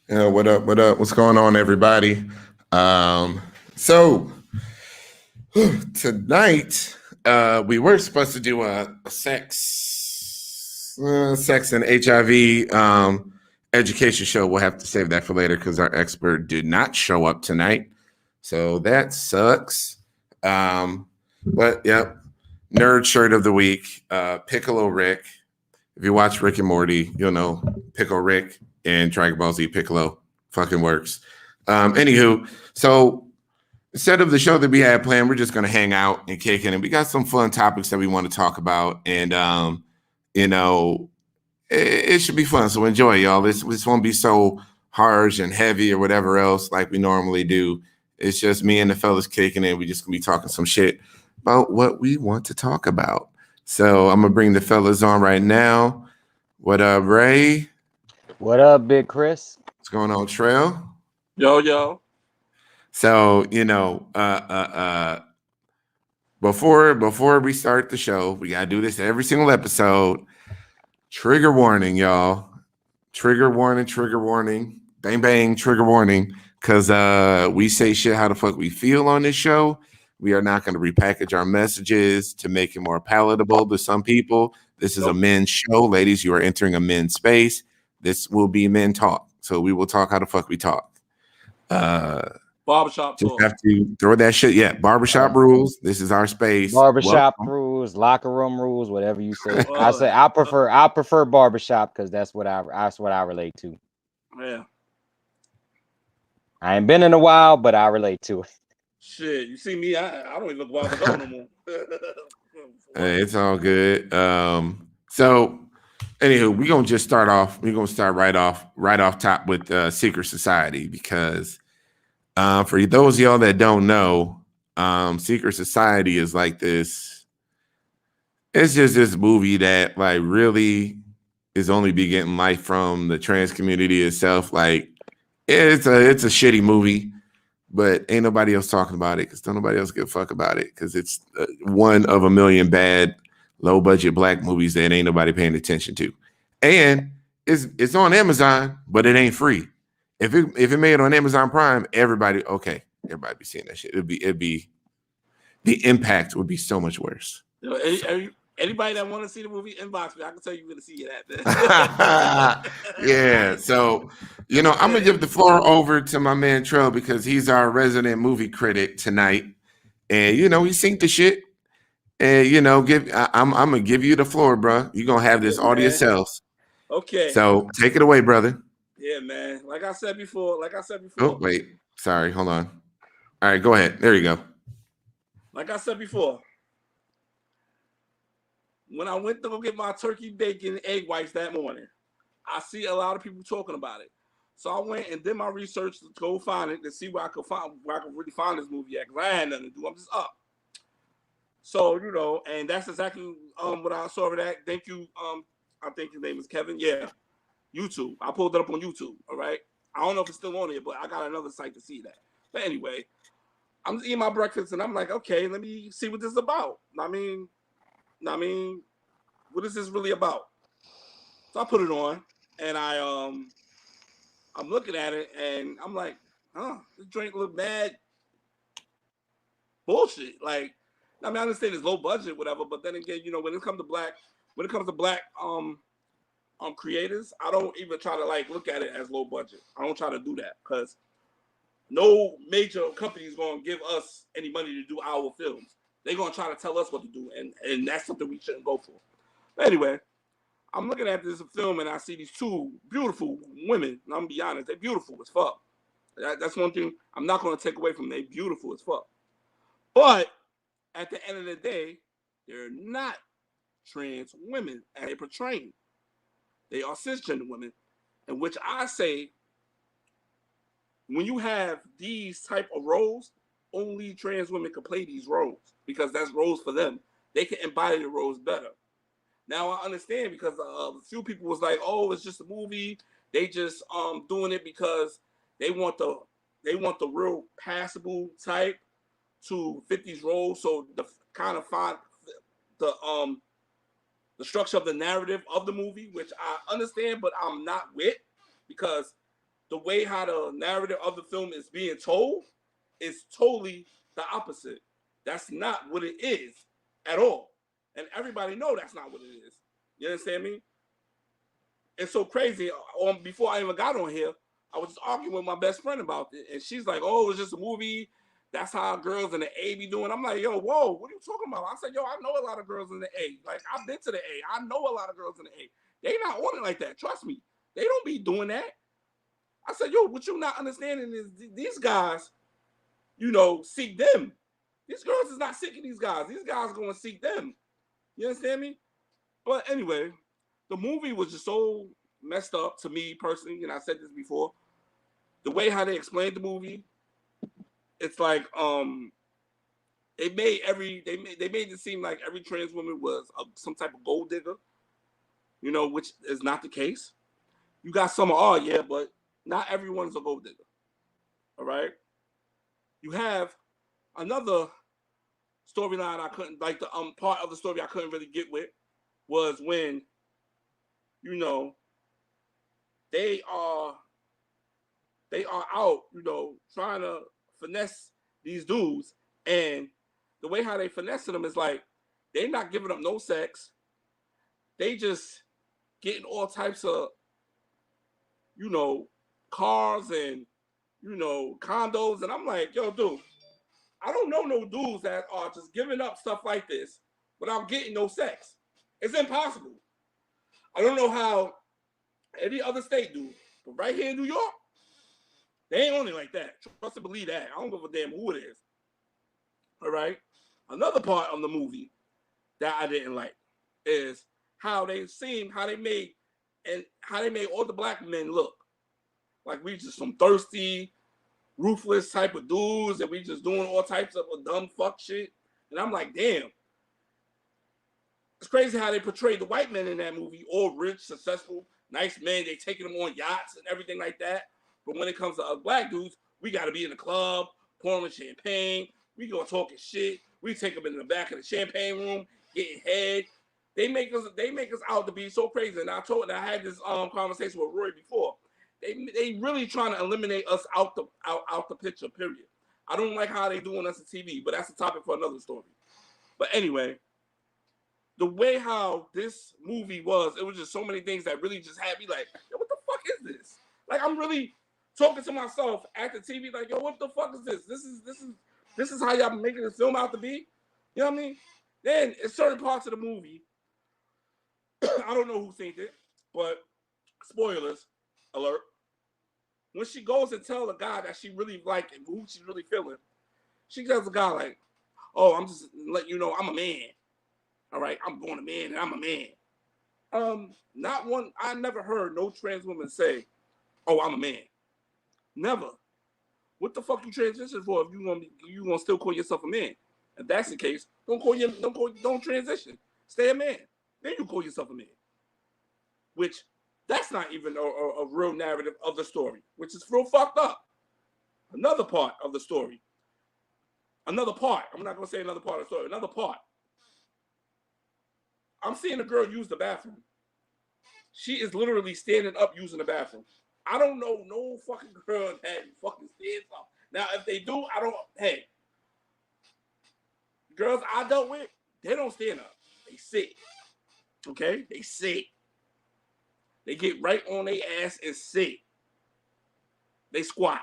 What up? What up? What's going on, everybody? So tonight, we were supposed to do a sex and HIV education show. We'll have to save that for later because our expert did not show up tonight, so that sucks. But yep, nerd shirt of the week, Piccolo Rick. If you watch Rick and Morty, you'll know Piccolo Rick and Dragon Ball Z Piccolo fucking works. Anywho, so instead of the show that we had planned, we're just gonna hang out and kick it. And we got some fun topics that we want to talk about. And you know, it should be fun. So enjoy, y'all. This won't be so harsh and heavy or whatever else like we normally do. It's just me and the fellas kicking it. We just gonna be talking some shit about what we want to talk about. So I'm gonna bring the fellas on right now. What up, Ray? What up, Big Chris? What's going on, Trell? Yo. So before we start the show, we gotta do this every single episode. Trigger warning, y'all. Trigger warning. Bang bang, trigger warning. Cause we say shit how the fuck we feel on this show. We are not going to repackage our messages to make it more palatable to some people. This is a men's show. Ladies, you are entering a men's space. This will be men talk. So we will talk how the fuck we talk. Barbershop just talk. Have to throw that shit. Yeah, barbershop rules. This is our space. Barbershop rules, locker room rules, whatever you say. I prefer barbershop because that's what I relate to. Yeah. I ain't been in a while, but I relate to it. Shit, you see me? I don't even look barber no more. It's all good. So anywho, we're gonna just start off. We're gonna start right off top with Secret Society because for those of y'all that don't know, Secret Society is like this. It's just this movie that like really is only be getting life from the trans community itself. Like it's a shitty movie, but ain't nobody else talking about it because don't nobody else give a fuck about it because it's one of a million bad low budget black movies that ain't nobody paying attention to, and it's on Amazon, but it ain't free. If it made it on Amazon Prime, everybody be seeing that shit. It'd be the impact would be so much worse. Anybody that want to see the movie, inbox me. I can tell you where to see it at. Yeah, so I'm gonna give the floor over to my man Trell because he's our resident movie critic tonight, and he's seen the shit. And I'm gonna give you the floor, bro. You're gonna have this all to yourselves. Okay. So take it away, brother. Yeah, man. Like I said before. Oh, wait. Sorry. Hold on. All right, go ahead. There you go. Like I said before, when I went to go get my turkey bacon and egg whites that morning, I see a lot of people talking about it. So I went and did my research to go find it to see where I could really find this movie at because I had nothing to do. I'm just up. So, and that's exactly what I saw of that. Thank you. I think his name is Kevin. Yeah. YouTube. I pulled it up on YouTube. All right. I don't know if it's still on there, but I got another site to see that. But anyway, I'm eating my breakfast and I'm like, okay, let me see what this is about. I mean, what is this really about? So I put it on and I'm looking at it and I'm like, this drink look mad bullshit. Like, I understand it's low budget, whatever, but then again, when it comes to black creators, I don't even try to like look at it as low budget. I don't try to do that because no major company is going to give us any money to do our films. They're going to try to tell us what to do, and that's something we shouldn't go for. But anyway, I'm looking at this film and I see these two beautiful women. And I'm going to be honest, they're beautiful as fuck. That's one thing I'm not going to take away from them. They're beautiful as fuck. But at the end of the day, they're not trans women as they portray. They are cisgender women, in which I say, when you have these type of roles, only trans women can play these roles because that's roles for them. They can embody the roles better. Now I understand because a few people was like, "Oh, it's just a movie. They just doing it because they want the real passable type to fit these roles." So the kind of find the structure of the narrative of the movie, which I understand, but I'm not with because the way how the narrative of the film is being told is totally the opposite. That's not what it is at all. And everybody know that's not what it is. You understand me? It's so crazy. Before I even got on here, I was just arguing with my best friend about it. And she's like, oh, it's just a movie. That's how girls in the A be doing. I'm like, yo, whoa, what are you talking about? I said, yo, I know a lot of girls in the A. Like, I've been to the A. I know a lot of girls in the A. They not on it like that. Trust me. They don't be doing that. I said, yo, what you not understanding is these guys, you know, seek them. These girls is not seeking these guys. These guys are going to seek them. You understand me? But anyway, the movie was just so messed up to me personally, and I said this before. The way how they explained the movie, it's like they made it seem like every trans woman was some type of gold digger, you know, which is not the case. You got some yeah, but not everyone's a gold digger. All right. You have another storyline I couldn't like the part of the story I couldn't really get with was when, you know, they are out, you know, trying to finesse these dudes, and the way how they finessing them is like they're not giving up no sex. They just getting all types of, you know, cars and, you know, condos, and I'm like, yo, dude, I don't know no dudes that are just giving up stuff like this without getting no sex. It's impossible. I don't know how any other state do, but right here in New York, they ain't on it like that. Trust and believe that. I don't give a damn who it is. All right. Another part of the movie that I didn't like is how they made all the black men look like we just some thirsty, ruthless type of dudes, and we just doing all types of dumb fuck shit. And I'm like, damn. It's crazy how they portrayed the white men in that movie, all rich, successful, nice men. They taking them on yachts and everything like that. But when it comes to us black dudes, we got to be in the club, pouring champagne. We go talking shit. We take them in the back of the champagne room, getting head. They make us out to be so crazy. And I had this conversation with Roy before. They really trying to eliminate us out the picture. Period. I don't like how they doing us on TV, but that's a topic for another story. But anyway, the way how this movie was, it was just so many things that really just had me like, yo, what the fuck is this? Like, I'm really talking to myself at the TV, like, yo, what the fuck is this? This is how y'all making this film out to be? You know what I mean? Then in certain parts of the movie, I don't know who seen it, but spoilers alert. When she goes and tell the guy that she really like and who she's really feeling, she tells the guy like, oh, I'm just letting you know I'm a man. All right, I'm born a man and I'm a man. Not one, I never heard no trans woman say, oh, I'm a man. Never. What the fuck you transition for if you gonna still call yourself a man? If that's the case, don't transition. Stay a man. Then you call yourself a man. Which that's not even a real narrative of the story, which is real fucked up. Another part of the story. Another part. I'm not gonna say another part of the story. Another part. I'm seeing a girl use the bathroom. She is literally standing up using the bathroom. I don't know no fucking girl that fucking stands up. Now, if they do, hey. Girls I dealt with, they don't stand up. They sit. Okay? They sit. They get right on their ass and sit. They squat.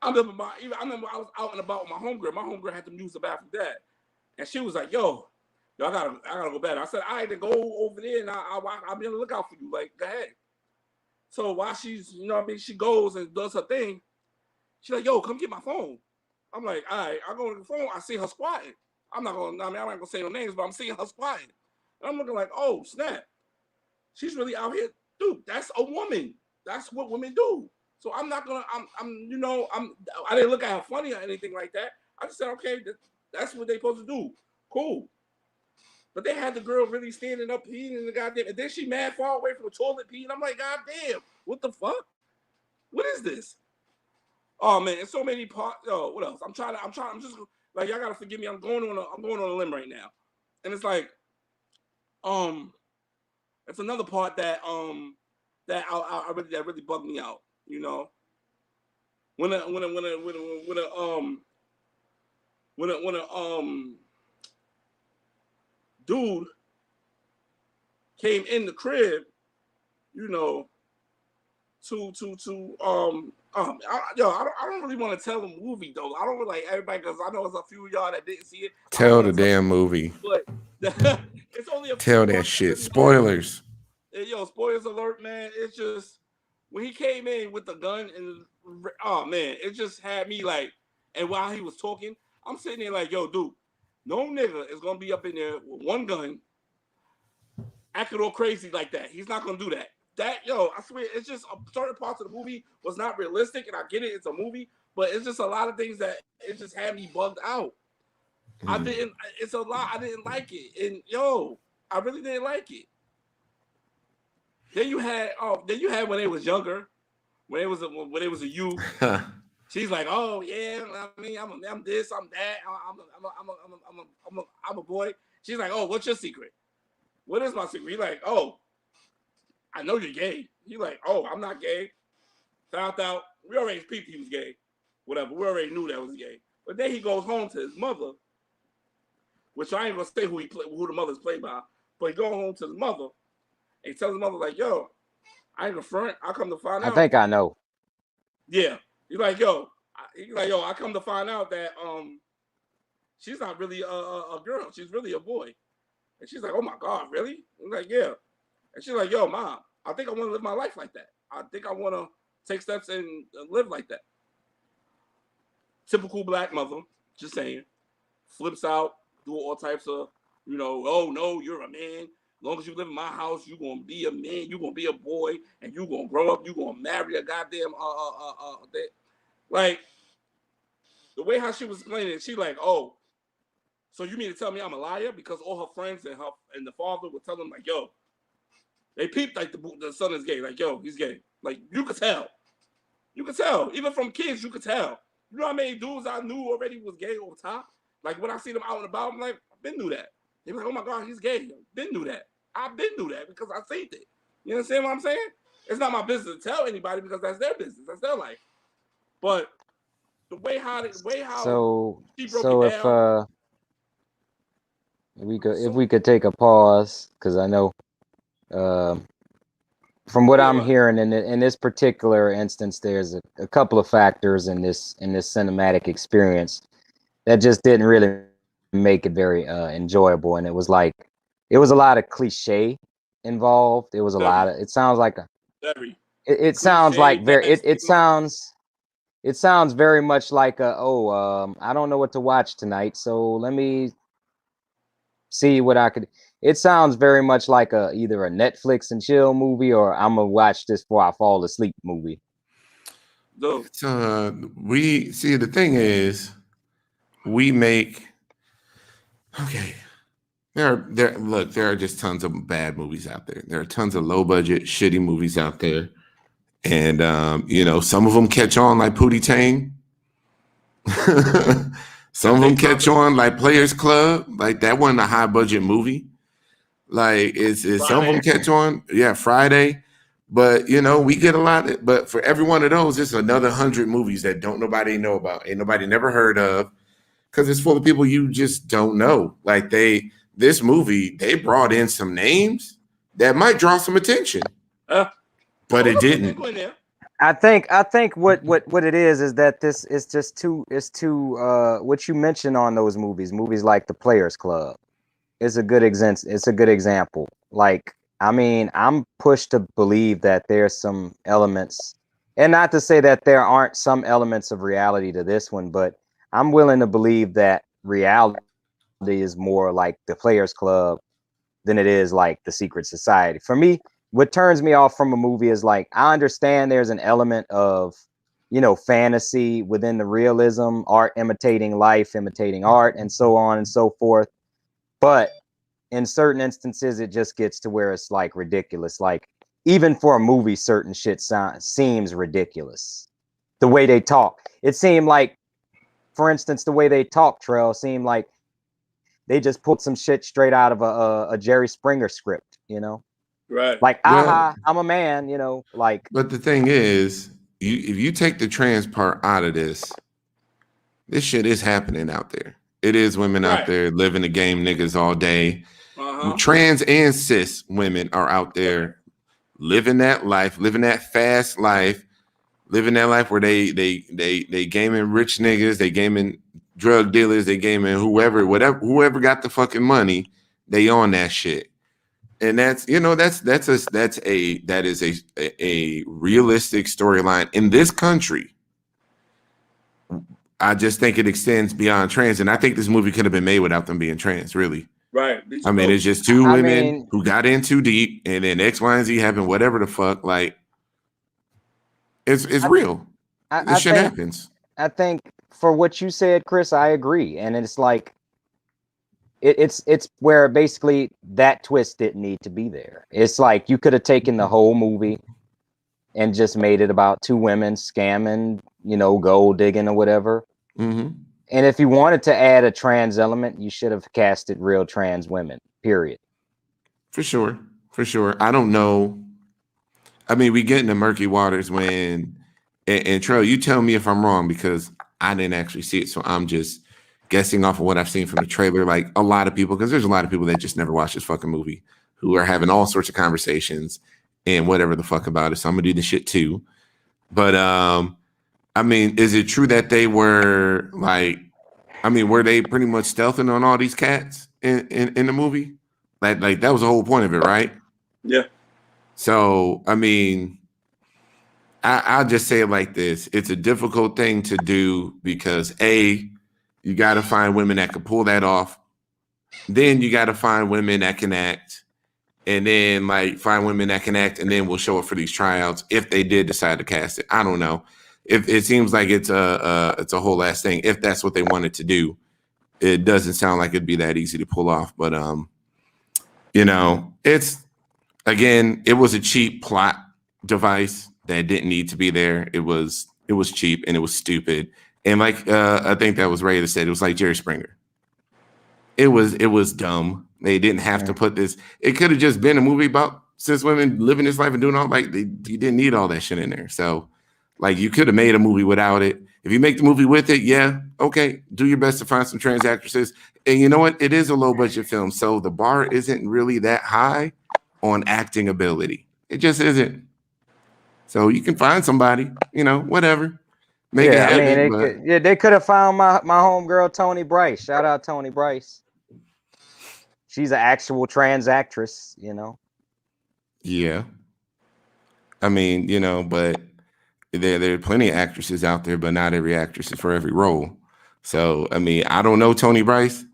I remember I was out and about with my homegirl. My homegirl had to use the bathroom dad. And she was like, yo, I gotta go back. I said, I had to go over there and I'll be on the lookout for you. Like, go ahead. So while she's, you know what I mean, she goes and does her thing, she's like, yo, come get my phone. I'm like, all right, I go to the phone, I see her squatting. I'm not gonna say no names, but I'm seeing her squatting. And I'm looking like, oh, snap. She's really out here. Dude, that's a woman. That's what women do. So I'm not gonna, I didn't look at her funny or anything like that. I just said, okay, that's what they supposed to do. Cool. But they had the girl really standing up peeing in the goddamn, and then she mad far away from the toilet peeing. I'm like, goddamn, what the fuck? What is this? Oh man, it's so many parts. Oh, what else? I'm just like, y'all gotta forgive me. I'm going on a limb right now. And it's like, it's another part that that that really bugged me out. You know, when a dude came in the crib, you know, I don't really want to tell the movie though. I don't really like everybody because I know there's a few of y'all that didn't see it. Tell the damn movie. But it's only a tell few that shit. Really spoilers. Yo, spoilers alert, man. It's just when he came in with the gun and oh man, it just had me like. And while he was talking, I'm sitting there like, yo, dude, no nigga is gonna be up in there with one gun, acting all crazy like that. He's not gonna do that. I swear, it's just certain parts of the movie was not realistic, and I get it, it's a movie, but it's just a lot of things that it just had me bugged out. It's a lot. I didn't like it, and I really didn't like it. Then you had when they was younger, when it was a youth. She's like, oh yeah, I mean, I'm this, I'm that, I'm a boy. She's like, oh, what's your secret? What is my secret? He's like, oh, I know you're gay. He's like, oh, I'm not gay. Found out. We already peeped he was gay. Whatever. We already knew that was gay. But then he goes home to his mother, which I ain't gonna say who the mother's played by, but he goes home to his mother and he tells his mother like, yo, I ain't a front. I come to find out. I think I know. Yeah. He's like, yo, I come to find out that she's not really a girl. She's really a boy. And she's like, oh my God, really? He's like, yeah. And she's like, yo, Mom, I think I want to live my life like that. I think I want to take steps and live like that. Typical black mother, just saying. Flips out, do all types of, oh no, you're a man. As long as you live in my house, you're going to be a man. You're going to be a boy. And you're going to grow up. You're going to marry a goddamn, like, the way how she was explaining it, she like, oh, so you mean to tell me I'm a liar? Because all her friends and the father would tell them like, yo, they peeped like the son is gay. Like, yo, he's gay. Like, you could tell. You could tell. Even from kids, you could tell. You know how many dudes I knew already was gay over top? Like, when I see them out and about, I'm like, I've been knew that. They be like, oh my God, he's gay. Been knew that. I've been knew that because I seen it. You understand what I'm saying? It's not my business to tell anybody because that's their business. That's their life. But the way how she broke it down. If we could take a pause, because I know from what I'm hearing in this particular instance, there's a couple of factors in this cinematic experience that just didn't really make it very enjoyable, and it was a lot of cliche involved. It was a lot of. It sounds like it sounds like very. It sounds very much like I don't know what to watch tonight, so let me see what I could. It sounds very much like either a Netflix and chill movie or I'm gonna watch this before I fall asleep movie. We see the thing is, we make okay. There are just tons of bad movies out there. There are tons of low budget, shitty movies out there, and some of them catch on like Pootie Tang. Some of them catch on like Players Club, like that wasn't a high budget movie. Like some of them catch on, yeah, Friday. But we get a lot. But for every one of those, it's another 100 movies that don't nobody know about, ain't nobody never heard of, because it's full of people you just don't know. Like this movie, they brought in some names that might draw some attention, but it didn't. I think what it is that this is just too what you mentioned on those movies like The Players Club is a good example. Like, I mean, I'm pushed to believe that there's some elements, and not to say that there aren't some elements of reality to this one, but I'm willing to believe that reality is more like The Players Club than it is like The Secret Society. For me, what turns me off from a movie is like, I understand there's an element of, fantasy within the realism, art imitating life, imitating art, and so on and so forth. But in certain instances, it just gets to where it's like ridiculous. Like, even for a movie, certain shit seems ridiculous. The way they talk, it seemed like, for instance, the way they talk, Trell, seemed like they just pulled some shit straight out of a Jerry Springer script, Right. Like, Well, aha, I'm a man, like, but the thing is, if you take the trans part out of this shit is happening out there. It is women out Right. there living the game niggas all day. Uh-huh. Trans and cis women are out there living that life, living that fast life, living that life where they gaming rich niggas, they gaming drug dealers, they gaming whoever got the fucking money, they on that shit. And that is a realistic storyline in this country. I just think it extends beyond trans, and I think this movie could have been made without them being trans, really. Right. I mean, it's just two I women mean- who got in too deep, and then X, Y, and Z having whatever the fuck. Like, it's real. This shit happens. I think for what you said, Chris, I agree. And it's like, it's where basically that twist didn't need to be there. It's like you could have taken the whole movie and just made it about two women scamming, gold digging or whatever. Mm-hmm. And if you wanted to add a trans element, you should have casted real trans women, period. For sure. I don't know. I mean, we get into murky waters when, and Trell, you tell me if I'm wrong, because I didn't actually see it. So I'm just guessing off of what I've seen from the trailer. Like a lot of people, because there's a lot of people that just never watched this fucking movie who are having all sorts of conversations and whatever the fuck about it. So I'm gonna do the shit too. But I mean, is it true that they were like, were they pretty much stealthing on all these cats in the movie? Like that was the whole point of it, right? Yeah. So, I mean, I'll just say it like this. It's a difficult thing to do because A, you got to find women that can pull that off. Then you got to find women that can act. And then like find women that can act, and then we'll show up for these tryouts if they did decide to cast it. I don't know. If it seems like it's a whole ass thing. If that's what they wanted to do, it doesn't sound like it'd be that easy to pull off. But it's it was a cheap plot device that didn't need to be there. It was cheap and it was stupid. And like I think that was Ray that said, it was like Jerry Springer. It was dumb. They didn't have to put this. It could have just been a movie about cis women living this life and doing all you didn't need all that shit in there. So like you could have made a movie without it. If you make the movie with it, yeah, okay. Do your best to find some trans actresses. And you know what? It is a low budget film. So the bar isn't really that high on acting ability. It just isn't. So you can find somebody, whatever. Make it happen. They could have found my homegirl, Tony Bryce. Shout out Tony Bryce. She's an actual trans actress, Yeah. I mean, but there are plenty of actresses out there, but not every actress is for every role. So, I mean, I don't know Tony Bryce,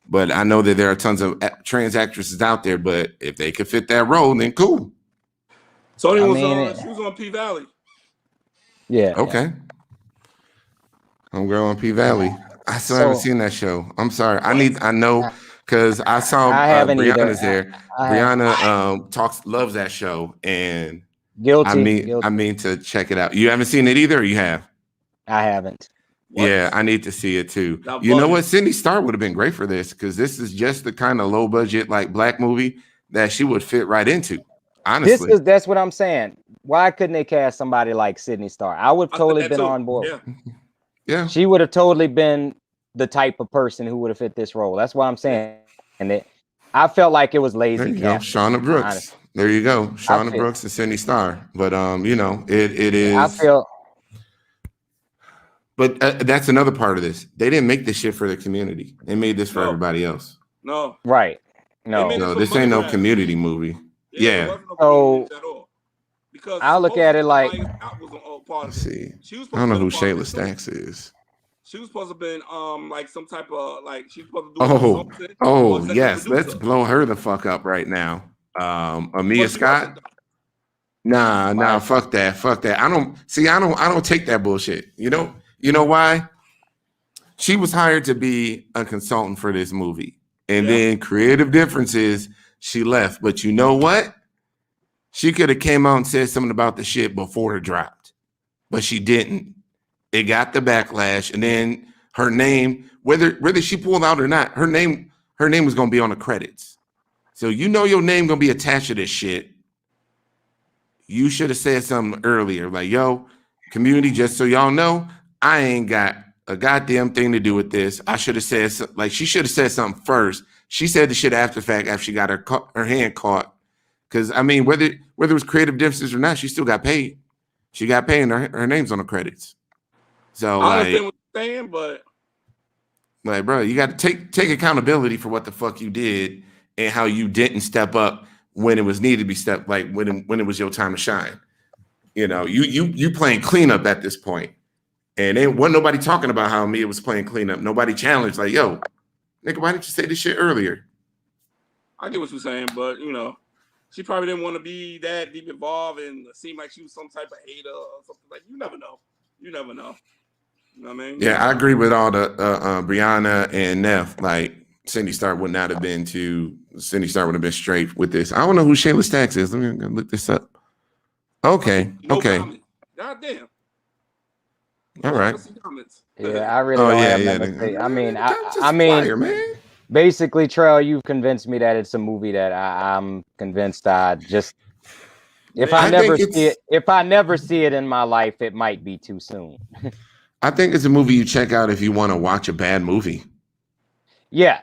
but I know that there are tons of trans actresses out there, but if they could fit that role, then cool. Tony she was on P Valley. Yeah. Okay. Homegirl on P Valley. I still haven't seen that show. I'm sorry. I know because I saw Brianna's there. Brianna loves that show, and guilty. I mean to check it out. You haven't seen it either, or you have? I haven't. What? Yeah, I need to see it too. You know what? Sydney Starr would have been great for this because this is just the kind of low budget like black movie that she would fit right into. Honestly, that's what I'm saying. Why couldn't they cast somebody like Sydney Starr? I would have totally been on board. Yeah. She would have totally been the type of person who would have fit this role. That's why I'm saying. And I felt like it was lazy. There you go, Shauna Brooks. Honestly. There you go, Shauna Brooks and Sydney Starr. But it is. I feel. But that's another part of this. They didn't make this shit for the community. They made this for everybody else. No. Right. No, this ain't no community movie. Yeah. So because I'll look at it like. Let's see. I don't know who Shayla Stacks is. She was supposed to have been like some type of like she's supposed to do something. Oh yes, let's blow her the fuck up right now. Amia Scott. Nah, fuck that. I don't take that bullshit. You know why? She was hired to be a consultant for this movie. And then creative differences, she left. But you know what? She could have came out and said something about the shit before it dropped. But she didn't. It got the backlash. And then her name, whether she pulled out or not, her name was gonna be on the credits. So your name gonna be attached to this shit you should have said something earlier. Like, yo, community, just so y'all know, I ain't got a goddamn thing to do with this. I should have said, like, she should have said something first. She said the shit after the fact, after she got her hand caught. Because, I mean, whether it was creative differences or not, she still got paid. She got paid and her name's on the credits. So, I understand what you're saying, but like, bro, you got to take accountability for what the fuck you did and how you didn't step up when it was needed to be stepped, like when it was your time to shine. You know, you playing cleanup at this point. And ain't wasn't nobody talking about how Mia was playing cleanup. Nobody challenged, like, yo, nigga, why didn't you say this shit earlier? I get what you're saying, but you know, she probably didn't want to be that deep involved and seem like she was some type of hater or something. Like, you never know. You never know. You know what I mean? Yeah, I agree with all the Brianna and Neff. Like, Cindy Starr would not have been Cindy Starr would have been straight with this. I don't know who Shayla Stacks is. Let me look this up. Okay. No Okay. comment. God damn. All right. Yeah, I really don't have nothing to say. I mean, I mean, fire, man. Basically, Trell, you've convinced me that it's a movie that I'm convinced I just if I never see it in my life, it might be too soon. I think it's a movie you check out if you want to watch a bad movie. Yeah.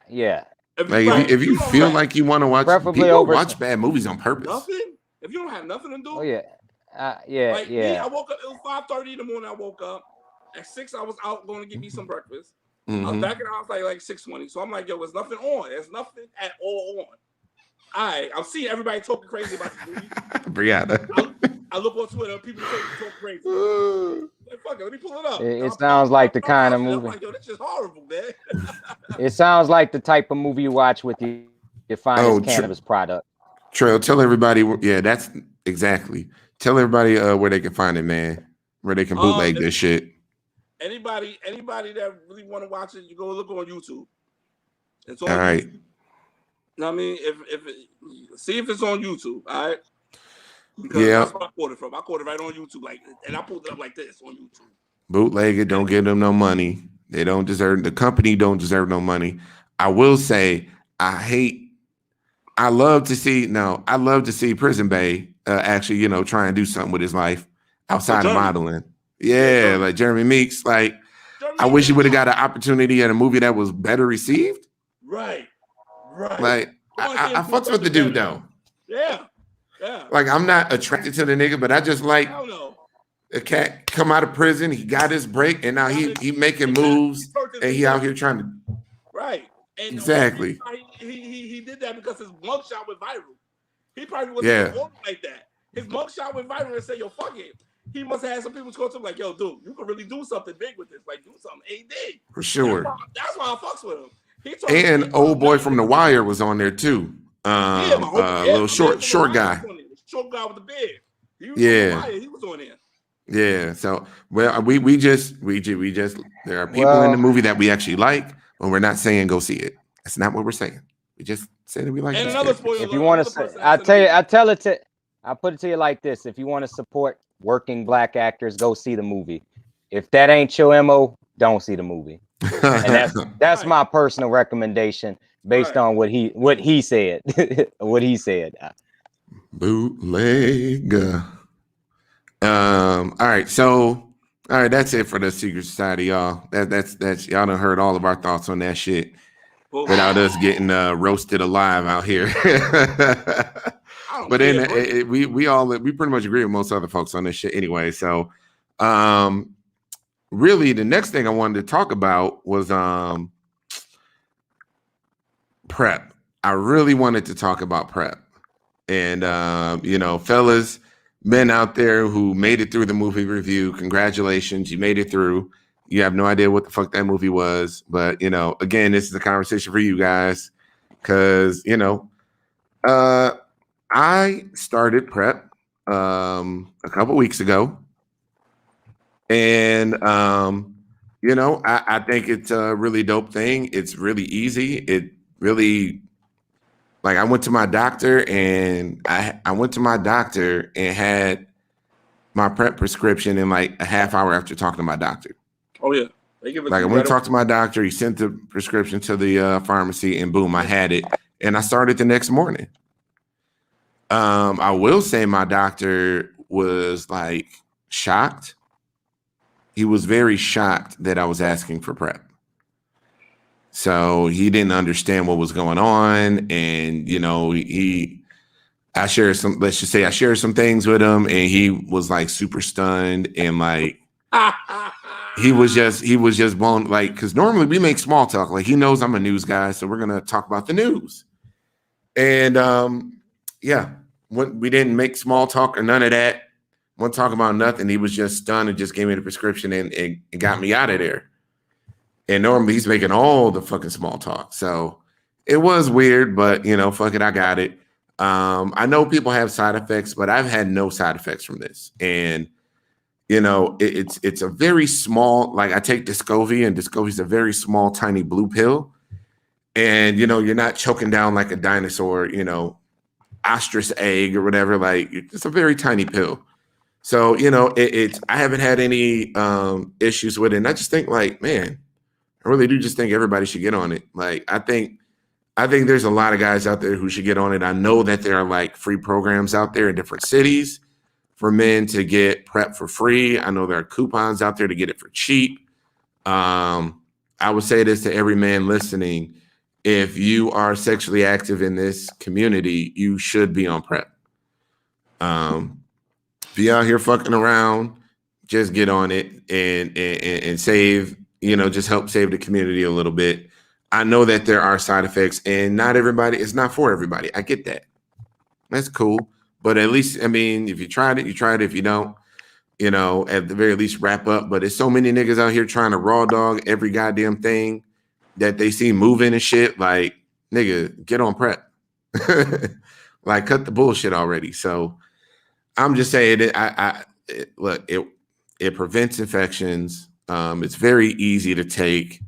If you feel like you want to watch, people watch bad movies on purpose. Nothing. If you don't have nothing to do. Oh yeah. Me, I woke up. It was 5:30 in the morning. I woke up at 6. I was out going to get me some breakfast. I was back in the house like 6:20. So I'm like, yo, there's nothing on. There's nothing at all on. I'm seeing everybody talking crazy about the movie. Brianna. I look on Twitter, people talking crazy. Like, fuck it, let me pull it up. It sounds like the kind of movie. I'm like, yo, this is horrible, man. It sounds like the type of movie you watch with your finest cannabis product. Trell, tell everybody. Yeah, that's exactly. Tell everybody where they can find it, man. Where they can bootleg this shit. Anybody that really want to watch it, you go look on YouTube. It's on all right. YouTube. You know what I mean? See if it's on YouTube, all right? Because that's where I caught it from. I caught it right on YouTube, and I pulled it up like this on YouTube. Bootleg it, don't give them no money. They don't deserve. The company don't deserve no money. I will say, I love to see Prison Bay actually, try and do something with his life outside of modeling. Yeah, like Jeremy Meeks. Like, I wish he would have got an opportunity at a movie that was better received. Right. Like, I fucks with the dude though. Yeah. Like, I'm not attracted to the nigga, but I just like a cat come out of prison. He got his break, and now he making moves, and he out here trying to. Right. And exactly. He did that because his mugshot went viral. He probably wasn't like that. His mugshot went viral and said, yo, fuck it. He must have had some people go to him like, yo, dude, you can really do something big with this. Like, do something AD. For sure. That's why I fucks with him. And old boy from The Wire was on there too. Little short guy. Short guy with the beard. He was on there. Yeah. So, well, we just there are people in the movie that we actually like, and we're not saying go see it. That's not what we're saying. We just say that we like. And another spoiler. If you want to, I put it to you like this: if you want to support working black actors, go see the movie. If that ain't your MO, don't see the movie. And that's my personal recommendation based on what he said. What he said. Bootleg. All right. So, that's it for the Secret Society, y'all. That's y'all done heard all of our thoughts on that shit without us getting roasted alive out here. But then we pretty much agree with most other folks on this shit anyway. So, really, the next thing I wanted to talk about was PrEP. I really wanted to talk about PrEP. And, fellas, men out there who made it through the movie review, congratulations. You made it through. You have no idea what the fuck that movie was. But, again, this is a conversation for you guys because, I started PrEP a couple weeks ago. And, I think it's a really dope thing. It's really easy. It really, like, I went to my doctor and I went to my doctor and had my PrEP prescription in like a half hour after talking to my doctor. Oh, yeah. I went to talk to my doctor. He sent the prescription to the pharmacy and boom, I had it. And I started the next morning. I will say my doctor was like shocked. He was very shocked that I was asking for PrEP. So he didn't understand what was going on. And, you know, I shared some, let's just say I shared some things with him, and he was like super stunned, and like, he was just blown, like, because normally we make small talk. Like, he knows I'm a news guy, so we're going to talk about the news. And yeah, we didn't make small talk or none of that. Won't talk about nothing. He was just stunned and just gave me the prescription and got me out of there. And normally he's making all the fucking small talk. So it was weird, but you know, fuck it, I got it. I know people have side effects, but I've had no side effects from this. And you know, it's a very small, like I take Descovy, and Descovy's a very small, tiny blue pill. And you know, you're not choking down like a dinosaur, you know, ostrich egg or whatever. Like, it's a very tiny pill. So, you know, I haven't had any issues with it. And I just think, like, man, I really do just think everybody should get on it. Like, I think there's a lot of guys out there who should get on it. I know that there are like free programs out there in different cities for men to get PrEP for free. I know there are coupons out there to get it for cheap. I would say this to every man listening: if you are sexually active in this community, you should be on PrEP. If you're out here fucking around, just get on it and save, you know, just help save the community a little bit. I know that there are side effects, and not everybody, it's not for everybody. I get that. That's cool. But at least, I mean, if you tried it, you tried it. If you don't, you know, at the very least, wrap up. But there's so many niggas out here trying to raw dog every goddamn thing that they see moving and shit. Like, nigga, get on PrEP. Like, cut the bullshit already. So I'm just saying that look, it prevents infections. It's very easy to take.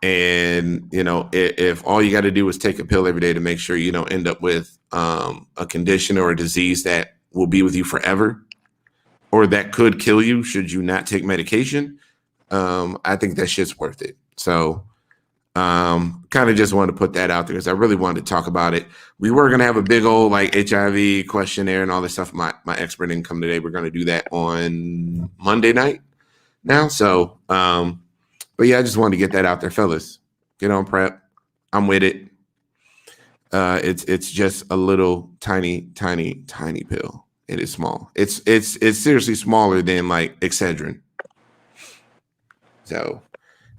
And, you know, if all you got to do is take a pill every day to make sure you don't end up with a condition or a disease that will be with you forever, or that could kill you should you not take medication, I think that shit's worth it. So kind of just wanted to put that out there because I really wanted to talk about it. We were going to have a big old like HIV questionnaire and all this stuff. My expert didn't come today. We're going to do that on Monday night now. So, but yeah, I just wanted to get that out there, fellas. Get on PrEP. I'm with it. It's just a little tiny pill. It is small. It's seriously smaller than like Excedrin. So,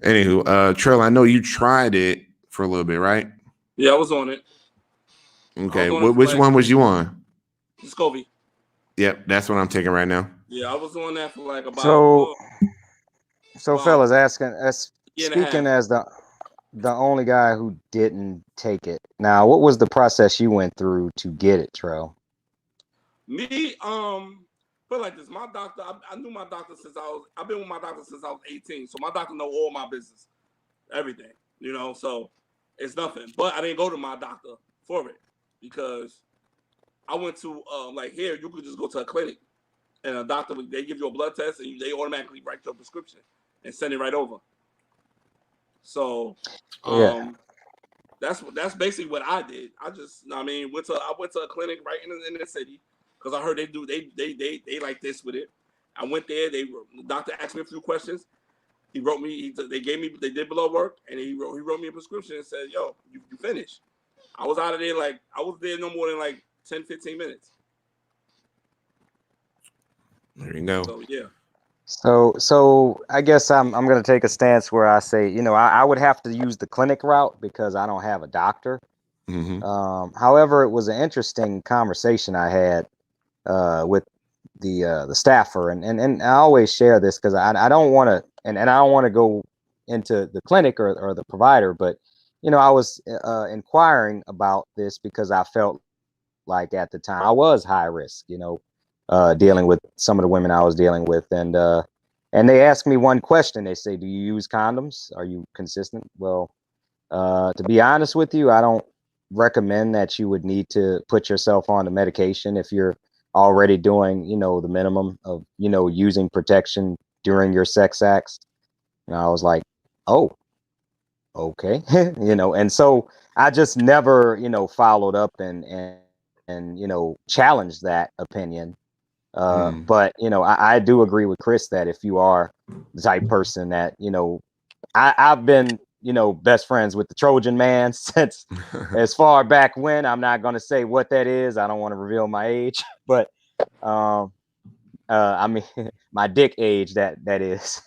anywho, Trell, I know you tried it for a little bit, right? Yeah, I was on it. Okay, which one was you on? Descovy. Yep, that's what I'm taking right now. Yeah, I was on that for like about. So fellas, asking, year and a speaking half. as the only guy who didn't take it. Now, what was the process you went through to get it, Trell? Me, put it like this. My doctor, I knew my doctor since I've been with my doctor since I was 18. So my doctor know all my business, everything, you know. So it's nothing. But I didn't go to my doctor for it because I went to like here. You could just go to a clinic and a doctor, they give you a blood test and they automatically write your prescription and send it right over. So that's basically what I did. I went to a clinic right in the city because I heard they like this with it. I went there. The doctor asked me a few questions. He wrote me. They did blood work, and he wrote me a prescription and said, "Yo, you finished." I was out of there I was there no more than like 10, 15 minutes. There you go. So yeah. So I guess I'm gonna take a stance where I say, you know, I would have to use the clinic route because I don't have a doctor. Mm-hmm. However, it was an interesting conversation I had with the staffer, and I always share this because I don't want to, and I don't want to go into the clinic or the provider, but you know, I was inquiring about this because I felt like at the time I was high risk, you know, dealing with some of the women I was dealing with, and they asked me one question. They say, "Do you use condoms? Are you consistent?" Well, to be honest with you, I don't recommend that you would need to put yourself on the medication if you're already doing, you know, the minimum of, you know, using protection during your sex acts. And I was like, oh, okay. You know, and so I just never, you know, followed up and you know, challenged that opinion. But I do agree with Chris that if you are the type person that I've been best friends with the Trojan Man since as far back when. I'm not going to say what that is. I don't want to reveal my age, but I mean my dick age that is.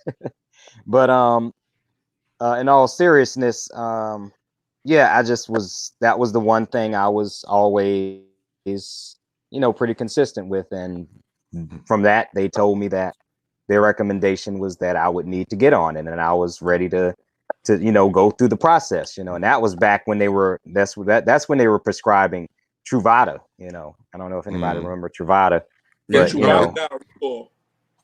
But in all seriousness, yeah, that was the one thing I was always pretty consistent with, and from that they told me that their recommendation was that I would need to get on it, and I was ready to go through the process, and that was back when that's when they were prescribing Truvada. I don't know if anybody remember Truvada, Yeah, but Truvada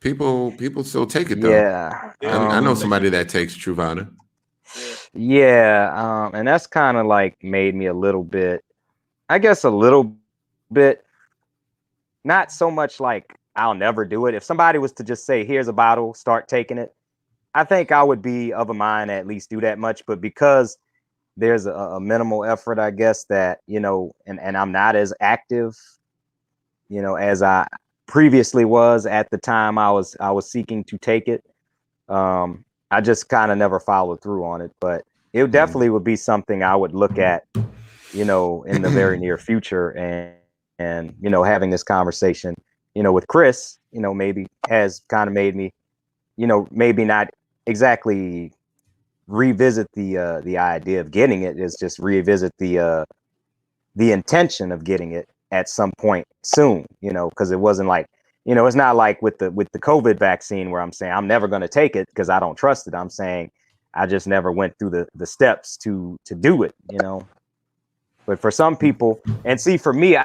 people still take it though. yeah, I know somebody that takes Truvada. Yeah, and that's kind of like made me a little bit, I guess, a little bit, not so much like I'll never do it. If somebody was to just say, "Here's a bottle, start taking it," I think I would be of a mind to at least do that much. But because there's a minimal effort, I guess, that and I'm not as active, as I previously was at the time I was seeking to take it. I just kind of never followed through on it, but it definitely would be something I would look at, in the very near future, and having this conversation, with Chris, maybe has kind of made me, maybe not exactly revisit the idea of getting it, is just revisit the intention of getting it at some point soon, because it wasn't like, it's not like with the COVID vaccine where I'm saying I'm never going to take it because I don't trust it. I'm saying I just never went through the steps to do it, But for some people, and see, for me,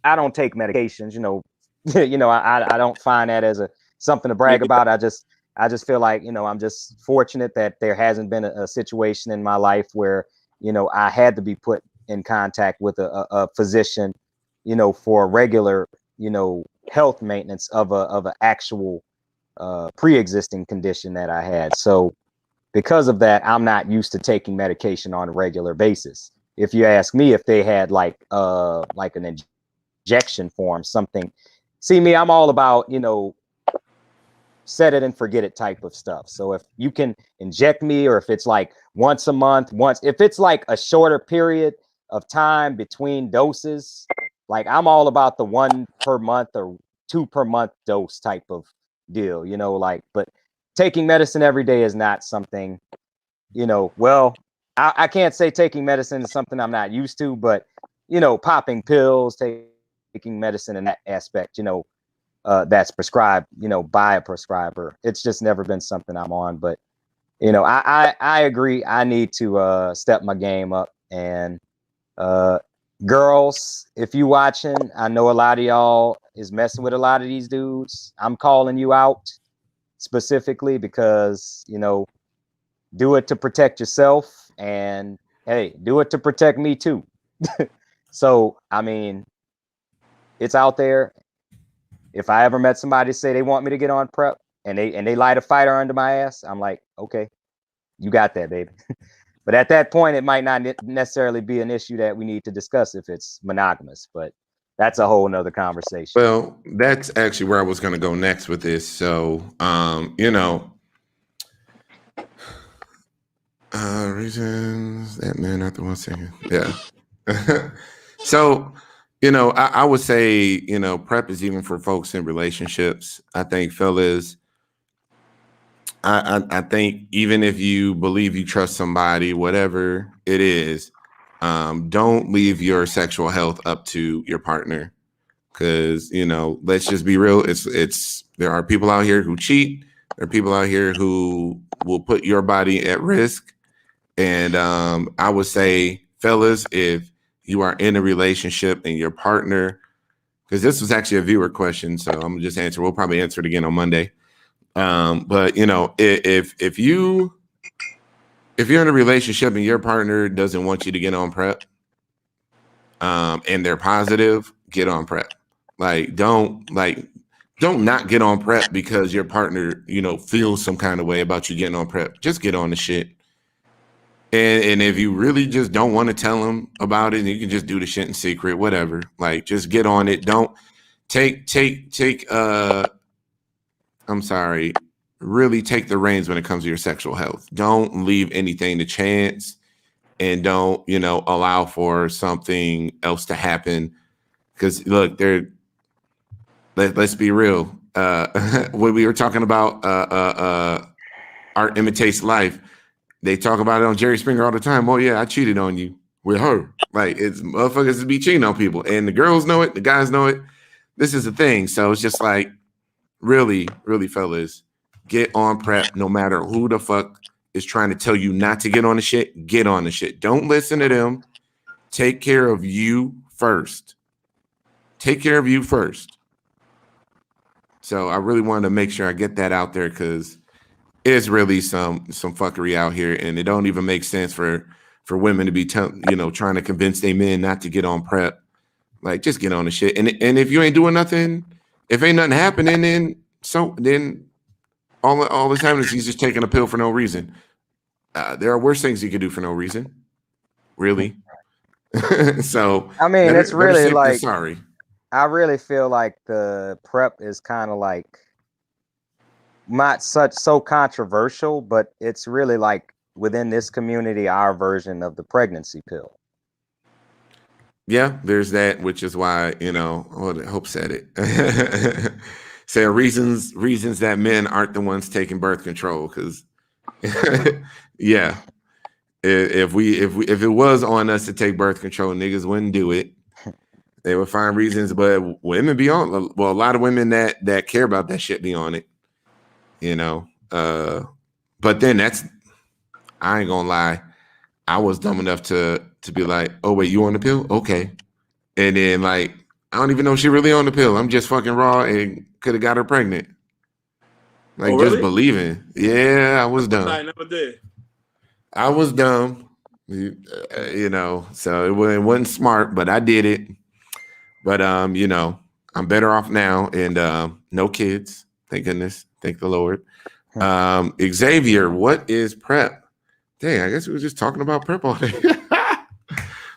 I don't take medications, I don't find that as something to brag about. I just feel like, I'm just fortunate that there hasn't been a situation in my life where, I had to be put in contact with a physician, for regular, health maintenance of an actual pre-existing condition that I had. So because of that, I'm not used to taking medication on a regular basis. If you ask me if they had like an injection form, something, see me, I'm all about, set it and forget it type of stuff. So if you can inject me, or if it's like once a month, if it's like a shorter period of time between doses, like I'm all about the 1 per month or 2 per month dose type of deal, but taking medicine every day is not something, well, I can't say taking medicine is something I'm not used to, but, popping pills, taking medicine in that aspect, that's prescribed, by a prescriber. It's just never been something I'm on, but, I agree. I need to step my game up, and girls, if you watching, I know a lot of y'all is messing with a lot of these dudes. I'm calling you out specifically because, do it to protect yourself, and hey, do it to protect me too. So, I mean, it's out there. If I ever met somebody say they want me to get on PrEP and they light a fighter under my ass, I'm like, okay, you got that, baby. But at that point, it might not necessarily be an issue that we need to discuss if it's monogamous, but that's a whole nother conversation. Well, that's actually where I was going to go next with this. So, reasons that man after 1 second. Yeah. So, I would say, PrEP is even for folks in relationships. I think, fellas, I think even if you believe you trust somebody, whatever it is, don't leave your sexual health up to your partner. Because, let's just be real. There are people out here who cheat. There are people out here who will put your body at risk. And I would say, fellas, if you are in a relationship and your partner, because this was actually a viewer question, so I'm gonna just answer. We'll probably answer it again on Monday. But if you're in a relationship and your partner doesn't want you to get on PrEP, and they're positive, get on PrEP. Don't not get on PrEP because your partner, feels some kind of way about you getting on PrEP. Just get on the shit. And if you really just don't want to tell them about it, you can just do the shit in secret, whatever. Just get on it. Don't take I'm sorry, really take the reins when it comes to your sexual health. Don't leave anything to chance, and don't, allow for something else to happen. Because look, let's be real. When we were talking about art imitates life, they talk about it on Jerry Springer all the time. Oh yeah, I cheated on you with her. Like, it's motherfuckers to be cheating on people, and the girls know it, the guys know it. This is the thing. So it's just like, really, really, fellas, get on PrEP. No matter who the fuck is trying to tell you not to get on the shit, get on the shit. Don't listen to them. Take care of you first. Take care of you first. So I really wanted to make sure I get that out there, because it's really some fuckery out here, and it don't even make sense for women to be trying to convince their men not to get on PrEP. Like, just get on the shit. And if you ain't doing nothing, if ain't nothing happening, then all this happening is he's just taking a pill for no reason. There are worse things you can do for no reason. Really. So I mean, it's really like, sorry. I really feel like the PrEP is kind of like not so controversial, but it's really like within this community, our version of the pregnancy pill. Yeah, there's that, which is why, Hope said it. Say reasons that men aren't the ones taking birth control, because yeah, if it was on us to take birth control, niggas wouldn't do it. They would find reasons, but women be on. Well, a lot of women that care about that shit be on it, But then I ain't gonna lie, I was dumb enough to be like, oh wait, you on the pill? Okay. And then, like, I don't even know if she really on the pill. I'm just fucking raw and could have got her pregnant. Like, really? Just believing. Yeah, I was dumb. I never did. I was dumb, so it wasn't smart, but I did it. But I'm better off now, and no kids. Thank goodness. Thank the Lord. Xavier, what is PrEP? Dang, I guess we were just talking about PrEP all day.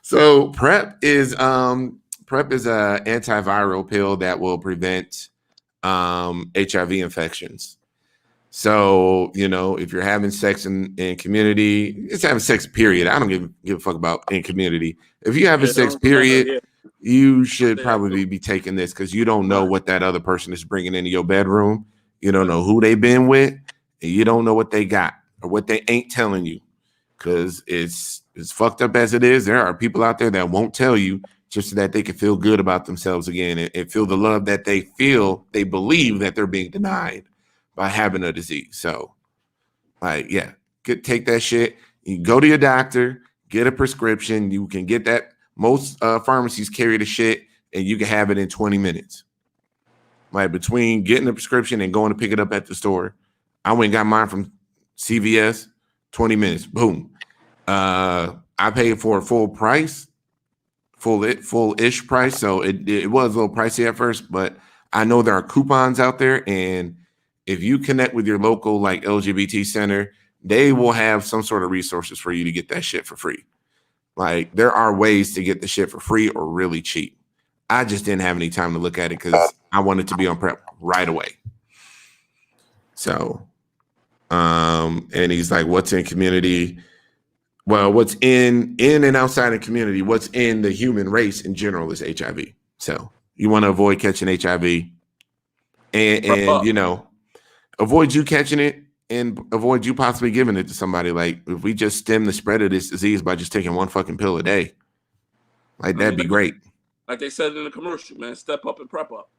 So PrEP is a antiviral pill that will prevent HIV infections. So, if you're having sex in community, it's having sex, period. I don't give a fuck about in community. If you have a sex, period, you should probably be taking this, because you don't know what that other person is bringing into your bedroom. You don't know who they've been with, and you don't know what they got or what they ain't telling you, because it's fucked up as it is. There are people out there that won't tell you just so that they can feel good about themselves again, and feel the love that they believe that they're being denied by having a disease. So, like, yeah, take that shit. You go to your doctor, get a prescription. You can get that. Most pharmacies carry the shit, and you can have it in 20 minutes. Like, between getting the prescription and going to pick it up at the store, I went and got mine from CVS, 20 minutes, boom. I paid for a full price, full-ish price. So it was a little pricey at first, but I know there are coupons out there, and if you connect with your local, like, LGBT center, they will have some sort of resources for you to get that shit for free. Like, there are ways to get the shit for free or really cheap. I just didn't have any time to look at it, because I wanted to be on PrEP right away. So, and he's like, what's in community? Well, what's in and outside of community, what's in the human race in general is HIV. So you want to avoid catching HIV, and avoid you catching it, and avoid you possibly giving it to somebody. Like, if we just stem the spread of this disease by just taking one fucking pill a day, like, that'd be great. Like they said in the commercial, man, step up and PrEP up.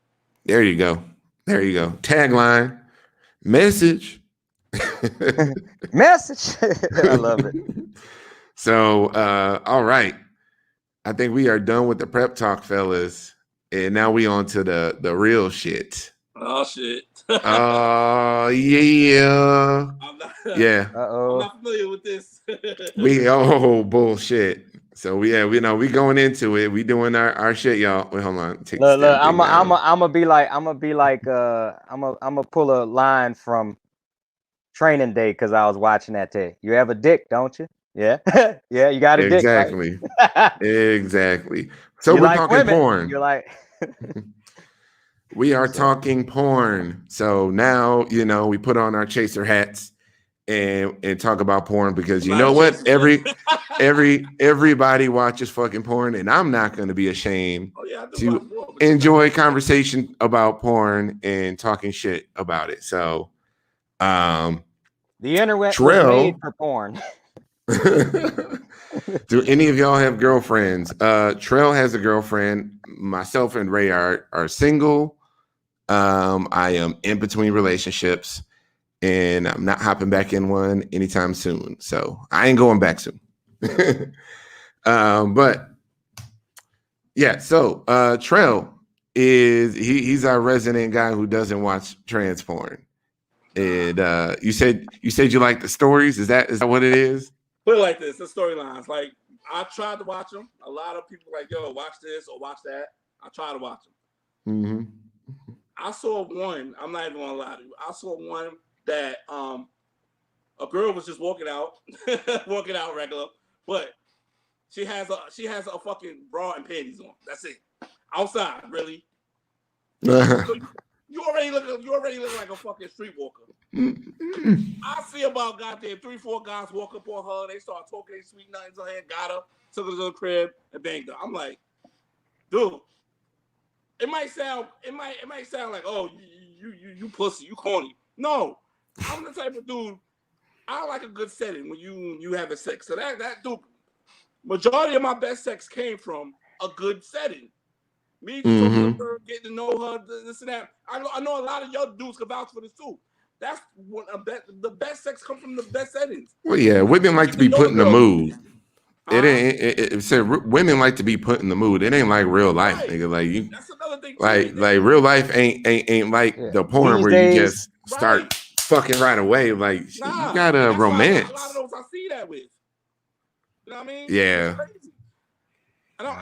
There you go. Tagline, message. Message. I love it. So, all right. I think we are done with the PrEP talk, fellas. And now we on to the real shit. Oh, shit. Oh, yeah. Yeah. Uh-oh. I'm not familiar with this. Bullshit. So we going into it. We doing our shit, y'all. Wait, hold on. Look, I'm gonna pull a line from Training Day, because I was watching that day. You have a dick, don't you? Yeah. Yeah, you got a dick. Exactly. Right? Exactly. So you we're like talking women. porn. You're like We are talking porn. So now, you know, we put on our chaser hats and talk about porn because you know what? Everybody watches fucking porn, and I'm not going to be ashamed to enjoy conversation about porn and talking shit about it. So, the internet was Trell, made for porn. do any of y'all have girlfriends? Trell has a girlfriend. Myself and Ray are single. I am in between relationships, and I'm not hopping back in one anytime soon. So I ain't going back soon. But yeah, so Trell he's our resident guy who doesn't watch trans porn. And you said you like the stories. Is that what it is? Put it like this: the storylines. Like I tried to watch them. A lot of people like, yo, watch this or watch that. I tried to watch them. Mm-hmm. I saw one. I'm not even gonna lie to you. I saw one that a girl was just walking out regular, but she has a fucking bra and panties on. That's it. Outside, really. So you already look like a fucking streetwalker. I see about goddamn 3-4 guys walk up on her. They start talking their sweet nothings on her, got her, took her to the crib, and banged her. I'm like, dude, it might sound like, oh, you pussy, you corny. No, I'm the type of dude. I like a good setting when you having sex. So that dude, majority of my best sex came from a good setting. Me talking to her, getting to know her, this and that. I know a lot of y'all dudes can vouch for this too. That's what the best sex comes from the best settings. Well, yeah, women like to be put in the mood. It said women like to be put in the mood. It ain't like real life, nigga. Like you. That's another thing. Like real life ain't like the porn where you just start fucking right away. Like you gotta romance. A lot of those I see that with. You know what I mean? Yeah.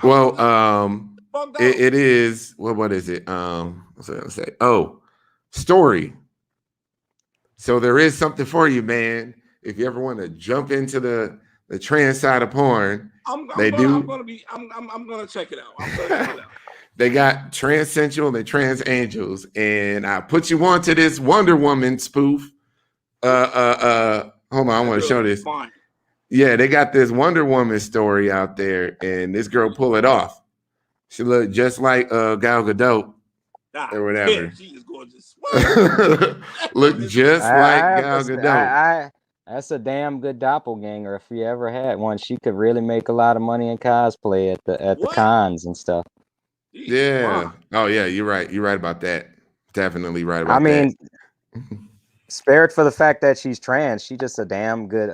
Well, it is. What is it? What's I gonna say? Oh, story. So there is something for you, man. If you ever want to jump into the trans side of porn, I'm gonna check it out. They got transensual and trans angels, and I put you onto this Wonder Woman spoof. Hold on, I want to show this. Fine. Yeah, they got this Wonder Woman story out there, and this girl pull it off. She looked just like Gal Gadot or whatever. Yeah, she is gorgeous. Look just like Gal Gadot. That's a damn good doppelganger. If you ever had one, she could really make a lot of money in cosplay at the cons and stuff. Yeah. Oh yeah, you're right. You're right about that. Definitely right about that. I mean, spared for the fact that she's trans, she's just a damn good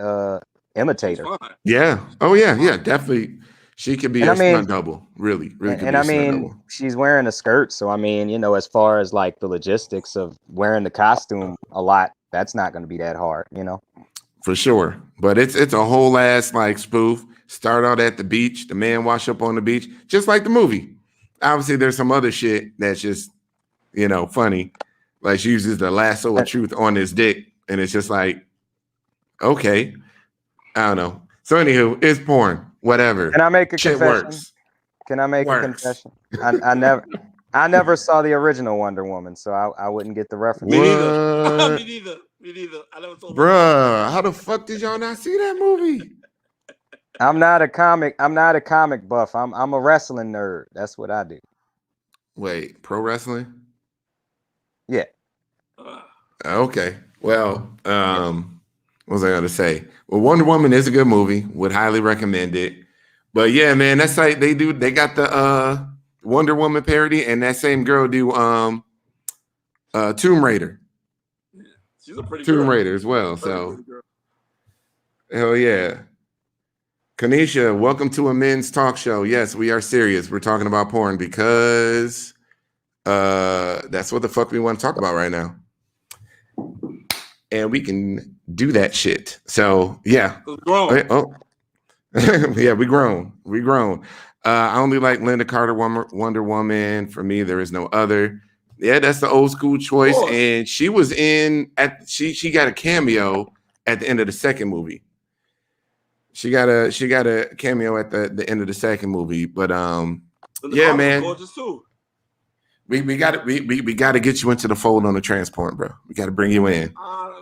imitator. Yeah. Oh yeah. Yeah. Definitely. She could be a stunt double. Really. And I mean, she's wearing a skirt, so I mean, you know, as far as like the logistics of wearing the costume a lot, that's not going to be that hard, you know. For sure. But it's a whole ass like spoof. Start out at the beach, the man wash up on the beach, just like the movie. Obviously, there's some other shit that's just, you know, funny. Like she uses the lasso of truth on his dick, and it's just like, okay, I don't know. So anywho, it's porn. Whatever. Can I make a confession? Can I make a confession? I never saw the original Wonder Woman, so I wouldn't get the reference. Me neither. I never saw. Bruh, how the fuck did y'all not see that movie? I'm not a comic buff. I'm a wrestling nerd. That's what I do. Wait, pro wrestling? Yeah. Okay. Well, what was I gonna say? Well, Wonder Woman is a good movie. Would highly recommend it. But yeah, man, that's like they got the Wonder Woman parody, and that same girl do Tomb Raider. Yeah, she's a pretty Tomb girl. Raider as well. So hell yeah. Kanisha, welcome to a men's talk show. Yes, we are serious. We're talking about porn because that's what the fuck we want to talk about right now. And we can do that shit. So yeah. Yeah, we grown. I only like Linda Carter Wonder Woman. For me, there is no other. Yeah, that's the old school choice. And she was she got a cameo at the end of the second movie. She got a cameo at the end of the second movie. But yeah, man. Gorgeous too. We got to we got to get you into the fold on the transport, bro. We got to bring you in.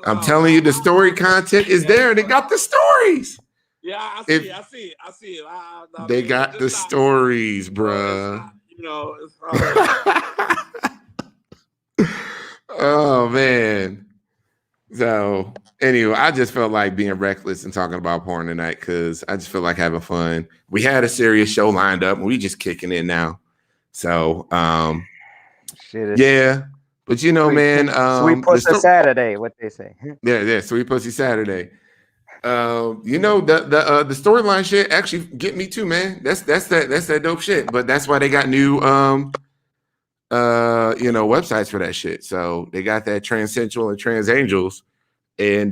I'm No, telling you, the story content is there. They got the stories. Yeah, I If see it. they got the stories, bro. Oh man. So anyway, I just felt like being reckless and talking about porn tonight because I just feel like having fun. We had a serious show lined up and we just kicking in now. So Shit, yeah. But you know, man, sweet pussy Saturday, what they say. Yeah, sweet pussy Saturday. You know, the storyline shit actually get me too, man. That's that dope shit. But that's why they got new you know, websites for that shit. So they got that Transsensual and Trans Angels. And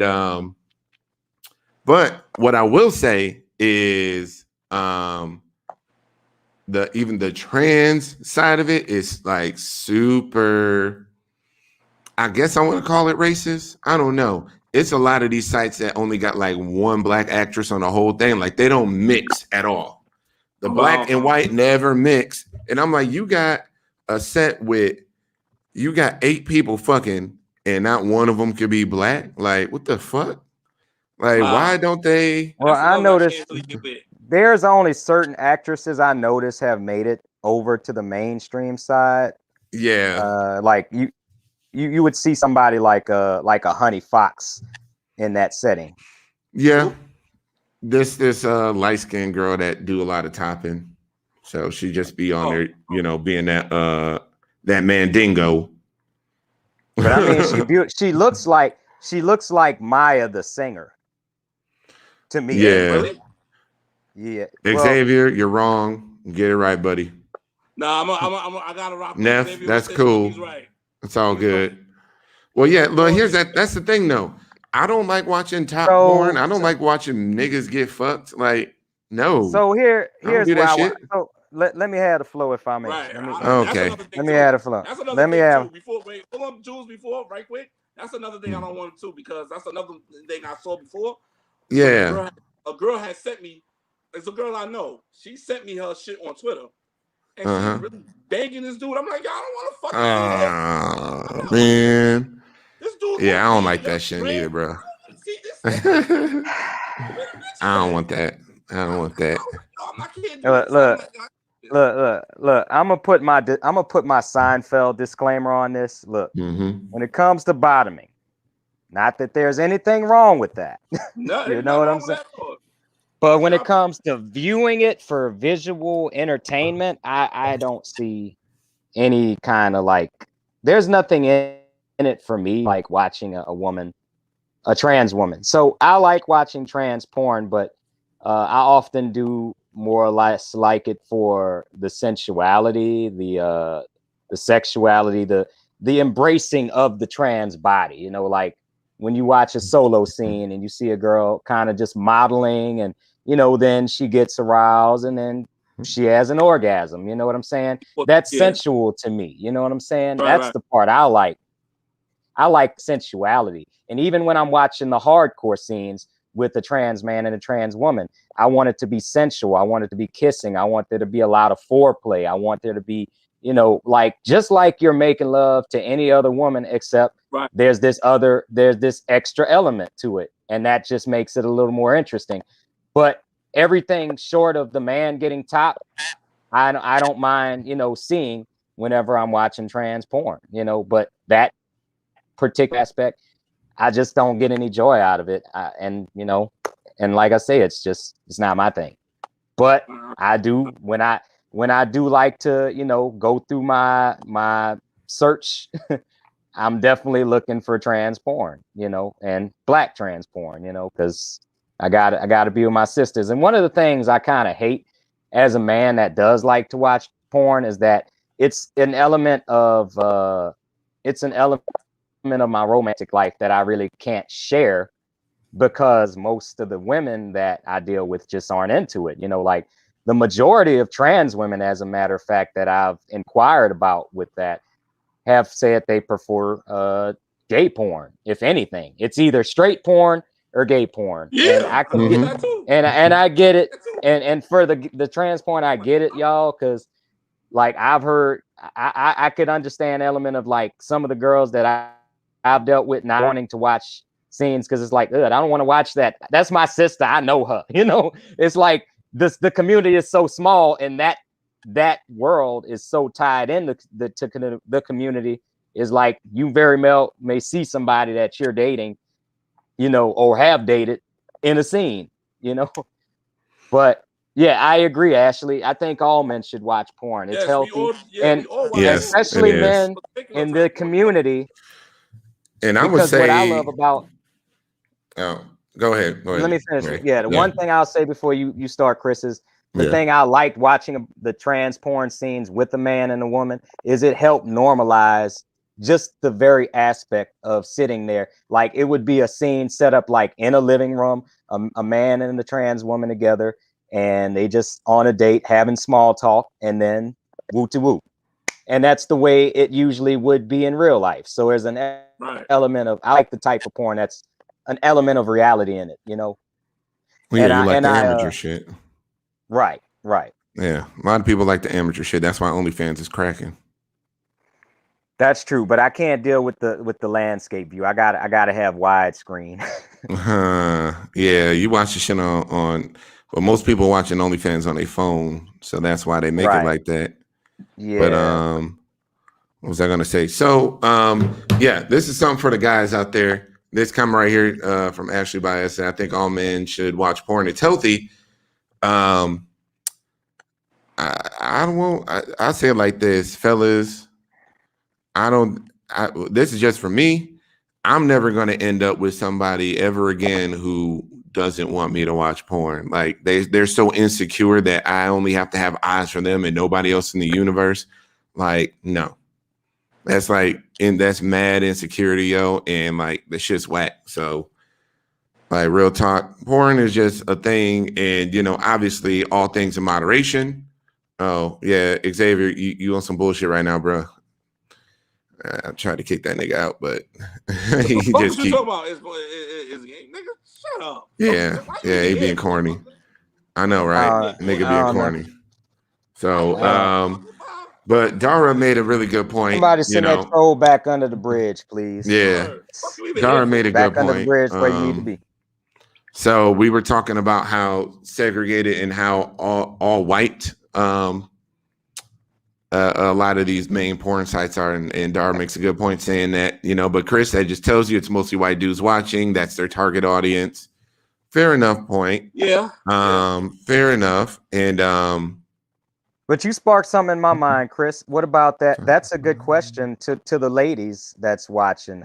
but what I will say is even the trans side of it is like super, I guess I want to call it racist. I don't know. It's a lot of these sites that only got like one black actress on the whole thing. Like they don't mix at all. The black and white never mix. And I'm like, you got a set with, you got 8 people fucking and not one of them could be black. Like, what the fuck? Like, why don't they? Well, I noticed there's only certain actresses I notice have made it over to the mainstream side. Yeah. Like you would see somebody like a Honey Fox in that setting. Yeah. This light-skinned girl that do a lot of topping. So she just be on there, you know, being that mandingo. But I mean, she looks like Maya the singer. To me. Yeah. Really? Yeah. Xavier, you're wrong. Get it right, buddy. No, I gotta rock. Neff, Xavier that's cool. He's right. It's all good. Well, yeah, look, that's the thing though. I don't like watching top porn. I don't like watching niggas get fucked. Like, no. So here's why. So let me have the flow if I may. Right. Okay. Let me have the flow. That's another thing too. Before, wait, hold on, Jules. Before, right quick. That's another thing I don't want to because that's another thing I saw before. Yeah. A girl had sent me. It's a girl I know. She sent me her shit on Twitter, and she's really banging this dude. I'm like, y'all don't want to fucking. Man. This dude. Yeah, I don't like that shit either, bro. See this? I don't want that. I don't want that. Look. I'm gonna put my Seinfeld disclaimer on this. Look, when it comes to bottoming, not that there's anything wrong with that. You know what I'm saying? But when it comes to viewing it for visual entertainment, I don't see any kind of like. There's nothing in it for me like watching a trans woman. So I like watching trans porn, but I often do more or less like it for the sensuality, the sexuality, the embracing of the trans body. You know, like when you watch a solo scene and you see a girl kind of just modeling and, you know, then she gets aroused and then she has an orgasm. You know what I'm saying? That's sensual to me. You know what I'm saying? That's the part I like. I like sensuality. And even when I'm watching the hardcore scenes with a trans man and a trans woman, I want it to be sensual. I want it to be kissing. I want there to be a lot of foreplay. I want there to be, you know, like just like you're making love to any other woman, except there's this extra element to it. And that just makes it a little more interesting. But everything short of the man getting top, I don't mind, you know, seeing whenever I'm watching trans porn, you know, but that particular aspect, I just don't get any joy out of it. And, you know, and like I say, it's not my thing. But I do when I do like to, you know, go through my search, I'm definitely looking for trans porn, you know, and black trans porn, you know, because I gotta be with my sisters. And one of the things I kind of hate as a man that does like to watch porn is that it's an element of my romantic life that I really can't share because most of the women that I deal with just aren't into it. You know, like the majority of trans women, as a matter of fact, that I've inquired about with that have said they prefer gay porn. If anything, it's either straight porn or gay porn. Yeah, and I can get that too. And I get it. And for the trans porn, I get it, y'all, because like I've heard, I could understand element of like some of the girls that I've dealt with not wanting to watch scenes because it's like, I don't want to watch that. That's my sister. I know her. You know, it's like the community is so small, and that world is so tied in to the community. Is like you very well may see somebody that you're dating, you know, or have dated in a scene, you know. But yeah, I agree, Ashley. I think all men should watch porn. It's Yes, we healthy, all. Yeah, and we all watch Yes, porn. it especially is. men in the community. And I would Because what I love say, about, oh, go ahead. Go let ahead. me finish. Ray. Yeah, the one thing I'll say before you start, Chris, is the Yeah. thing I liked watching the trans porn scenes with a man and a woman is it helped normalize just the very aspect of sitting there. Like it would be a scene set up like in a living room, a man and the trans woman together, and they just on a date having small talk, and then woo to woo. And that's the way it usually would be in real life. So there's an Right. element of, I like the type of porn that's an element of reality in it, you know. Well, yeah, And you I like and the I amateur shit. right. Yeah, a lot of people like the amateur shit. That's why OnlyFans is cracking. That's true, but I can't deal with the landscape view. I gotta have widescreen. Yeah, you watch the shit on. Well, most people watching OnlyFans on their phone, so that's why they make it Right. like that. Yeah. But what was I gonna say? So yeah, this is something for the guys out there. This comment right here from Ashley Bias. I think all men should watch porn. It's healthy. I don't want. I say it like this, fellas. This is just for me. I'm never going to end up with somebody ever again who doesn't want me to watch porn. Like they're so insecure that I only have to have eyes for them and nobody else in the universe. Like, no. That's like, and that's mad insecurity, yo. And like the shit's whack. So like real talk, porn is just a thing. And you know, obviously all things in moderation. Oh yeah, Xavier, you on some bullshit right now, bro. I tried to kick that nigga out, but he just keep. Talking about is nigga, shut up. Yeah, he being corny. I know, right? Nigga being corny. So, but Dara made a really good point. Somebody send that troll back under the bridge, please. Yeah, Dara made a good point. Back under the bridge where you need to be. So we were talking about how segregated and how all white a lot of these main porn sites are, and Dar makes a good point saying that, you know, but Chris, that just tells you it's mostly white dudes watching. That's their target audience. Fair enough point. Yeah. Fair enough. And but you sparked something in my mind, Chris. What about that? That's a good question to the ladies that's watching.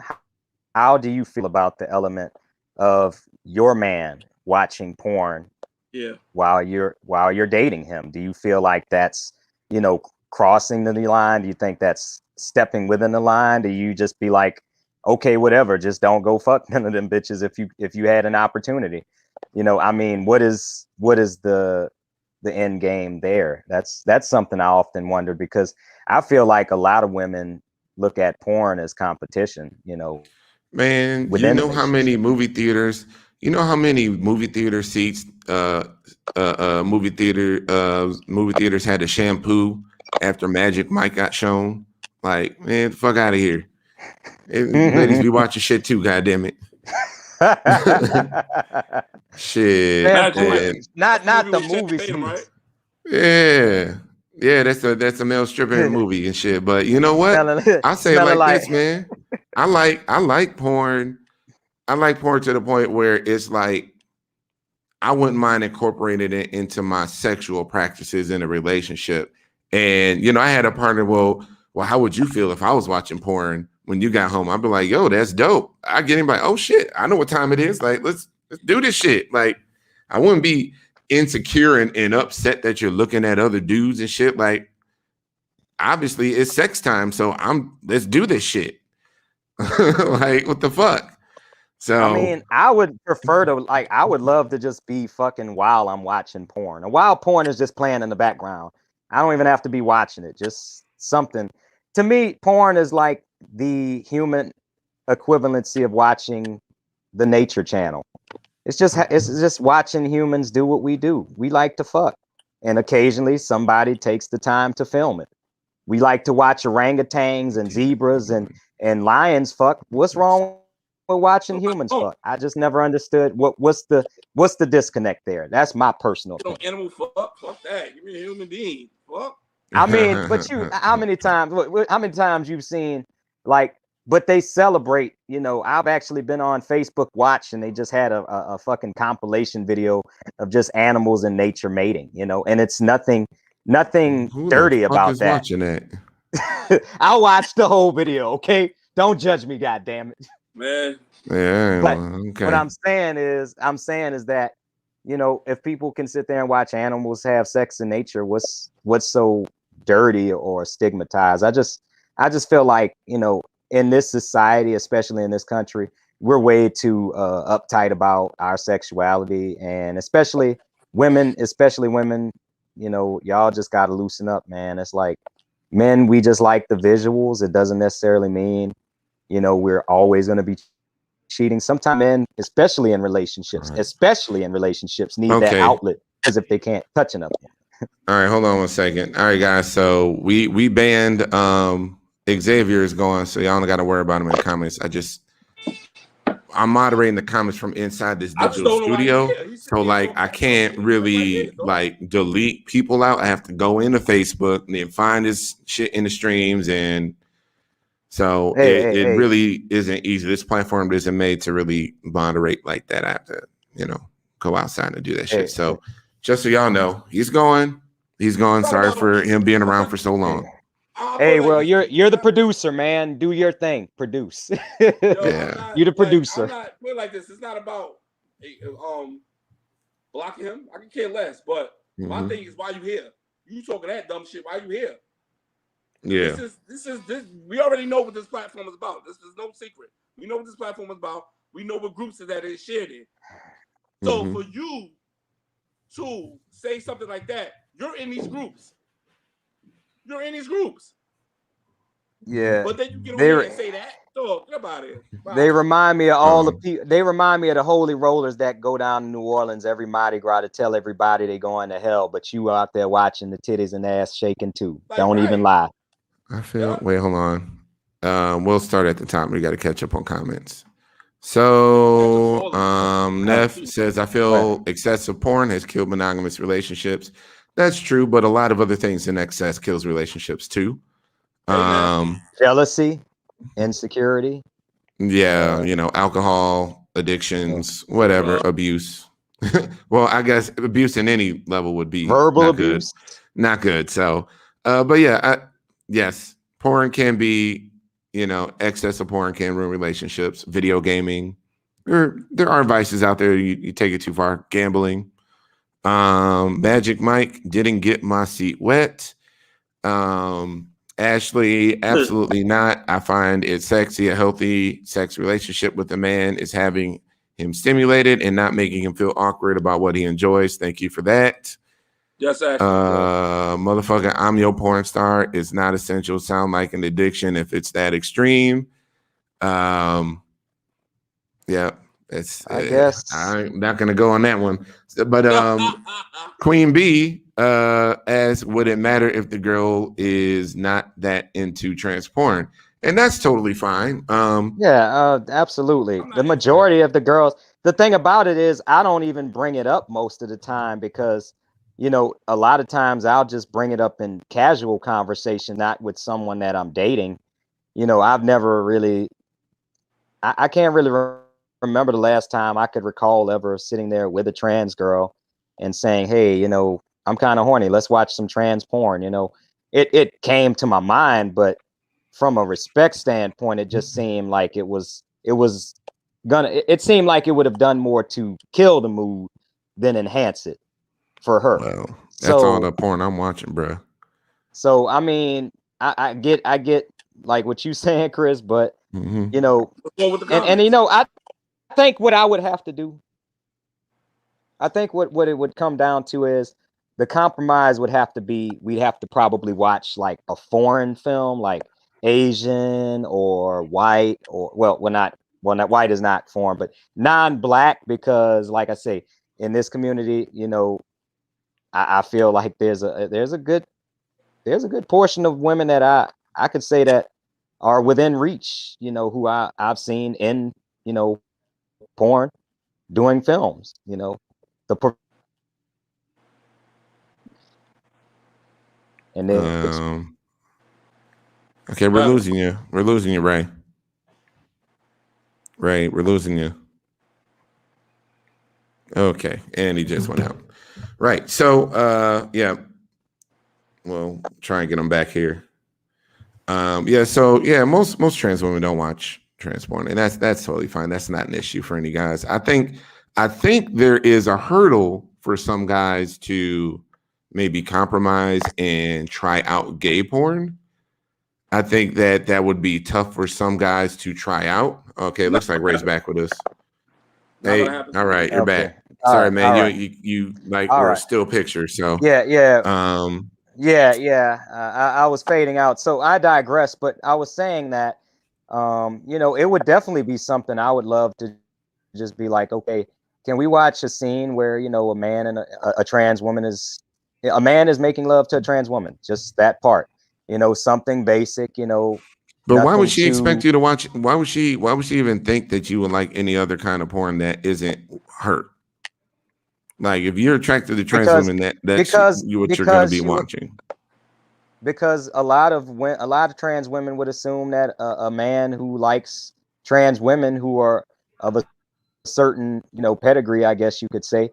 How do you feel about the element of your man watching porn? Yeah. While you're dating him, do you feel like that's, you know, crossing the line? Do you think that's stepping within the line? Do you just be like, okay, whatever, just don't go fuck none of them bitches if you had an opportunity? You know, I mean, what is the end game there? That's something I often wonder, because I feel like a lot of women look at porn as competition, you know. Man, you know how many movie theaters, seats movie theaters had to shampoo after Magic Mike got shown? Like, man, fuck out of here. Ladies be watching shit too, goddammit. Shit. Man, not the movie seats. Yeah, that's a male stripper in a movie and shit. But you know what? I say it like this, man. I like porn. I like porn to the point where it's like I wouldn't mind incorporating it into my sexual practices in a relationship. And you know, I had a partner. Well, how would you feel if I was watching porn when you got home? I'd be like, yo, that's dope. I get him like, oh shit, I know what time it is. Like, let's do this shit. Like, I wouldn't be insecure and upset that you're looking at other dudes and shit. Like, obviously it's sex time, so let's do this shit. Like, what the fuck? So I mean, I would prefer to, like, I would love to just be fucking while I'm watching porn. And while porn is just playing in the background, I don't even have to be watching it. Just something. To me, porn is like the human equivalency of watching the Nature Channel. It's just watching humans do what we do. We like to fuck, and occasionally somebody takes the time to film it. we like to watch orangutans and zebras and lions fuck. What's wrong with watching humans fuck? I just never understood what's the disconnect there. That's my personal opinion. Animal fuck that. Give me a human being. Fuck. I mean, but how many times you've seen like, but they celebrate, I've actually been on Facebook Watch and they just had a fucking compilation video of just animals and nature mating, and it's nothing Who dirty the fuck about is that. watching that? I watched the whole video. Okay. Don't judge me. God damn it. Man. Yeah. But Okay. what I'm saying is that, if people can sit there and watch animals have sex in nature, what's so dirty or stigmatized? I just feel like, in this society, especially in this country, we're way too uptight about our sexuality, and especially women, y'all just got to loosen up, man. It's like men, we just like the visuals. It doesn't necessarily mean, we're always going to be cheating. Sometimes men, especially in relationships, need that outlet, because if they can't touch enough. All right, hold on 1 second. All right, guys. So we banned Xavier is going, so y'all don't got to worry about him in the comments. I'm moderating the comments from inside this digital studio, so like I can't really like delete people out. I have to go into Facebook and then find this shit in the streams, and so it really isn't easy. This platform isn't made to really moderate like that. I have to, go outside and do that shit. So just so y'all know, he's going. Sorry for him being around for so long. Hey, well, you're the producer, man. Do your thing. Produce. Yeah. You're the producer. I'm not put like this. It's not about blocking him. I can care less. But my thing is, why you here? You talking that dumb shit? Why you here? Yeah. This is. We already know what this platform is about. This is no secret. We know what this platform is about. We know what groups that is shared in. So for you to say something like that, you're in these groups. Yeah. But then you get on here and say that. Talk about it. They remind me of all the people. They remind me of the holy rollers that go down to New Orleans every Mardi Gras to tell everybody they going to hell, but you out there watching the titties and ass shaking too. Like, don't even lie. I feel. Wait, hold on. We'll start at the top. We got to catch up on comments. So, Neff says, I feel excessive porn has killed monogamous relationships. That's true, but a lot of other things in excess kills relationships too. Jealousy, insecurity. Yeah, alcohol, addictions, whatever, abuse. Well, I guess abuse in any level would be verbal abuse. Not good. So, but yeah, yes, porn can be, excess of porn can ruin relationships. Video gaming, there are vices out there. You take it too far. Gambling. Magic Mike didn't get my seat wet. Ashley, absolutely not. I find it sexy. A healthy sex relationship with a man is having him stimulated and not making him feel awkward about what he enjoys. Thank you for that. Yes, Ashley. Motherfucker, I'm your porn star. It's not essential. Sound like an addiction if it's that extreme. Yeah, I guess I'm not gonna go on that one. But Queen B asks, would it matter if the girl is not that into trans porn? And that's totally fine. Absolutely. The majority of the girls, the thing about it is I don't even bring it up most of the time because, a lot of times I'll just bring it up in casual conversation, not with someone that I'm dating. I've never really, I can't really remember the last time I could recall ever sitting there with a trans girl and saying, hey, I'm kind of horny. Let's watch some trans porn. It came to my mind, but from a respect standpoint, it just seemed like it seemed like it would have done more to kill the mood than enhance it for her. Well, that's all the porn I'm watching, bro. So, I mean, I get like what you saying, Chris, but and I think what I would have to do, I think what it would come down to is the compromise would have to be, we'd have to probably watch like a foreign film, like Asian or white, or not white is not foreign, but non-black, because like I say, in this community, I feel like there's a good there's a good portion of women that I could say that are within reach, you know, who I've seen in, you know, porn, doing films, you know, and then Okay, we're losing you. We're losing you, Ray. Ray, we're losing you. Okay, and he just went out. Right. So yeah. We'll try and get him back here. Yeah, so yeah, most trans women don't watch trans porn, and that's totally fine. That's not an issue for any guys. I think there is a hurdle for some guys to maybe compromise and try out gay porn. I think that would be tough for some guys to try out. Okay, it looks like Ray's back with us. Hey, all right, you're back. Sorry, man. You like were a still picture. So yeah. I was fading out, so I digress. But I was saying that, you know, it would definitely be something I would love to just be like, okay, can we watch a scene where, you know, a man and a trans woman a man is making love to a trans woman, just that part, you know, something basic, you know. But why would she expect you to watch? Why would she even think that you would like any other kind of porn that isn't her? Like, if you're attracted to trans women, that's what you're going to be watching. Because a lot of trans women would assume that a man who likes trans women who are of a certain, you know, pedigree, I guess you could say,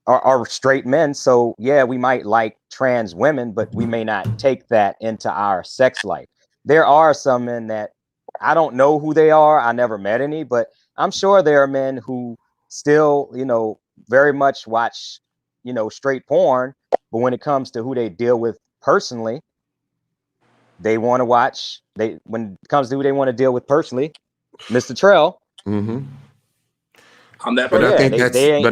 are straight men. So yeah, we might like trans women, but we may not take that into our sex life. There are some men that I don't know who they are. I never met any, but I'm sure there are men who still, you know, very much watch, you know, straight porn, but when it comes to who they deal with personally, they want to watch. When it comes to who they want to deal with personally, Mr. Trell. Mm-hmm. I'm that. But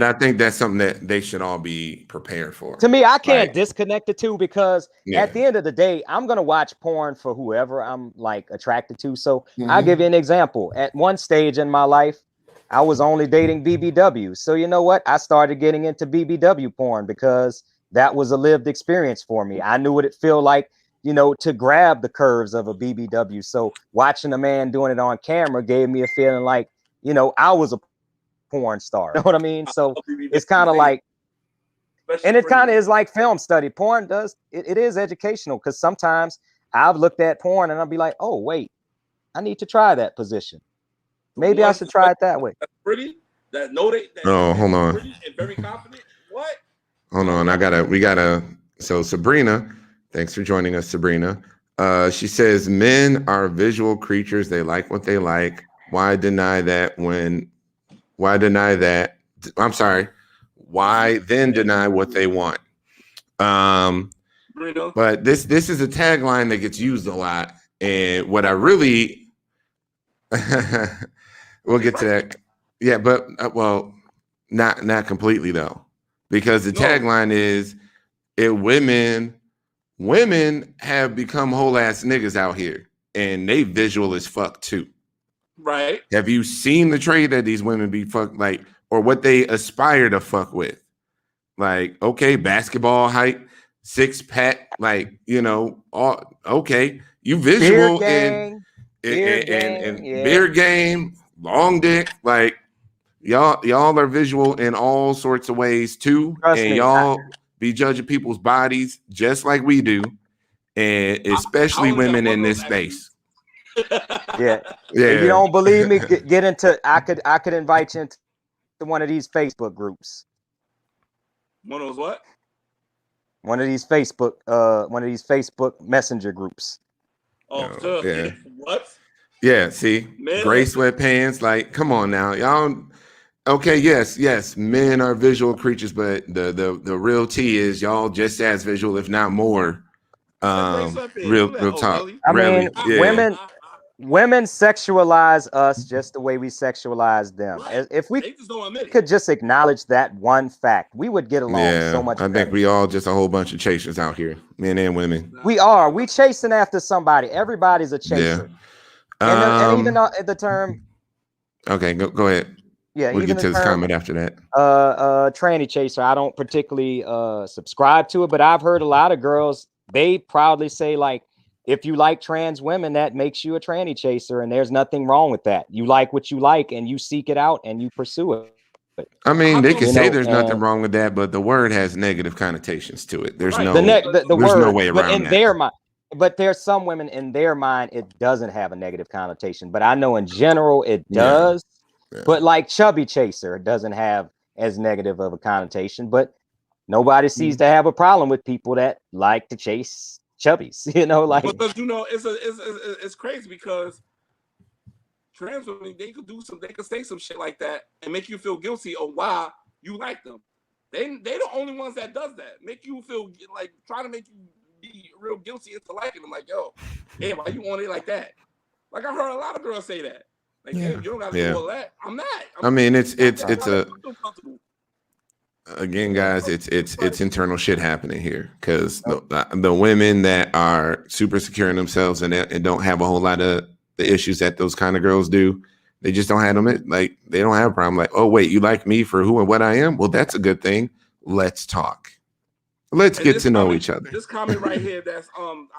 I think that's something that they should all be prepared for. To me, I can't disconnect the two, because at the end of the day, I'm gonna watch porn for whoever I'm like attracted to. So I'll give you an example. At one stage in my life, I was only dating BBW. So you know what? I started getting into BBW porn because that was a lived experience for me. I knew what it felt like, you know, to grab the curves of a BBW. So watching a man doing it on camera gave me a feeling like, you know, I was a porn star. You know what I mean? So it's kind of like, and it kind of is like film study. Porn does it is educational, because sometimes I've looked at porn and I'll be like, oh wait, I need to try that position. Maybe I should try it that way. That's pretty. That know that. Oh, hold on. Pretty and very confident. What? Hold on. We gotta. So Sabrina, thanks for joining us, Sabrina. She says men are visual creatures. They like what they like. Why deny that? I'm sorry. Why then deny what they want? But this is a tagline that gets used a lot, and what I really we'll get to that. Yeah, but well, not completely though, because the tagline is women have become whole ass niggas out here, and they visual as fuck too. Right. Have you seen the trade that these women be fuck like, or what they aspire to fuck with? Like, okay, basketball height, 6-pack, like, you know, all okay. You visual and beer game, long dick, like y'all are visual in all sorts of ways too. And y'all be judging people's bodies just like we do, and especially women in this space. Yeah. If you don't believe me, get into. I could invite you into one of these Facebook groups. One of those what? One of these Facebook Messenger groups. Oh, yeah. What? Yeah. See, gray sweatpants. Like, come on now, y'all. Okay, yes, men are visual creatures, but the real tea is y'all just as visual, if not more. Real talk. I mean, women sexualize us just the way we sexualize them. Right. If we could just acknowledge that one fact, we would get along so much better. I think we all just a whole bunch of chasers out here, men and women. We chasing after somebody. Everybody's a chaser. Yeah. And even the term. Okay, go ahead. Yeah, we'll get to this comment after that. Tranny chaser. I don't particularly subscribe to it, but I've heard a lot of girls they proudly say, like, if you like trans women, that makes you a tranny chaser, and there's nothing wrong with that. You like what you like, and you seek it out and you pursue it. I mean, they can You say know, there's nothing and wrong with that, but the word has negative connotations to it. There's Right. the no, next the there's no word, way but around in that. their mind, but there's some women in their mind it doesn't have a negative connotation. But I know in general it Yeah. does. Yeah. But like chubby chaser doesn't have as negative of a connotation. But nobody seems to have a problem with people that like to chase chubbies. You know, like Because you know it's crazy because trans women they could say some shit like that and make you feel guilty of why you like them. They the only ones that does that. Make you feel like try to make you be real guilty into liking them. Like, yo, hey, why you want it like that? Like I heard a lot of girls say that. Like, Yeah. hey, you don't gotta Yeah. do all that. I'm not. I mean, it's that's a why I feel comfortable. again, guys, it's internal shit happening here because the women that are super secure in themselves and don't have a whole lot of the issues that those kind of girls do, they just don't have them. Like they don't have a problem. Like, oh wait, you like me for who and what I am? Well, that's a good thing. Let's talk. Let's get to know each other. This comment right here, that's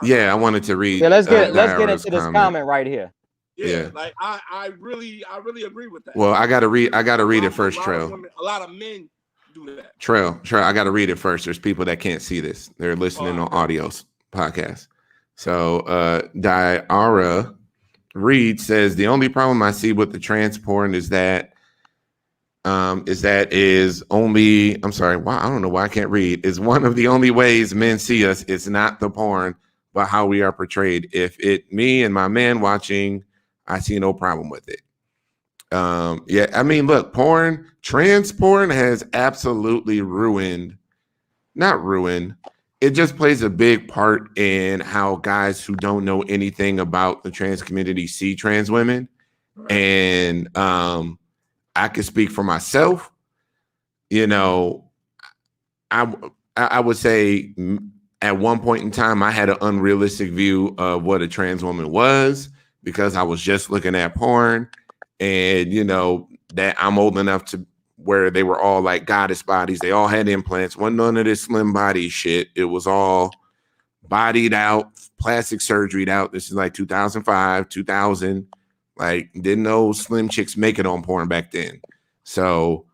Yeah, I wanted to read. yeah, let's get Diara's into this comment right here. Yeah, like I really agree with that. Well, I gotta read it first, Trell. A lot of men do that. Trell, I gotta read it first. There's people that can't see this. They're listening on audio's podcast. So Diara Reed says the only problem I see with the trans porn is that only I'm sorry, why I don't know why I can't read, is one of the only ways men see us. It's not the porn, but how we are portrayed. If it me and my man watching, I see no problem with it. Yeah, I mean, look, trans porn has absolutely not ruined. It just plays a big part in how guys who don't know anything about the trans community see trans women. Right. And I can speak for myself. You know, I would say at one point in time, I had an unrealistic view of what a trans woman was because I was just looking at porn. And, you know, that I'm old enough to where they were all like goddess bodies. They all had implants. Wasn't none of this slim body shit. It was all bodied out, plastic surgery out. This is like 2005, 2000. Like, didn't know slim chicks make it on porn back then. So,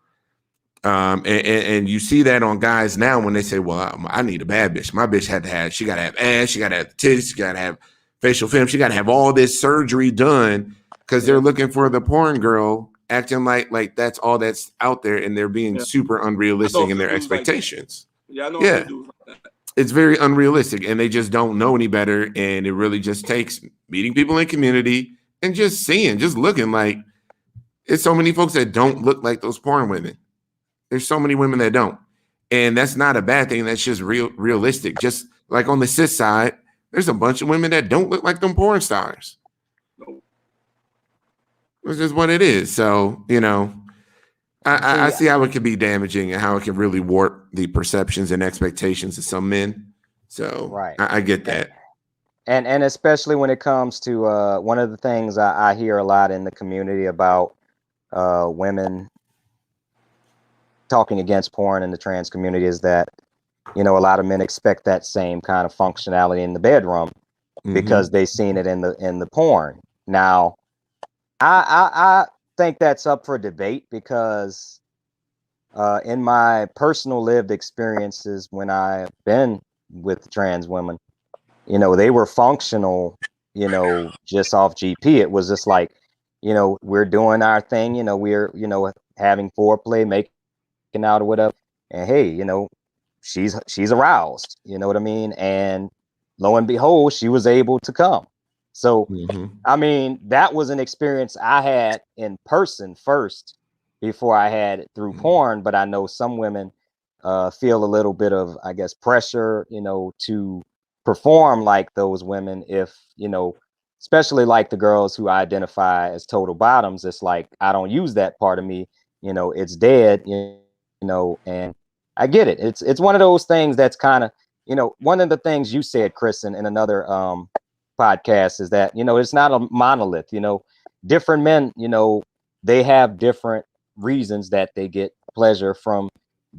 and you see that on guys now when they say, well, I need a bad bitch. My bitch she got to have ass. She got to have titties. She got to have facial film. She got to have all this surgery done. Because they're looking for the porn girl acting like that's all that's out there, and they're being super unrealistic in their expectations. Like I know they do like that. It's very unrealistic, and they just don't know any better. And it really just takes meeting people in community and just looking like it's so many folks that don't look like those porn women. There's so many women that don't, and that's not a bad thing. That's just realistic. Just like on the cis side, there's a bunch of women that don't look like them porn stars. Which is what it is. So, you know, I see how it can be damaging and how it can really warp the perceptions and expectations of some men. So right. I get that. And especially when it comes to one of the things I hear a lot in the community about women talking against porn in the trans community is that, you know, a lot of men expect that same kind of functionality in the bedroom because they've seen it in the porn. Now, I think that's up for debate because in my personal lived experiences when I've been with trans women, you know, they were functional, you know, just off GP. It was just like, you know, we're doing our thing, you know, we're, you know, having foreplay, making out or whatever. And hey, you know, she's aroused, you know what I mean? And lo and behold, she was able to come. So, I mean, that was an experience I had in person first before I had it through porn. But I know some women feel a little bit of, I guess, pressure, you know, to perform like those women. If, you know, especially like the girls who identify as total bottoms, it's like, I don't use that part of me, you know, it's dead, you know, and I get it. It's one of those things that's kind of, you know, one of the things you said, Chris, in another podcast is that, you know, it's not a monolith. You know, different men, you know, they have different reasons that they get pleasure from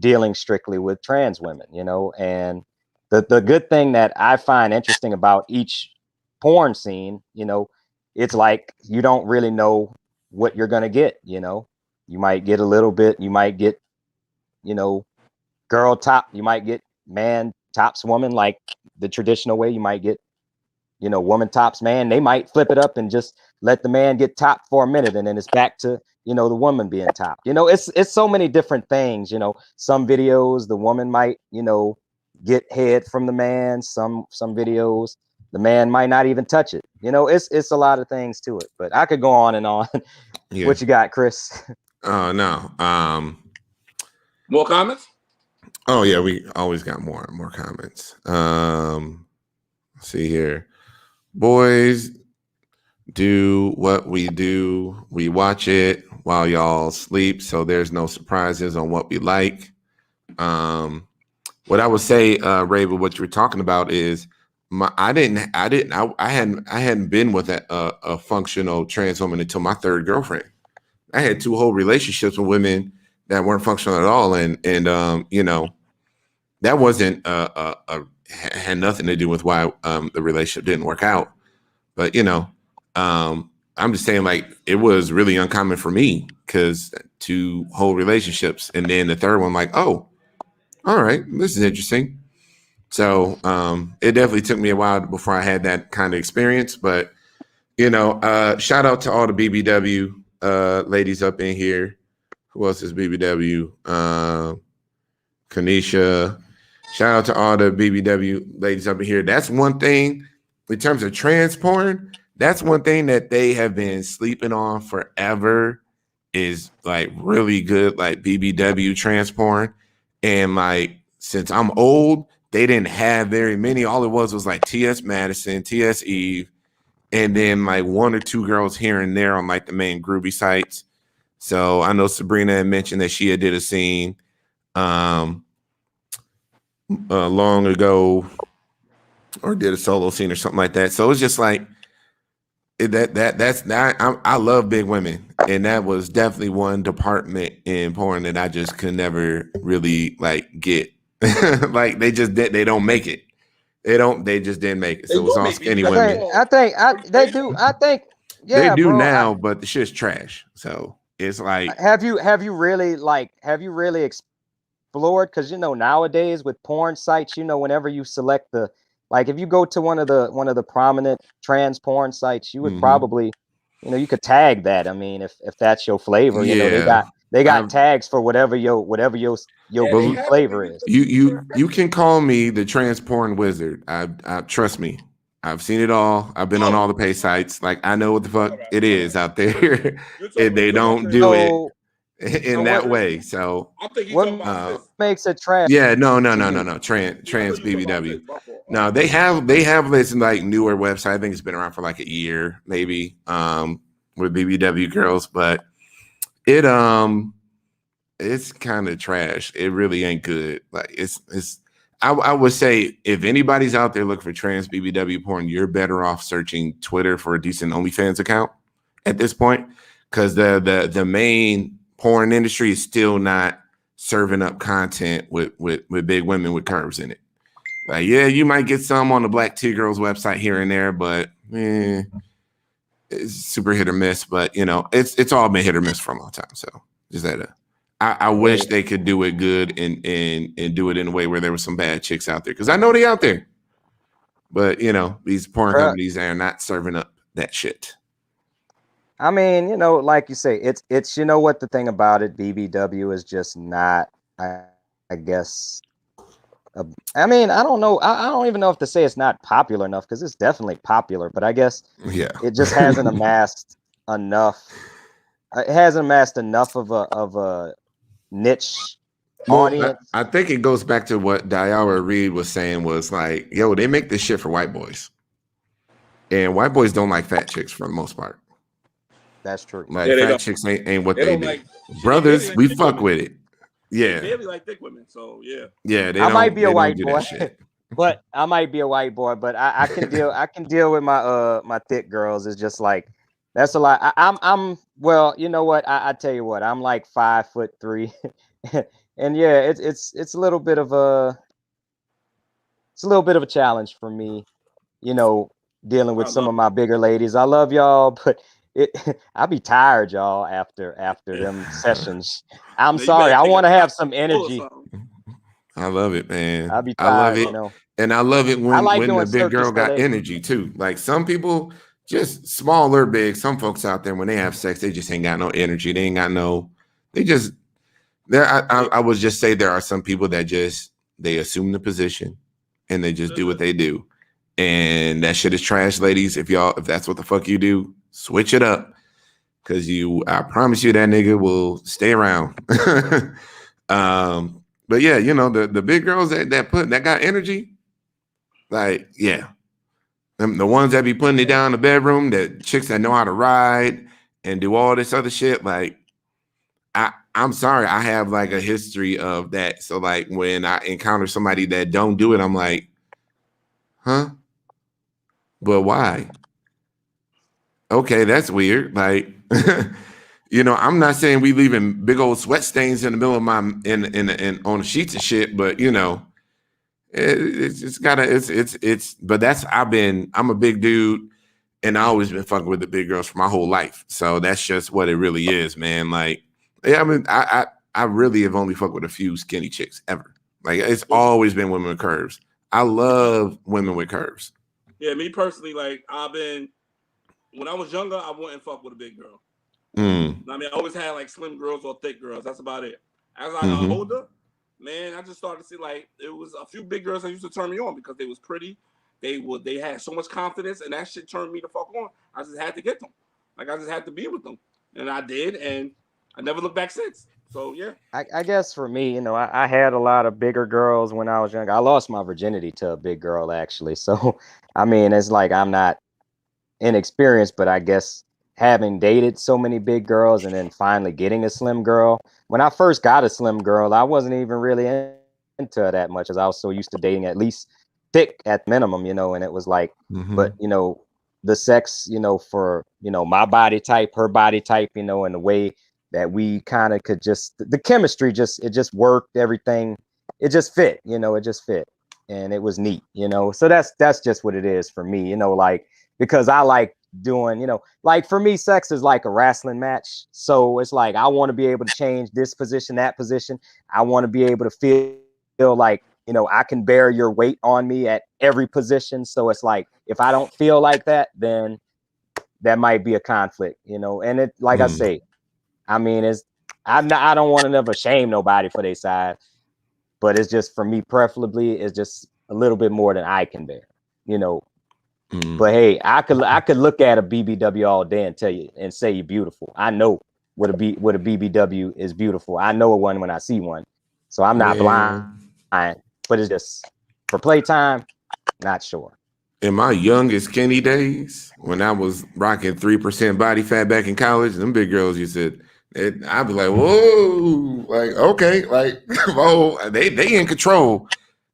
dealing strictly with trans women, you know, and the good thing that I find interesting about each porn scene, you know, it's like you don't really know what you're gonna get. You know, you might get a little bit. You might get, you know, girl top. You might get man tops woman like the traditional way. You might get, you know, woman tops man. They might flip it up and just let the man get top for a minute, and then it's back to, you know, the woman being top. You know, it's so many different things. You know, some videos the woman might, you know, get head from the man. Some videos the man might not even touch it. You know, it's a lot of things to it. But I could go on and on. Yeah. What you got, Chris? Oh no. More comments? Oh yeah, we always got more comments. Let's see here. Boys do what we do. We watch it while y'all sleep, so there's no surprises on what we like. What I would say, Ray, with what you were talking about is I hadn't been with a functional trans woman until my third girlfriend. I had 2 whole relationships with women that weren't functional at all, and you know, that wasn't had nothing to do with why the relationship didn't work out. But you know, I'm just saying, like, it was really uncommon for me because 2 whole relationships, and then the third one, like, oh, all right, this is interesting. So it definitely took me a while before I had that kind of experience. But you know, shout out to all the BBW ladies up in here. Who else is BBW? Kanisha. Shout out to all the BBW ladies up in here. That's one thing in terms of trans porn. That's one thing that they have been sleeping on forever, is like really good, like BBW trans porn. And like, since I'm old, they didn't have very many. All it was like TS Madison, TS Eve, and then like 1 or 2 girls here and there on like the main groovy sites. So I know Sabrina had mentioned that she had did a scene long ago, or did a solo scene or something like that. So it's just like that's not. I love big women, and that was definitely one department in porn that I just could never really like get. Like they don't make it. They just didn't make it. So it was all skinny women. They do. I think, yeah, they do bro, now, but the shit's trash. So it's like, have you really explored? Because, you know, nowadays with porn sites, you know, whenever you select the, like, if you go to one of the prominent trans porn sites, you would probably, you know, you could tag that. I mean, if that's your flavor, you know, they got tags for whatever your flavor is. You can call me the trans porn wizard. I trust me. I've seen it all. I've been on all the pay sites. Like, I know what the fuck it is out there, and they don't do it in that way. So what makes it trash? Yeah, no. Trans BBW. No, they have this like newer website. I think it's been around for like a year, maybe, with BBW girls, but it's kind of trash. It really ain't good. Like I would say, if anybody's out there looking for trans BBW porn, you're better off searching Twitter for a decent OnlyFans account at this point, because the main porn industry is still not serving up content with big women with curves in it. Like, yeah, you might get some on the Black T Girls website here and there, but it's super hit or miss. But you know, it's all been hit or miss for a long time. So just that. I wish they could do it good and do it in a way where there was some bad chicks out there, because I know they out there. But you know, these porn companies are not serving up that shit. I mean, you know, like you say, it's you know what the thing about it, BBW is just not, I guess. I mean, I don't know. I don't even know if to say it's not popular enough, because it's definitely popular. But I guess it just hasn't amassed enough. It hasn't amassed enough of a niche audience. I think it goes back to what Diara Reed was saying, was like, yo, they make this shit for white boys, and white boys don't like fat chicks for the most part. That's true. Like, fat chicks ain't what they do. Like, brothers, we fuck with it. Yeah, they like thick women. So yeah. I might be a white boy, but I might be a white boy, but I can deal. I can deal with my thick girls. It's just like, that's a lot. I'm well, you know what? I tell you what, I'm like 5'3", and yeah, it's a little bit of a, it's a little bit of a challenge for me, you know, dealing with I some love of my bigger ladies. I love y'all, but it I be tired, y'all, after it. them sessions. I'm Now you sorry. better I take a want to shot have some or energy. something. I love it, I man. be I love tired, it. you know. And I love it I when like the doing big Cirque du girl got Soleil. energy too. Like some people, just small or big, some folks out there when they have sex, they just ain't got no energy. They ain't got no, they just there. I would just say there are some people that just they assume the position and they just do what they do. And that shit is trash, ladies. If that's what the fuck you do, switch it up. Cause I promise you that nigga will stay around. But yeah, the big girls that got energy, like, yeah. The ones that be putting it down in the bedroom, that chicks that know how to ride and do all this other shit, like, I'm sorry, I have like a history of that. So like when I encounter somebody that don't do it, I'm like, huh? But why? Okay, that's weird. Like, I'm not saying we leaving big old sweat stains in the middle of my in on the sheets and shit, but it's gotta it's but I'm a big dude and I always been fucking with the big girls for my whole life. So that's just what it really is, man. Like, yeah, I mean, I really have only fucked with a few skinny chicks ever. Like, it's always been women with curves. I love women with curves. Yeah, me personally, like when I was younger, I wouldn't fuck with a big girl. Mm. I mean, I always had like slim girls or thick girls. That's about it. As I got Mm-hmm. older, man, I just started to see like it was a few big girls that used to turn me on because they was pretty. They had so much confidence, and that shit turned me the fuck on. I just had to get them. Like I just had to be with them, and I did, and I never looked back since. So yeah. I guess for me, I had a lot of bigger girls when I was younger. I lost my virginity to a big girl actually. So I mean, it's like I'm not inexperienced, but I guess having dated so many big girls and then finally getting a slim girl. When I first got a slim girl, I wasn't even really into her that much, as I was so used to dating at least thick at minimum, and it was like, Mm-hmm. but the sex, for my body type, her body type, and the way that we kind of could just the chemistry it just worked, everything, it just fit, it just fit, and it was neat, so that's just what it is for me, like, because I like doing, like for me, sex is like a wrestling match. So it's like I want to be able to change this position, that position. I want to be able to feel like, I can bear your weight on me at every position. So it's like if I don't feel like that, then that might be a conflict, And it, like I say, I mean, I don't want to never shame nobody for their side, but it's just for me, preferably, it's just a little bit more than I can bear, But hey, I could look at a BBW all day and tell you and say you're beautiful. I know what a BBW is beautiful. I know a one when I see one, so I'm not blind. But it's just for playtime, not sure. In my youngest skinny days, when I was rocking 3% body fat back in college, them big girls, you said, I'd be like, whoa, like, okay, like, whoa, they in control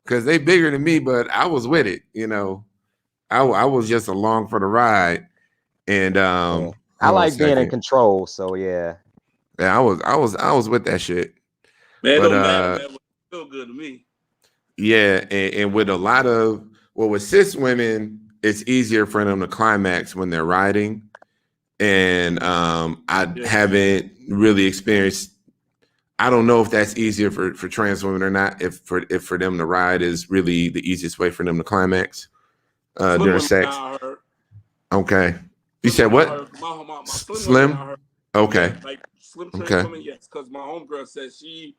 because they bigger than me, but I was with it, I was just along for the ride. And Yeah. hold I on a like being in second. control, so yeah. Yeah, I was with that shit. Man, it But don't matter, man. It feel good to me. yeah, and with a lot of with cis women, it's easier for them to climax when they're riding. And I haven't really experienced. I don't know if that's easier for trans women or not. If for them to ride is really the easiest way for them to climax during sex. Okay, you said what? My slim women, I Slim. heard. Okay. Yeah, like slim trans Okay. women, yes. Because my homegirl said she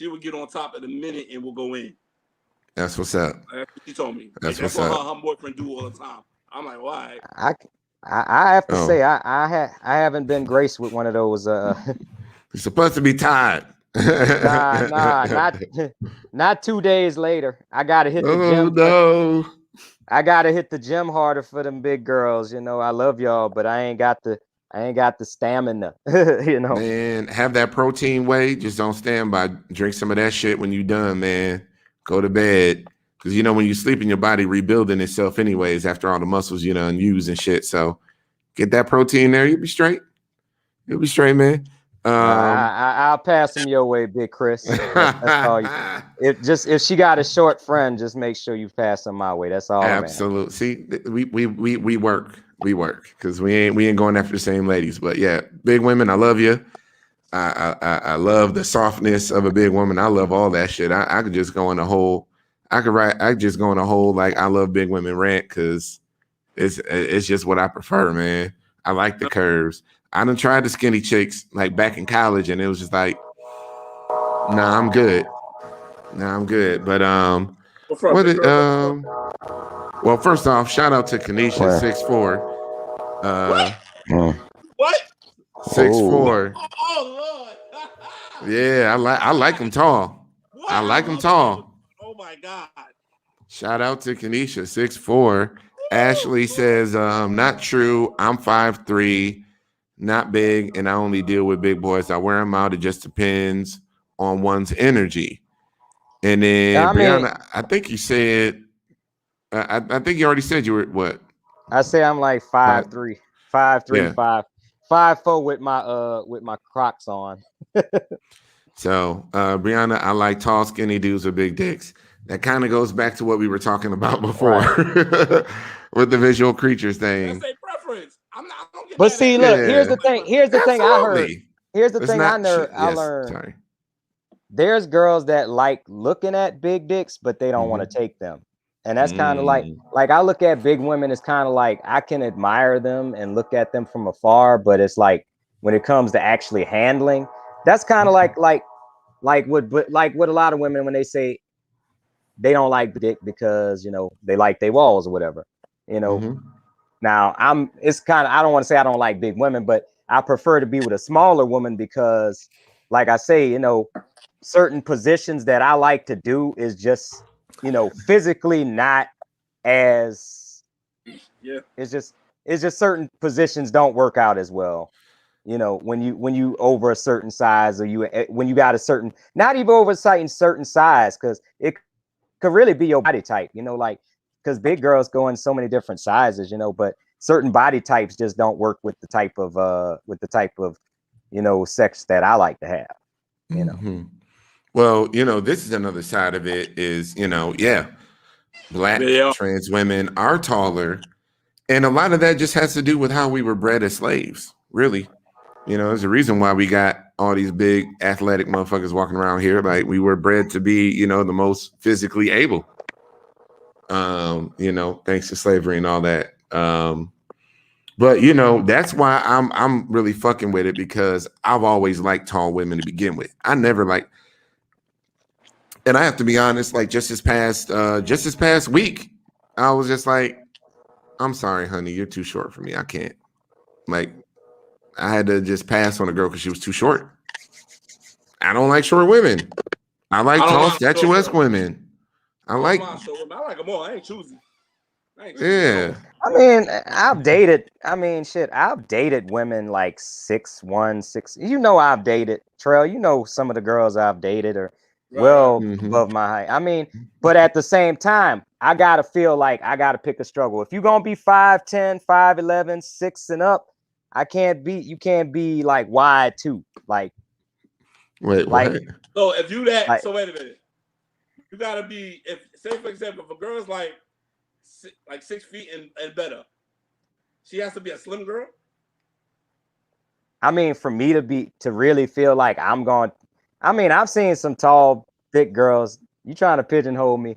would get on top in a minute and will go in. That's what's up. That's what she told me. That's That's what's what up. her boyfriend do all the time. I'm like, why? I have to Oh. say I haven't been graced with one of those. You're supposed to be tied. Nah, not 2 days later. I gotta hit the gym. No. I gotta hit the gym harder for them big girls. I love y'all, but I ain't got the stamina. Man, have that protein whey. Just don't stand by. Drink some of that shit when you done, man. Go to bed. Because when you sleep in your body rebuilding itself anyways after all the muscles done use and shit. So get that protein there. You'll be straight. You'll be straight, man. I'll pass them your way, Big Chris. That's all. If she got a short friend, just make sure you pass them my way. That's all I'm asking. Absolutely. See, we work because we ain't going after the same ladies. But yeah, big women, I love you. I love the softness of a big woman. I love all that shit. I could just go on a whole. I could just go on a whole like I love big women rant because it's just what I prefer, man. I like the curves. I done tried the skinny chicks like back in college, and it was just like, nah, I'm good. Nah, I'm good. But what it well, first off, shout out to Kanisha, 6'4". What? 6'4". Oh Lord. Yeah, I like them tall. What? I like them tall. Oh my God. Shout out to Kanisha, 6'4". Ashley says, not true. I'm 5'3", not big, and I only deal with big boys. I wear them out. It just depends on one's energy. And then Brianna, I think you said, I think you already said you were what? I say I'm like 5'3", 5'3", Yeah. 5'4" with my Crocs on. So Brianna, I like tall, skinny dudes with big dicks. That kind of goes back to what we were talking about before, right. With the visual creatures thing. That's a preference. I don't get but see, look, here's the thing. Here's the Absolutely. thing I heard. Here's the thing I learned. Sorry. There's girls that like looking at big dicks, but they don't want to take them. And that's kind of like I look at big women, it's kind of like I can admire them and look at them from afar, but it's like when it comes to actually handling, that's kind of like what a lot of women when they say they don't like dick because they like their walls or whatever. Now it's kind of, I don't want to say I don't like big women, but I prefer to be with a smaller woman because, like I say, certain positions that I like to do is just physically not as it's just certain positions don't work out as well when you over a certain size, or when you got a certain, not even over a certain size, because it could really be your body type, because big girls go in so many different sizes, but certain body types just don't work with the type of sex that I like to have. Well, this is another side of it is, Black trans women are taller. And a lot of that just has to do with how we were bred as slaves, really. There's a reason why we got all these big athletic motherfuckers walking around here. Like, we were bred to be, the most physically able, thanks to slavery and all that. But that's why I'm really fucking with it, because I've always liked tall women to begin with. I never liked. And I have to be honest, like just this past week, I was just like, I'm sorry, honey, you're too short for me. I can't. Like, I had to just pass on a girl because she was too short. I don't like short women. I like tall, statuesque women. I like them all. I ain't choosy. Yeah. I mean, I've dated women like 6'1", 6. I've dated Trell. Some of the girls I've dated are above my height. I mean, but at the same time, I gotta feel like I gotta pick a struggle. If you're gonna be 5'10", 5'11", 6 and up, you can't be like wide too. Like, wait, what? So if you that, so wait a minute. You gotta be, say for example, if a girl's like 6 feet and better, she has to be a slim girl. I mean, for me to really feel like I'm going. I mean, I've seen some tall, thick girls. You trying to pigeonhole me?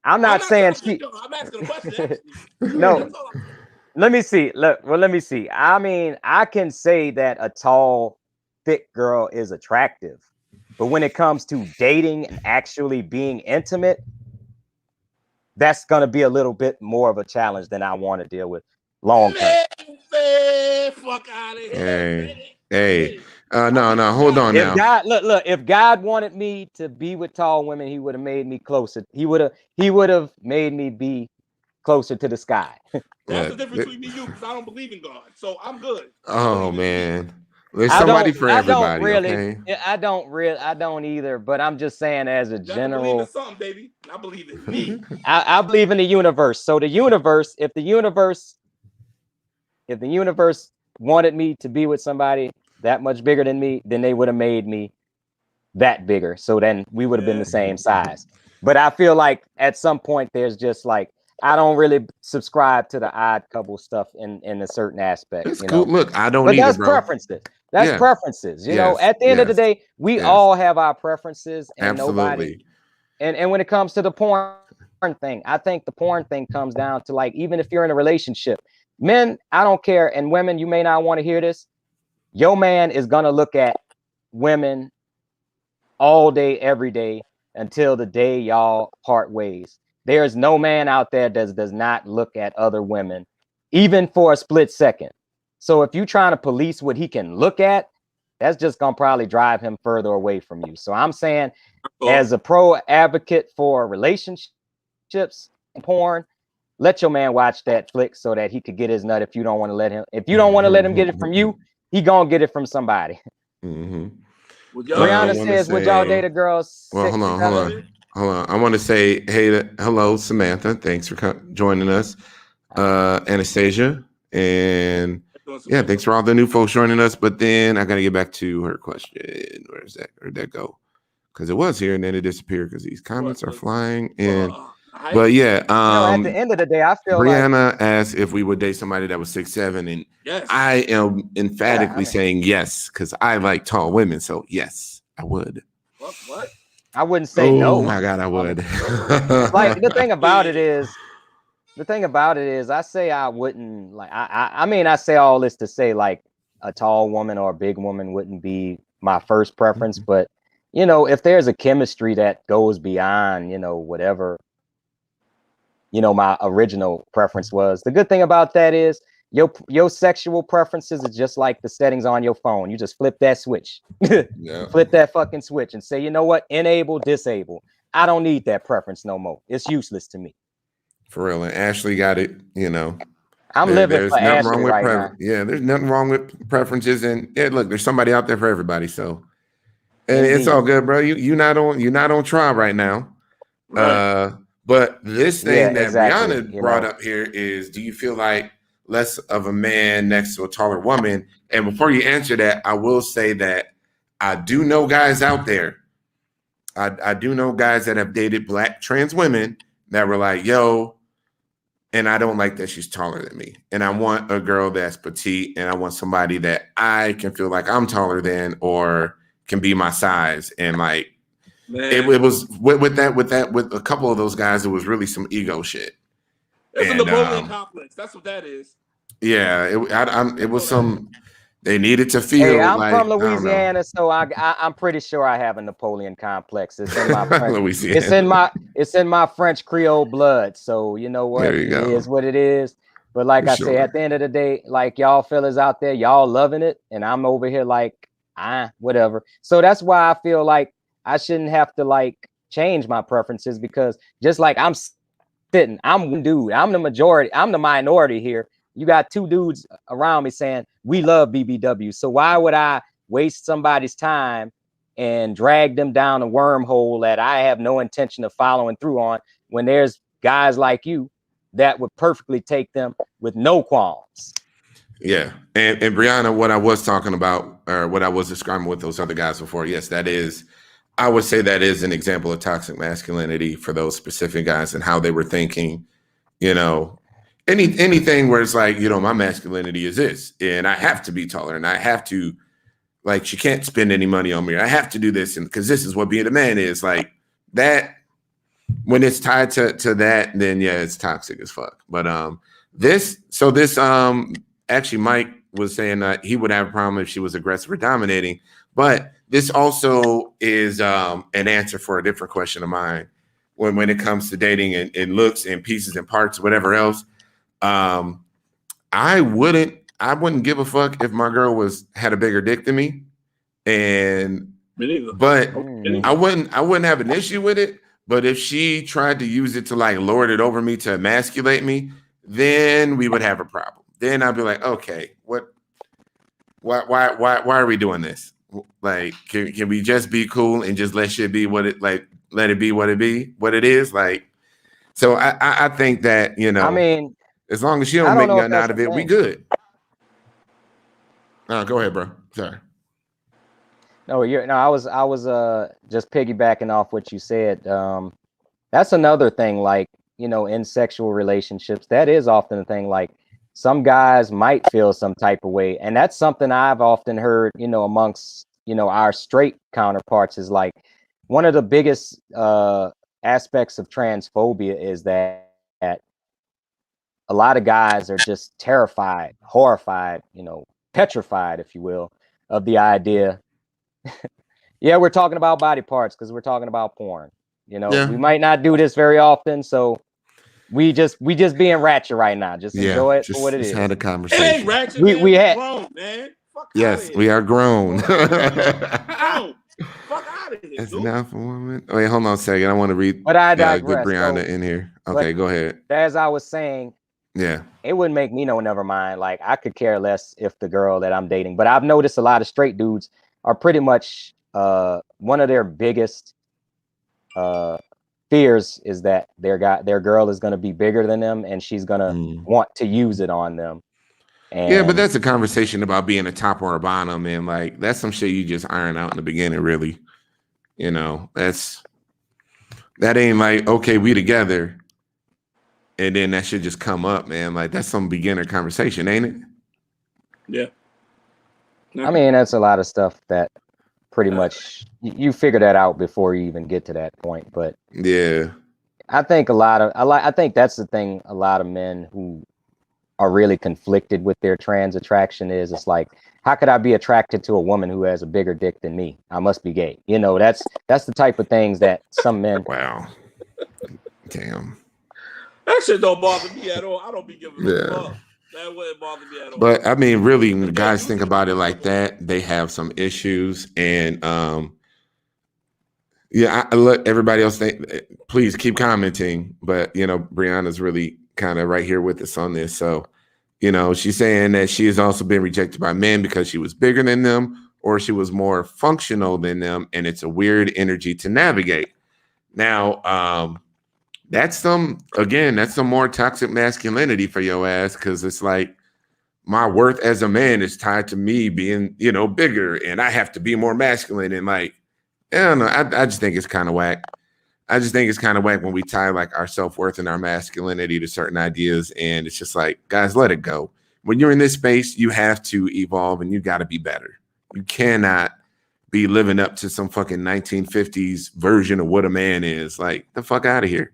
I'm not saying she. I'm asking a question. No. Let me see. Let me see. I mean, I can say that a tall, thick girl is attractive, but when it comes to dating and actually being intimate, that's gonna be a little bit more of a challenge than I want to deal with long term. Fuck out of here. Hey. No, hold on now. If God wanted me to be with tall women, he would have made me closer. He would have made me be closer to the sky. That's the difference between me and you, because I don't believe in God. So I'm good. Oh man. There's somebody for everybody. I don't either, but I'm just saying as a general. Believe in something, baby. I believe in me. I believe in the universe. So the universe, if the universe wanted me to be with somebody, that much bigger than me, then they would have made me that bigger. So then we would have been the same size. But I feel like at some point there's just like I don't really subscribe to the odd couple stuff in a certain aspect. It's you cool. know? Look, I don't But either, that's bro. preferences. That's Yeah. preferences. You know, Yes, at the end of the yes, day, we yes. all have our preferences, and nobody. Absolutely. And when it comes to the porn thing, I think the porn thing comes down to like even if you're in a relationship, men, I don't care, and women, you may not want to hear this. Your man is gonna look at women all day, every day until the day y'all part ways. There's no man out there that does not look at other women, even for a split second. So if you're trying to police what he can look at, that's just gonna probably drive him further away from you. So I'm saying, as a pro advocate for relationships and porn, let your man watch that flick so that he could get his nut. If you don't want to let him, if you don't want to let him get it from you, he gonna get it from somebody. Mm-hmm. Brianna says, "Would y'all date a girl?" Well, hold on. I want to say, hey, hello, Samantha. Thanks for joining us, Anastasia, and yeah, thanks for all the new folks joining us. But then I got to get back to her question. Where's that? Where'd that go? Because it was here and then it disappeared because these comments are flying. And but yeah, at the end of the day, I feel Brianna asked if we would date somebody that was 6'7", and I am emphatically saying yes because I like tall women. So yes, I would. What? I wouldn't say no. Oh my God, I would. Like the thing about it is, I say I wouldn't like. I mean, I say all this to say like a tall woman or a big woman wouldn't be my first preference, but you know, if there's a chemistry that goes beyond, you know, whatever, you know, my original preference was. The good thing about that is your sexual preferences is just like the settings on your phone. You just flip that switch, flip that fucking switch and say, you know what, enable, disable. I don't need that preference no more. It's useless to me. For real. And Ashley got it, you know. I'm living for Ashley wrong with right now. Yeah, there's nothing wrong with preferences. And yeah, look, there's somebody out there for everybody. So and it's all good, bro. You're not on trial right now. Right. But this thing that Brianna brought up here is, do you feel like less of a man next to a taller woman? And before you answer that, I will say that I do know guys out there. I do know guys that have dated black trans women that were like, yo, and I don't like that she's taller than me. And I want a girl that's petite, and I want somebody that I can feel like I'm taller than or can be my size. And like, it was with a couple of those guys, it was really some ego shit. It's a Napoleon complex. That's what that is. Yeah, it was some. They needed to feel. Hey, I'm from Louisiana, so I'm pretty sure I have a Napoleon complex. It's in my French, it's in my French Creole blood. So you know what? It is what it is. But like I say, at the end of the day, like y'all fellas out there, y'all loving it, and I'm over here like whatever. So that's why I feel like I shouldn't have to like change my preferences, because just like I'm sitting, I'm one dude, I'm the majority, I'm the minority here. You got two dudes around me saying we love BBW. So why would I waste somebody's time and drag them down a wormhole that I have no intention of following through on, when there's guys like you that would perfectly take them with no qualms? Yeah. And Brianna, what I was talking about, or what I was describing with those other guys before, yes, that is, I would say that is an example of toxic masculinity for those specific guys and how they were thinking, you know. Anything where it's like, you know, my masculinity is this, and I have to be taller, and I have to, like, she can't spend any money on me. I have to do this, and because this is what being a man is. Like that, when it's tied to that, then yeah, it's toxic as fuck. But this actually, Mike was saying that he would have a problem if she was aggressive or dominating. But this also is an answer for a different question of mine when it comes to dating and looks and pieces and parts, whatever else. I wouldn't give a fuck if my girl had a bigger dick than me, but I wouldn't have an issue with it. But if she tried to use it to like lord it over me to emasculate me, then we would have a problem. Then I'd be like, okay, why are we doing this? Like, can we just be cool and just let shit be what it let it be what it is? Like, so I think that, you know, I mean, as long as she don't make nothing out of it, we good. Go ahead, bro. Sorry. No, I was just piggybacking off what you said. That's another thing, like, in sexual relationships, that is often a thing. Like, some guys might feel some type of way, and that's something I've often heard, amongst, our straight counterparts, is like one of the biggest aspects of transphobia is that a lot of guys are just terrified, horrified, petrified, if you will, of the idea. Yeah, we're talking about body parts because we're talking about porn. Yeah. We might not do this very often, so we just being ratchet right now. Just Yeah. enjoy it for what it Just is. had a It ain't conversation. ratchet, We man. we We had grown, man. Fuck out of Yes, here. we are grown. Grown. Fuck out of here, It's dude. enough for women. Wait, hold on a second. I want to read but I get digress. Brianna So, in here. but Okay, go ahead. as I was saying, Yeah. it wouldn't make me never mind. Like, I could care less if the girl that I'm dating. But I've noticed a lot of straight dudes are pretty much one of their biggest uh fears is that their girl is going to be bigger than them, and she's going to Mm. want to use it on them. Yeah, but And that's a conversation about being a top or a bottom, and like that's some shit you just iron out in the beginning, really. That ain't like, okay, we together, and then that should just come up, man. Like that's some beginner conversation, ain't it? Yeah. I mean, that's a lot of stuff that pretty much you figure that out before you even get to that point. But Yeah. I think I think that's the thing. A lot of men who are really conflicted with their trans attraction is, it's like, how could I be attracted to a woman who has a bigger dick than me? I must be gay. That's the type of things that some men. Wow. Damn. That shit don't bother me at all. I don't be giving a Yeah. fuck. That wouldn't bother me at all. But I mean, really, when Again, guys you think see about it the like people- that, they have some issues. And yeah, I let everybody else think, please keep commenting. But Brianna's really kind of right here with us on this. So, she's saying that she has also been rejected by men because she was bigger than them or she was more functional than them. And it's a weird energy to navigate. Now, that's some more toxic masculinity for your ass, because it's like my worth as a man is tied to me being, bigger, and I have to be more masculine. And like, I don't know. I just think it's kind of whack. I just think it's kind of whack when we tie like our self-worth and our masculinity to certain ideas. And it's just like, guys, let it go. When you're in this space, you have to evolve and you got to be better. You cannot be living up to some fucking 1950s version of what a man is. Like, the fuck out of here.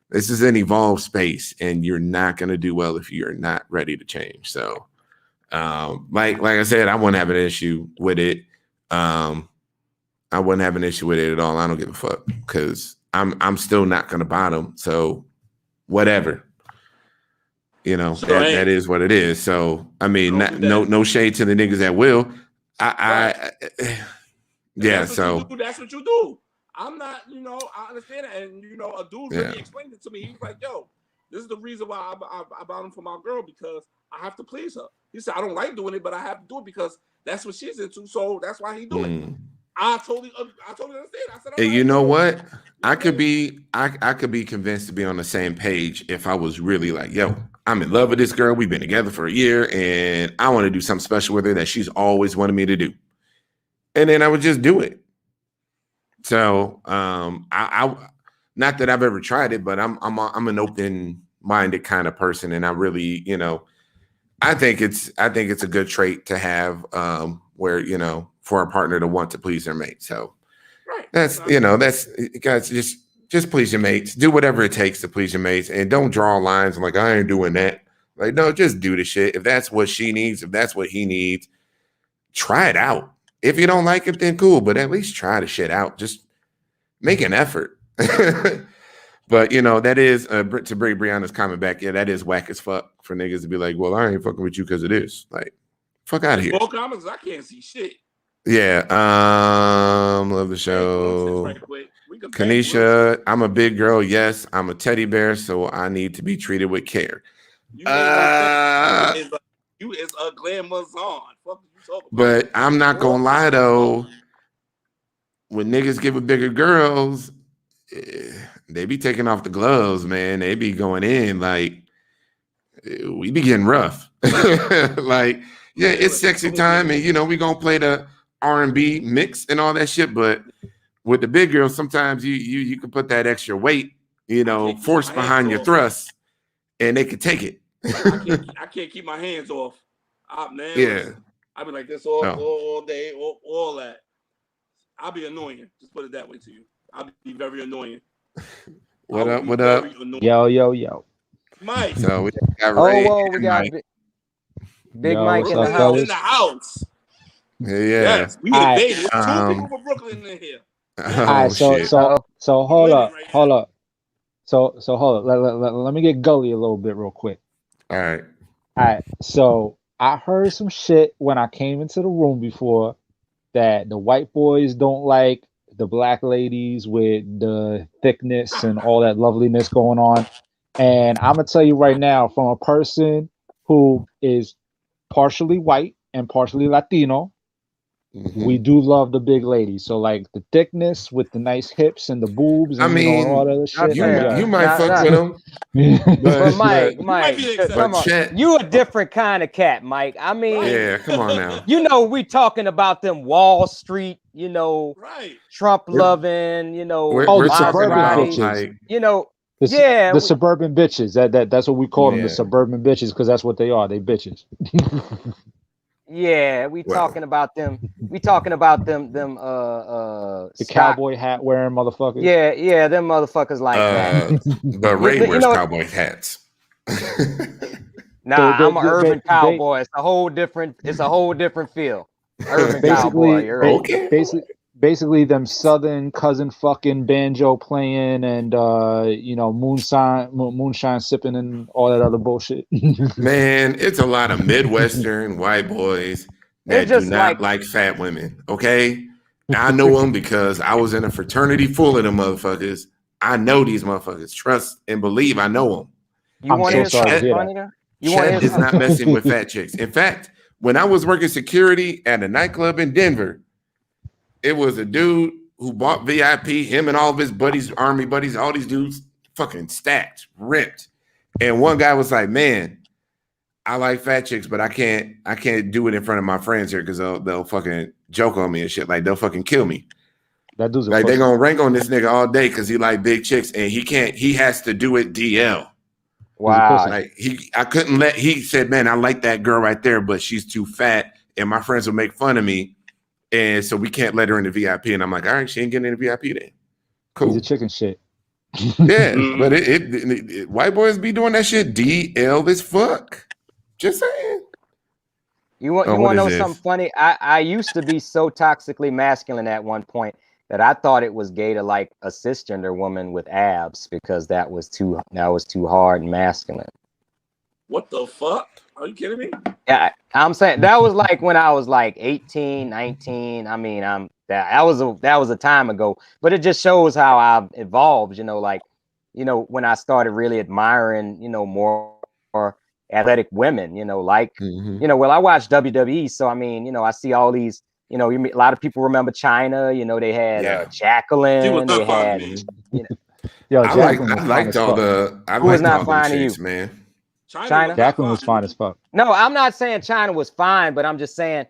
This is an evolved space, and you're not going to do well if you're not ready to change. So, like I said, I wouldn't have an issue with it. I wouldn't have an issue with it at all. I don't give a fuck, because I'm still not going to bottom. So, whatever. That is what it is. So, I mean, no shade to the niggas that will. Yeah. So that's what you do. I'm not, I understand that. And, a dude really explained it to me. He was like, yo, this is the reason why I bought him for my girl, because I have to please her. He said, I don't like doing it, but I have to do it because that's what she's into. So that's why he do it. I totally understand. I said, you know what? I could be convinced to be on the same page if I was really like, yo, I'm in love with this girl. We've been together for a year and I want to do something special with her that she's always wanted me to do. And then I would just do it. So I not that I've ever tried it, but I'm an open-minded kind of person, and I really, I think it's a good trait to have, where for a partner to want to please their mate. So that's guys, just please your mates. Do whatever it takes to please your mates, and don't draw lines like, I ain't doing that. Like, no, just do the shit. If that's what she needs, if that's what he needs, try it out. If you don't like it, then cool, but at least try the shit out. Just make an effort. But, that is, to bring Brianna's comment back, yeah, that is whack as fuck for niggas to be like, well, I ain't fucking with you because it is. Like, fuck out of here. More comments, I can't see shit. Yeah, love the show. Kanisha, I'm a big girl. Yes, I'm a teddy bear, so I need to be treated with care. You is a glamazon. Fuck you talking about? But I'm not gonna lie though. When niggas get with bigger girls, they be taking off the gloves, man. They be going in like, we be getting rough. Like, yeah, it's sexy time, and we gonna play the R&B mix and all that shit, but with the big girls, sometimes you can put that extra weight, force behind your thrust, and they can take it. I can't keep my hands off. Yeah. I be like this all day, all that. I'll be annoying. Just put it that way to you. I'll be very annoying. What up? What up? Yo. Mike. So we got Ray. We got Mike. Big Yo, Mike what's in the up, house. fellas? In the house. Yeah. Yes, we Alright. invaded. There's 2 people from Brooklyn in here. Alright, so shit. hold up. Right hold up. So hold up. Let me get gully a little bit real quick. All right. Alright, so I heard some shit when I came into the room before that the white boys don't like the black ladies with the thickness and all that loveliness going on. And I'm gonna tell you right now, from a person who is partially white and partially Latino, we do love the big ladies. So like the thickness with the nice hips and the boobs and, and all that other shit. You might fuck with them. But Mike, come on. Chet, You a different kind of cat, Mike. I mean, yeah, come on now. We talking about them Wall Street, Right. Trump loving, the suburban bitches. Like, the suburban bitches. That's what we call them, the suburban bitches, because that's what they are. They bitches. Yeah, we talking about them. We talking about them. The cowboy hat wearing motherfuckers. Yeah, them motherfuckers like that. But Ray wears cowboy hats. Nah, I'm an urban cowboy. It's a whole different feel. Urban cowboy. Okay. Basically them southern cousin fucking banjo playing and moonshine sipping and all that other bullshit. Man, it's a lot of Midwestern white boys that do not like fat women. Okay, I know them because I was in a fraternity full of them motherfuckers. I know these motherfuckers. Trust and believe. I know them. You want to hear something funny? Chet is not messing with fat chicks. In fact, when I was working security at a nightclub in Denver, it was a dude who bought VIP, him and all of his buddies, army buddies, all these dudes fucking stacked, ripped. And one guy was like, man, I like fat chicks, but I can't do it in front of my friends here because they'll fucking joke on me and shit. Like they'll fucking kill me. That dude's like they're gonna rank on this nigga all day because he like big chicks and he has to do it DL. Wow. Like he said, man, I like that girl right there, but she's too fat and my friends will make fun of me. And so we can't let her in the VIP. And I'm like, all right, she ain't getting in the VIP then. Cool. He's a chicken shit. Yeah, but it white boys be doing that shit DL as fuck. Just saying. You want to know something funny? I used to be so toxically masculine at one point that I thought it was gay to like a cisgender woman with abs because that was too hard and masculine. What the fuck? Are you kidding me? Yeah, I'm saying that was like when I was like 18, 19. I mean, that was a time ago, but it just shows how I've evolved, when I started really admiring, more athletic women, well, I watch WWE, so I mean, I see all these, a lot of people remember China, they had Jacqueline, they had, I liked all the chicks, man. China? Jacqueline was fine as fuck. No, I'm not saying China was fine, but I'm just saying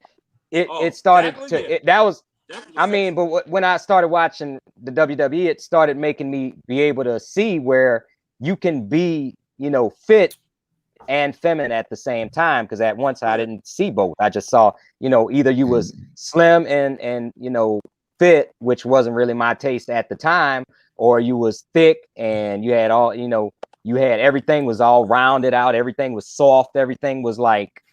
it started but when I started watching the WWE, it started making me be able to see where you can be, fit and feminine at the same time. Because at once I didn't see both. I just saw, either you was slim and fit, which wasn't really my taste at the time, or you was thick and you had all, you had everything was all rounded out. Everything was soft. Everything was like,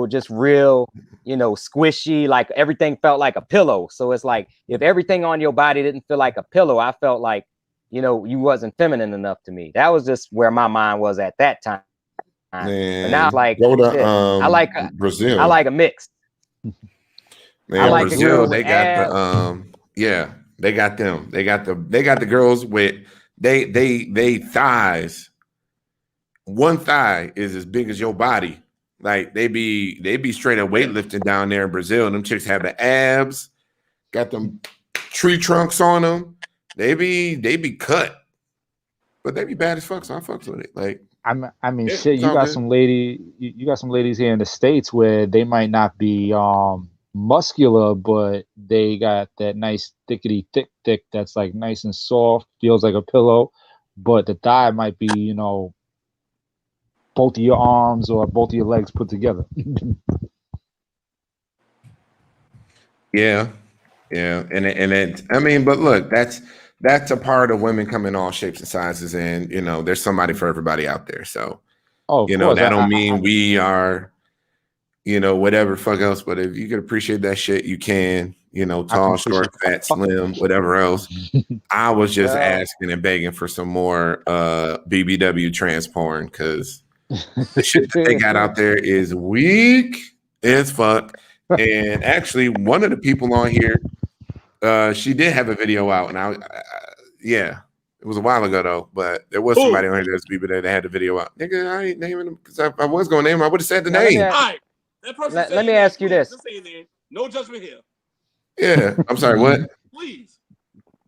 just real, squishy. Like everything felt like a pillow. So it's like if everything on your body didn't feel like a pillow, I felt like, you wasn't feminine enough to me. That was just where my mind was at that time. Man, but now it's like I like Brazil. I like a mix. Man, I like Brazil. They got they got them. They got the girls with they thighs. One thigh is as big as your body. Like they be straight up weightlifting down there in Brazil. And them chicks have the abs, got them tree trunks on them. They be cut, but they be bad as fuck. So I fucks with it. Like I mean, shit. You got some ladies here in the States where they might not be muscular, but they got that nice thickety thick that's like nice and soft, feels like a pillow, but the thigh might be, you know, both of your arms or both of your legs put together. Yeah, yeah, and it. I mean, but look, that's a part of women come in all shapes and sizes, and you know, there's somebody for everybody out there. So Oh, of you know, course. that don't mean we are, you know, whatever fuck else. But if you can appreciate that shit, you can. You know, tall, short, fat, slim, whatever else. I was just asking and begging for some more BBW trans porn because the shit that they got out there is weak as fuck. And actually, one of the people on here, she did have a video out, and yeah, it was a while ago though. But there was somebody on here that's BBW that had the video out. Nigga, I ain't naming them because I was gonna name him. I would have said the name. All right, that person. Let me ask you this. Just say your name. No judgment here. Yeah, I'm sorry. What? Please.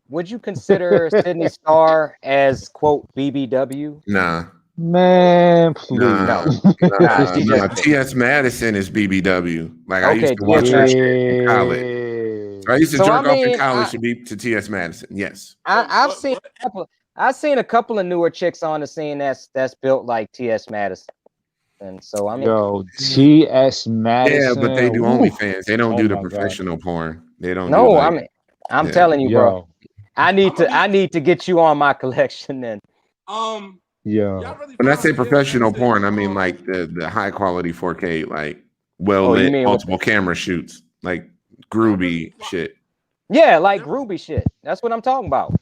Would you consider Sydney Starr as quote BBW? Nah. Man, please. No. T.S. Madison is BBW. Like I used to watch her shit in college. So I used to jerk off in college to T.S. Madison. Yes. I've seen a couple of newer chicks on the scene that's built like T.S. Madison. And so I mean, yo, T.S. Madison. Yeah, but they do OnlyFans. They don't do the professional porn. They don't. No, I mean, I'm telling you, bro. I need to get you on my collection then. Yeah. When I say professional porn, I mean like the high quality 4K, like lit multiple camera shoots, like groovy shit. Yeah, like groovy shit. That's what I'm talking about.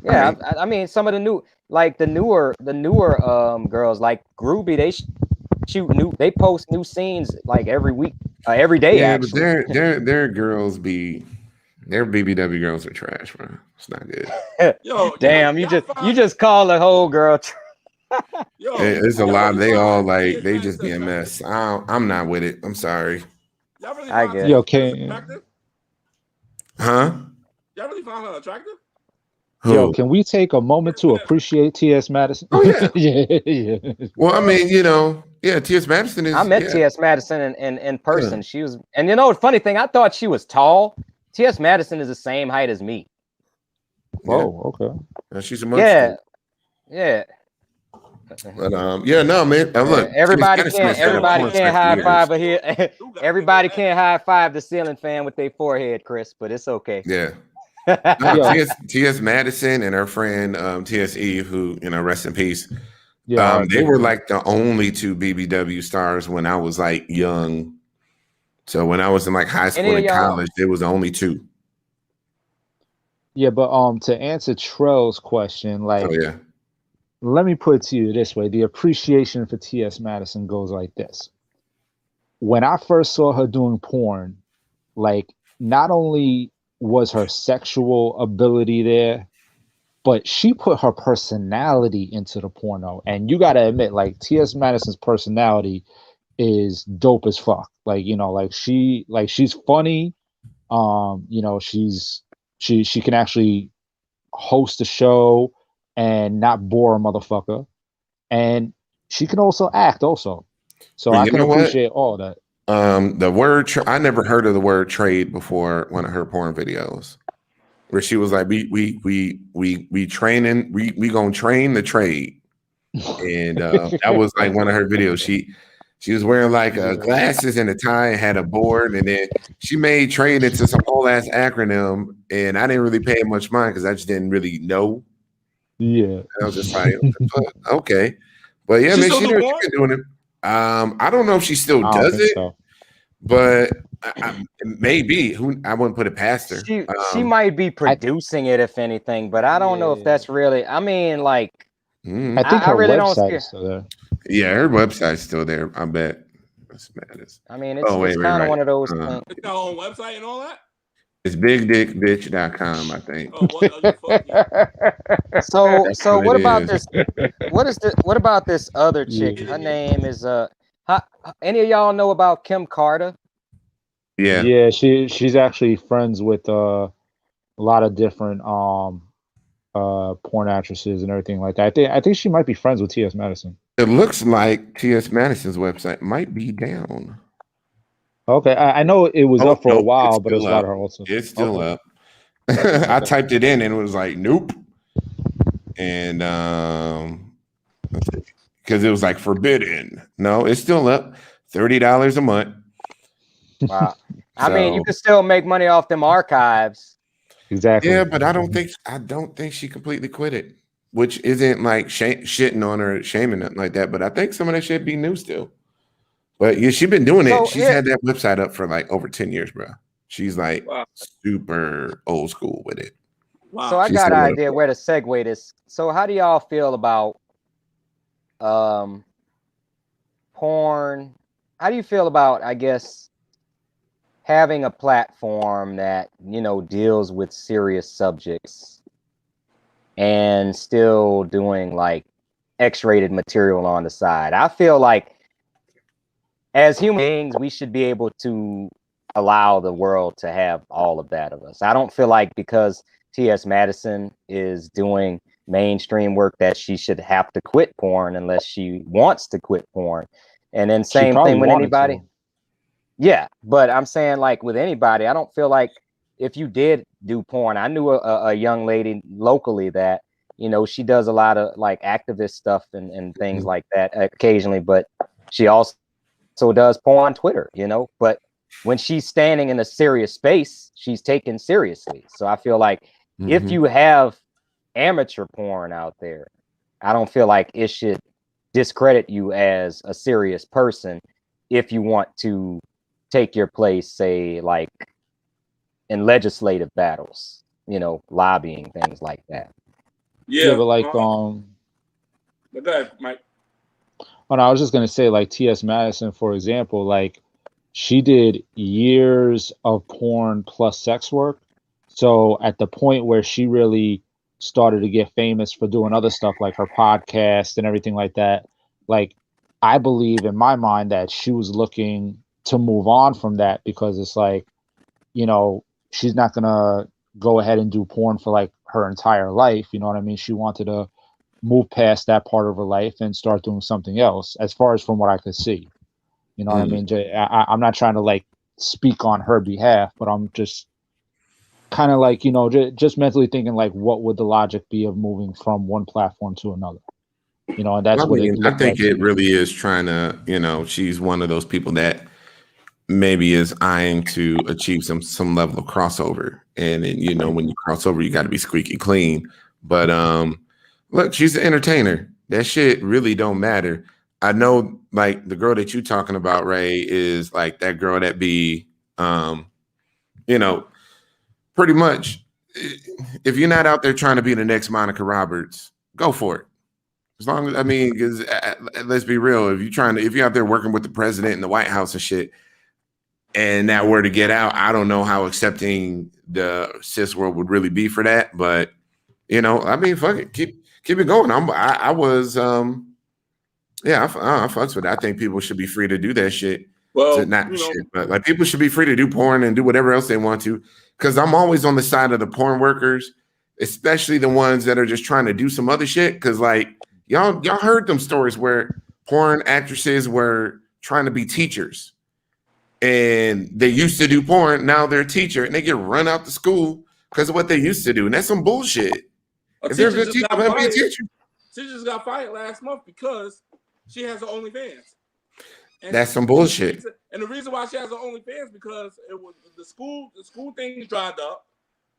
Yeah, I mean some of the newer girls like groovy, they post new scenes like every week, every day. Yeah, actually. but their girls their BBW girls are trash, bro. It's not good. Yo, damn, you just call the whole girl. It's a lot. They all like they just be a mess. I'm not with it. I'm sorry. Y'all really I get it. Attractive? Huh? Y'all really find her attractive? Yo, can we take a moment to appreciate T.S. Madison? Oh yeah. yeah. Well, I mean, you know, yeah, T.S. Madison is. I met T.S. Madison in person. She was, and you know, the funny thing, I thought she was tall. T.S. Madison is the same height as me. Oh, okay. She's a monster. Yeah. But no, man. Look, everybody can't high five here. Everybody can't high five the ceiling fan with their forehead, Chris. But it's okay. Yeah. T.S. Madison and her friend T.S. Eve, who rest in peace. Yeah, they were like the only two BBW stars when I was like young. So when I was in like high school and college, there was only two. Yeah, but to answer Trell's question, like, let me put it to you this way: the appreciation for T.S. Madison goes like this. When I first saw her doing porn, like, not only was her sexual ability there, but she put her personality into the porno. And you got to admit, like, T.S. Madison's personality is dope as fuck. Like, she's funny. She can actually host a show and not bore a motherfucker. And she can also act also. So I can appreciate all that. The word I never heard of the word trade before one of her porn videos, where she was like, we training, we gonna train the trade, and that was like one of her videos. She was wearing like glasses and a tie and had a board, and then she made trade into some whole ass acronym, and I didn't really pay much mind because I just didn't really know. Yeah, and I was just like, okay, but yeah, man, she's been doing it. I don't know if she still does it, but maybe. I wouldn't put it past her. She might be producing it, if anything, but I don't know if that's really. I mean, like, I think her really website is still there. Yeah, her website's still there. I bet. That's madness. I mean, it's kind of one of those things. It's her own website and all that. It's bigdickbitch.com, I think. So what about this? What about this other chick? Her name is any of y'all know about Kim Carter? Yeah. Yeah, she's actually friends with a lot of different porn actresses and everything like that. I think she might be friends with T.S. Madison. It looks like T.S. Madison's website might be down. Okay, I know it was Oh up for a no, it's while, but it still was about up. her also. It's still Okay. up. I typed it in and it was like, nope. And because it was like forbidden. No, it's still up. $30 a month. Wow. I mean, you So can still make money off them archives. Exactly. yeah, but I don't think she completely quit it, which isn't like shitting on her, shaming nothing like that. But I think some of that shit be new still. But yeah, she's been doing it. So She's here, had that website up for like over 10 years, bro. She's like Wow. super old school with it. so Wow. I She's got an set it up. idea where to segue this. So how do y'all feel about porn? How do you feel about, I guess, having a platform that, you know, deals with serious subjects and still doing like X-rated material on the side? I feel like as human beings, we should be able to allow the world to have all of that of us. I don't feel like because T.S. Madison is doing mainstream work that she should have to quit porn unless she wants to quit porn. And then She same probably thing with wanted anybody. to. Yeah, but I'm saying like with anybody, I don't feel like if you did do porn, I knew a young lady locally that, you know, she does a lot of like activist stuff and things like that occasionally, but she also does porn on Twitter, you know, but when she's standing in a serious space, she's taken seriously. So I feel like if you have amateur porn out there, I don't feel like it should discredit you as a serious person if you want to take your place, say, like in legislative battles, you know, lobbying, things like that. Yeah, Yeah. but like But go ahead, Mike. oh, no, I was just gonna say, like T.S. Madison, for example, like she did years of porn plus sex work. So at the point where she really started to get famous for doing other stuff like her podcast and everything like that, like I believe in my mind that she was looking to move on from that because it's like, you know, she's not gonna go ahead and do porn for like her entire life. You know what I mean? She wanted to move past that part of her life and start doing something else, as far as from what I could see. You know what I mean? I'm not trying to like speak on her behalf, but I'm just kind of like, you know, just mentally thinking like, what would the logic be of moving from one platform to another? You know, and I that's what it mean, I looked think like to it me. really is trying to, you know, she's one of those people that maybe is eyeing to achieve some level of crossover. And then, you know, when you cross over, you got to be squeaky clean. But look, she's an entertainer. That shit really don't matter. I know like the girl that you talking about, Ray, is like that girl that be you know, pretty much if you're not out there trying to be the next Monica Roberts, go for it. As long as I mean, because let's be real, if you're out there working with the president and the White House and shit, and that were to get out, I don't know how accepting the cis world would really be for that. But you know, I mean, fuck it, keep it going. I was yeah, I fucks with it. I think people should be free to do that shit. Well, To not you know, shit, but like people should be free to do porn and do whatever else they want to. Because I'm always on the side of the porn workers, especially the ones that are just trying to do some other shit. Because like y'all heard them stories where porn actresses were trying to be teachers, and they used to do porn. Now they're a teacher, and they get run out the school because of what they used to do. And that's some bullshit. a If they're a teacher good just teacher, got let them be a fired. teacher. She just got fired last month because she has her OnlyFans. And That's some bullshit. And the reason why she has her OnlyFans because it was the school things dried up.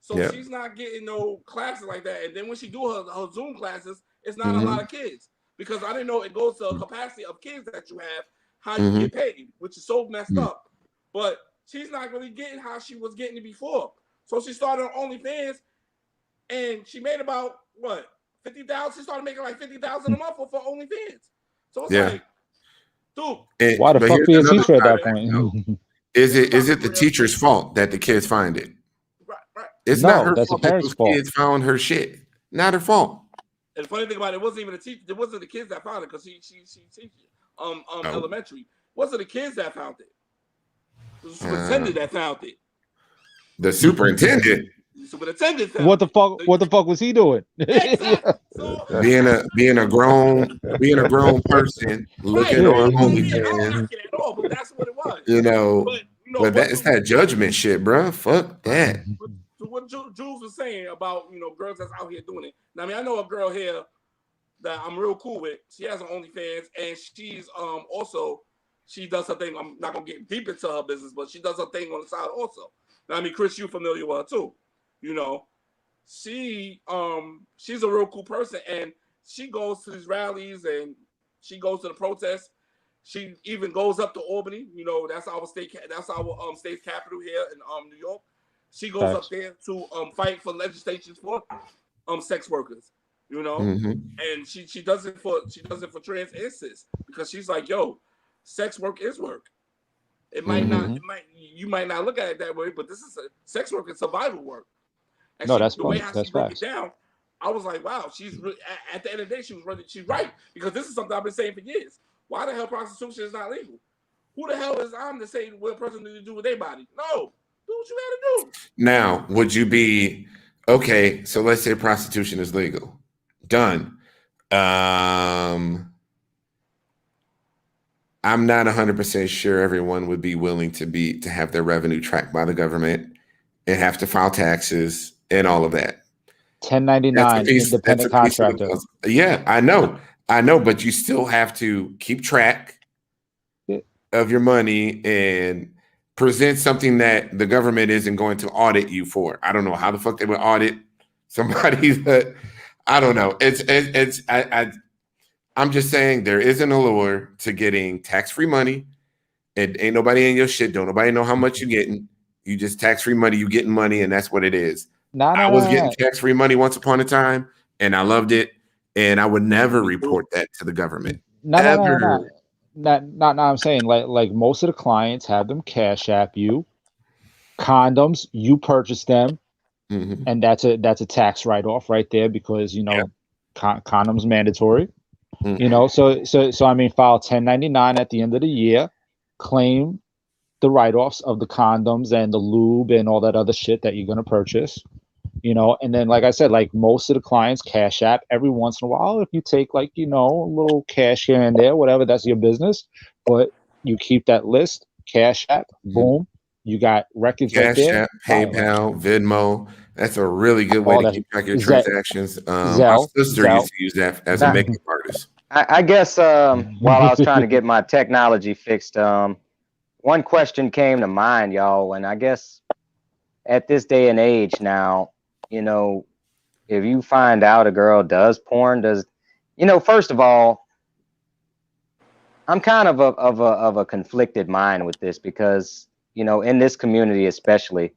So Yeah. she's not getting no classes like that. And then when she do her Zoom classes, it's not a lot of kids. Because I didn't know it goes to a capacity of kids that you have, how you get paid, which is so messed up. But she's not really getting how she was getting it before. So she started on OnlyFans and she made about what? 50,000. She started making like 50,000 a month for OnlyFans. So it's like, dude, Why the but fuck here's be a another teacher at side that of that, point? though. Is it the teacher's fault that the kids find it? Right. It's No, not her that's the fault that parents' those fault. kids found her shit. Not her fault. And the funny thing about it wasn't even the teacher. It wasn't the kids that found it because she teaches elementary. It wasn't the kids that found it. It was the superintendent that found it. The superintendent. The superintendent found What the fuck? What the fuck was he doing? Exactly. So, being a grown person looking right, on no, OnlyFans. knocking at all, but that's what it was. You know, But You know, But it's that judgment shit, bro. Fuck that. what Jules was saying about, you know, girls that's out here doing it. Now, I mean, I know a girl here that I'm real cool with. She has her OnlyFans, and she's also, she does her thing. I'm not gonna get deep into her business, but she does her thing on the side also. Now, I mean, Chris, you familiar with her too. You know, she's a real cool person, and she goes to these rallies and she goes to the protests. She even goes up to Albany. You know, that's our state state capital here in New York. She goes up there to fight for legislations for sex workers. You know, and she does it for trans and cis, because she's like, yo, sex work is work. It might not, you might not look at it that way, but this is sex work is survival work. And No, that's the way how that's she broke facts. it down, I was like, wow, she's really, at the end of the day, she's right, because this is something I've been saying for years. Why the hell prostitution is not legal? Who the hell is I'm to say what a person needs to do with their body? No, do what you got to do. Now, would you be okay? So let's say prostitution is legal. Done. I'm not 100% sure everyone would be willing to have their revenue tracked by the government and have to file taxes and all of that. 1099 independent contractor. Yeah, I know, but you still have to keep track of your money and present something that the government isn't going to audit you for. I don't know how the fuck they would audit somebody that, I don't know. I'm just saying there is an allure to getting tax-free money. It ain't nobody in your shit. Don't nobody know how much you're getting. You just tax-free money, you getting money, and that's what it is. I was getting tax-free money once upon a time, and I loved it, and I would never report that to the government. No. I'm saying like most of the clients have them Cash App you. Condoms, you purchase them, and that's a tax write-off right there, because you know condoms mandatory. You know, so I mean, file 1099 at the end of the year, claim the write-offs of the condoms and the lube and all that other shit that you're gonna purchase. You know, and then like I said, like most of the clients Cash App every once in a while. If you take like, you know, a little cash here and there, whatever, that's your business. But you keep that list, Cash App, boom, you got records right there. App, PayPal, Venmo. That's a really good way to keep track of your transactions. My sister used to use that as a makeup artist. I guess while I was trying to get my technology fixed, one question came to mind, y'all, and I guess at this day and age now, you know, if you find out a girl does porn, you know, first of all, I'm kind of a conflicted mind with this, because, you know, in this community especially,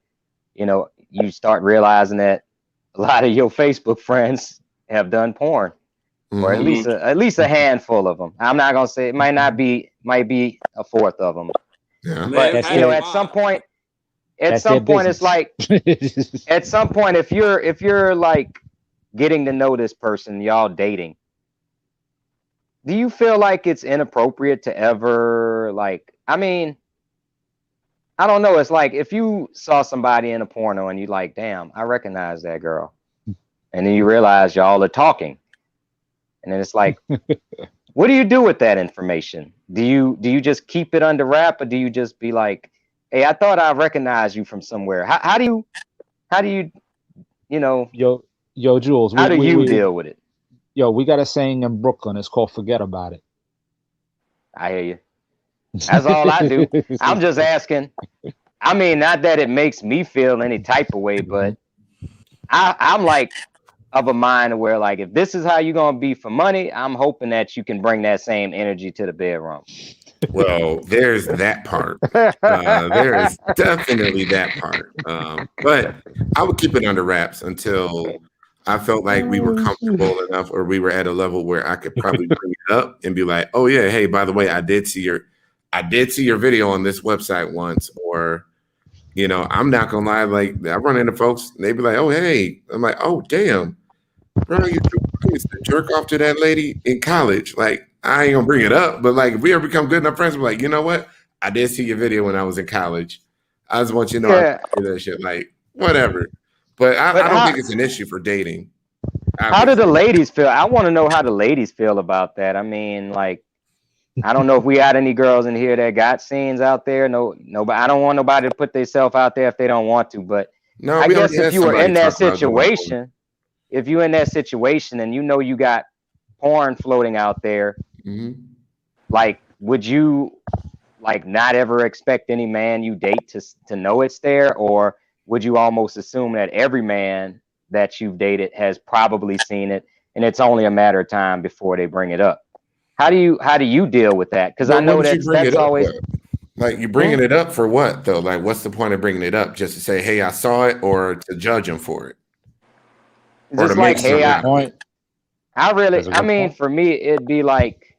you know, you start realizing that a lot of your Facebook friends have done porn, or at least a handful of them. I'm not gonna say it might be a fourth of them, but you know, at some point, it's like at some point, if you're like getting to know this person, y'all dating, do you feel like it's inappropriate to ever, like, I mean, I don't know. It's like if you saw somebody in a porno and you like, damn, I recognize that girl. And then you realize y'all are talking. And then it's like, what do you do with that information? Do you just keep it under wrap, or do you just be like, hey, I thought I recognized you from somewhere? How do you, you know, yo, Jules, how do you deal with it? Yo, we got a saying in Brooklyn. It's called "forget about it." I hear you. That's all I do. I'm just asking. I mean, not that it makes me feel any type of way, but I'm like of a mind where, like, if this is how you're gonna be for money, I'm hoping that you can bring that same energy to the bedroom. Well, there's that part. There is definitely that part. But I would keep it under wraps until I felt like we were comfortable enough, or we were at a level where I could probably bring it up and be like, "Oh yeah, hey, by the way, I did see your video on this website once," or, you know, I'm not gonna lie, like I run into folks, and they be like, "Oh hey," I'm like, "Oh damn, bro, you used to jerk off to that lady in college." Like, I ain't gonna bring it up, but like if we ever become good enough friends, we're like, you know what? I did see your video when I was in college. I just want you to know I do that shit. Like, whatever. But I don't think it's an issue for dating. How do the ladies feel? I want to know how the ladies feel about that. I mean, like, I don't know if we got any girls in here that got scenes out there. No, nobody. I don't want nobody to put themselves out there if they don't want to. But No, I we already guess if had you were somebody in that talk about going for it. situation, if you're in that situation and you know you got porn floating out there, like, would you like not ever expect any man you date to know it's there, or would you almost assume that every man that you've dated has probably seen it, and it's only a matter of time before they bring it up? How do you deal with that? Because I But what know would you bring it that's up always for? Like, you bringing it up for what though? Like, what's the point of bringing it up? Just to say, hey, I saw it, or to judge him for it, or to just make like, hey, something out of it? That's a I good mean, point. for me, it'd be like,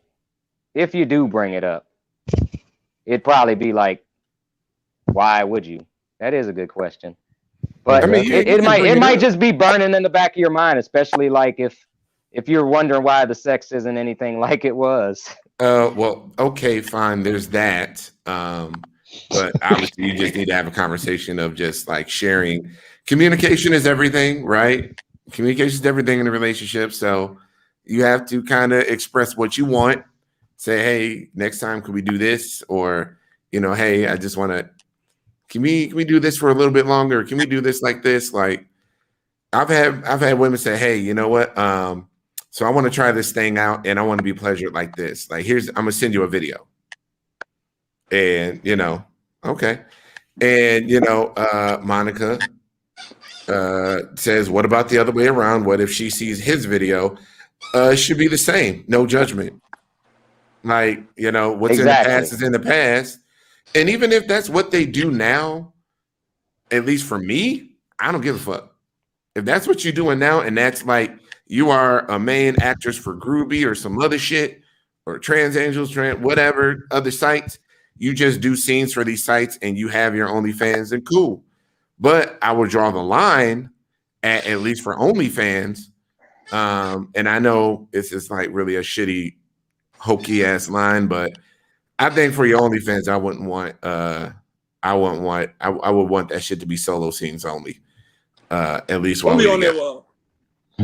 if you do bring it up, it'd probably be like, why would you? That is a good question. I But mean, Exactly. yeah, you it can might bring it it might up. just be burning in the back of your mind, especially like if you're wondering why the sex isn't anything like it was. Well, okay, fine. There's that. But obviously, you just need to have a conversation of just like sharing. Communication is everything, right? Communication is everything in a relationship. So you have to kind of express what you want. Say, hey, next time can we do this? Or, hey, I just want to. Can we do this for a little bit longer? Can we do this like this? Like, I've had women say, hey, you know what? So I want to try this thing out and I want to be pleasured like this. Like, I'm gonna send you a video. And okay. And Monica says, what about the other way around? What if she sees his video? It should be the same. No judgment. Like, what's in the Exactly. past is in the past. And even if that's what they do now, at least for me, I don't give a fuck. If that's what you're doing now, and that's like you are a main actress for Groovy or some other shit, or Trans Angels, whatever other sites, you just do scenes for these sites and you have your OnlyFans, and cool. But I would draw the line at least for OnlyFans. And I know it's just like really a shitty, hokey ass line, but I think for your OnlyFans, I would want that shit to be solo scenes only. At least while Only we on there.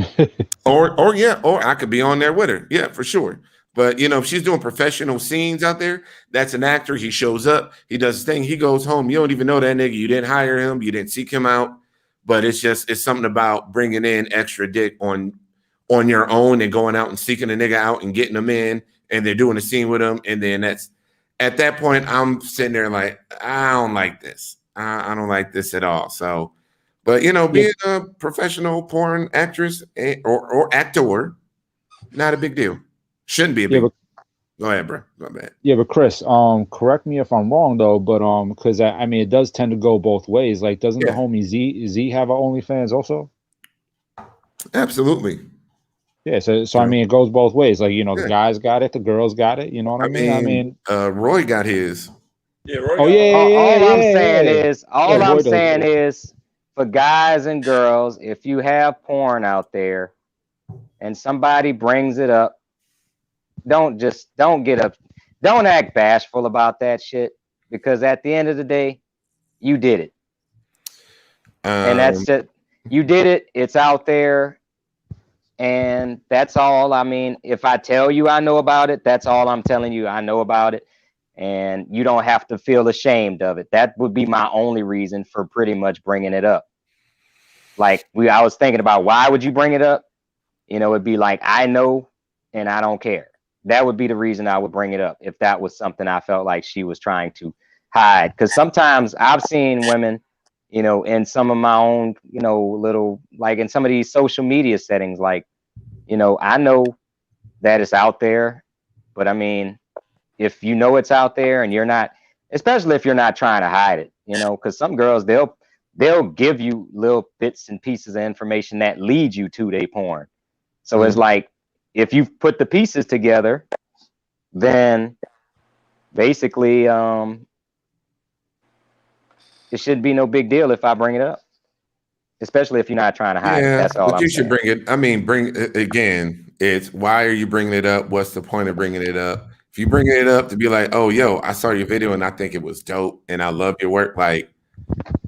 together. Or I could be on there with her. Yeah, for sure. But if she's doing professional scenes out there, that's an actor. He shows up, he does his thing, he goes home. You don't even know that nigga. You didn't hire him, you didn't seek him out. But it's something about bringing in extra dick on your own and going out and seeking a nigga out and getting them in, and they're doing a scene with him. And then at that point, I'm sitting there like, I don't like this. I don't like this at all. So, but being a professional porn actress or actor, not a big deal. Shouldn't be a big. Go ahead, bro. My bad. Yeah, but Chris, correct me if I'm wrong though, but because I mean it does tend to go both ways. Like, doesn't the homie Z have a OnlyFans also? Absolutely. Yeah, so I mean it goes both ways. Like, the guys got it, the girls got it. You know what I mean? I mean, Roy got his. Yeah, Roy. Oh yeah, All I'm Roy saying does. is, for guys and girls, if you have porn out there and somebody brings it up, don't act bashful about that shit, because at the end of the day, you did it. And that's just, you did it, it's out there, and that's all. I mean, if I tell you I know about it, that's all I'm telling you. I know about it, and you don't have to feel ashamed of it. That would be my only reason for pretty much bringing it up. Like, I was thinking about, why would you bring it up? It'd be like, I know and I don't care. That would be the reason I would bring it up, if that was something I felt like she was trying to hide. Because sometimes I've seen women, in some of my own, little, like in some of these social media settings, like, I know that it's out there, but I mean, if you know it's out there and you're not, especially if you're not trying to hide it, because some girls, they'll give you little bits and pieces of information that lead you to their porn. So it's like, if you put the pieces together, then basically it shouldn't be no big deal if I bring it up, especially if you're not trying to hide it. That's all but I'm you should saying. bring it. I mean, bring it again. It's, why are you bringing it up? What's the point of bringing it up? If you bring it up to be like, oh, yo, I saw your video and I think it was dope and I love your work, like,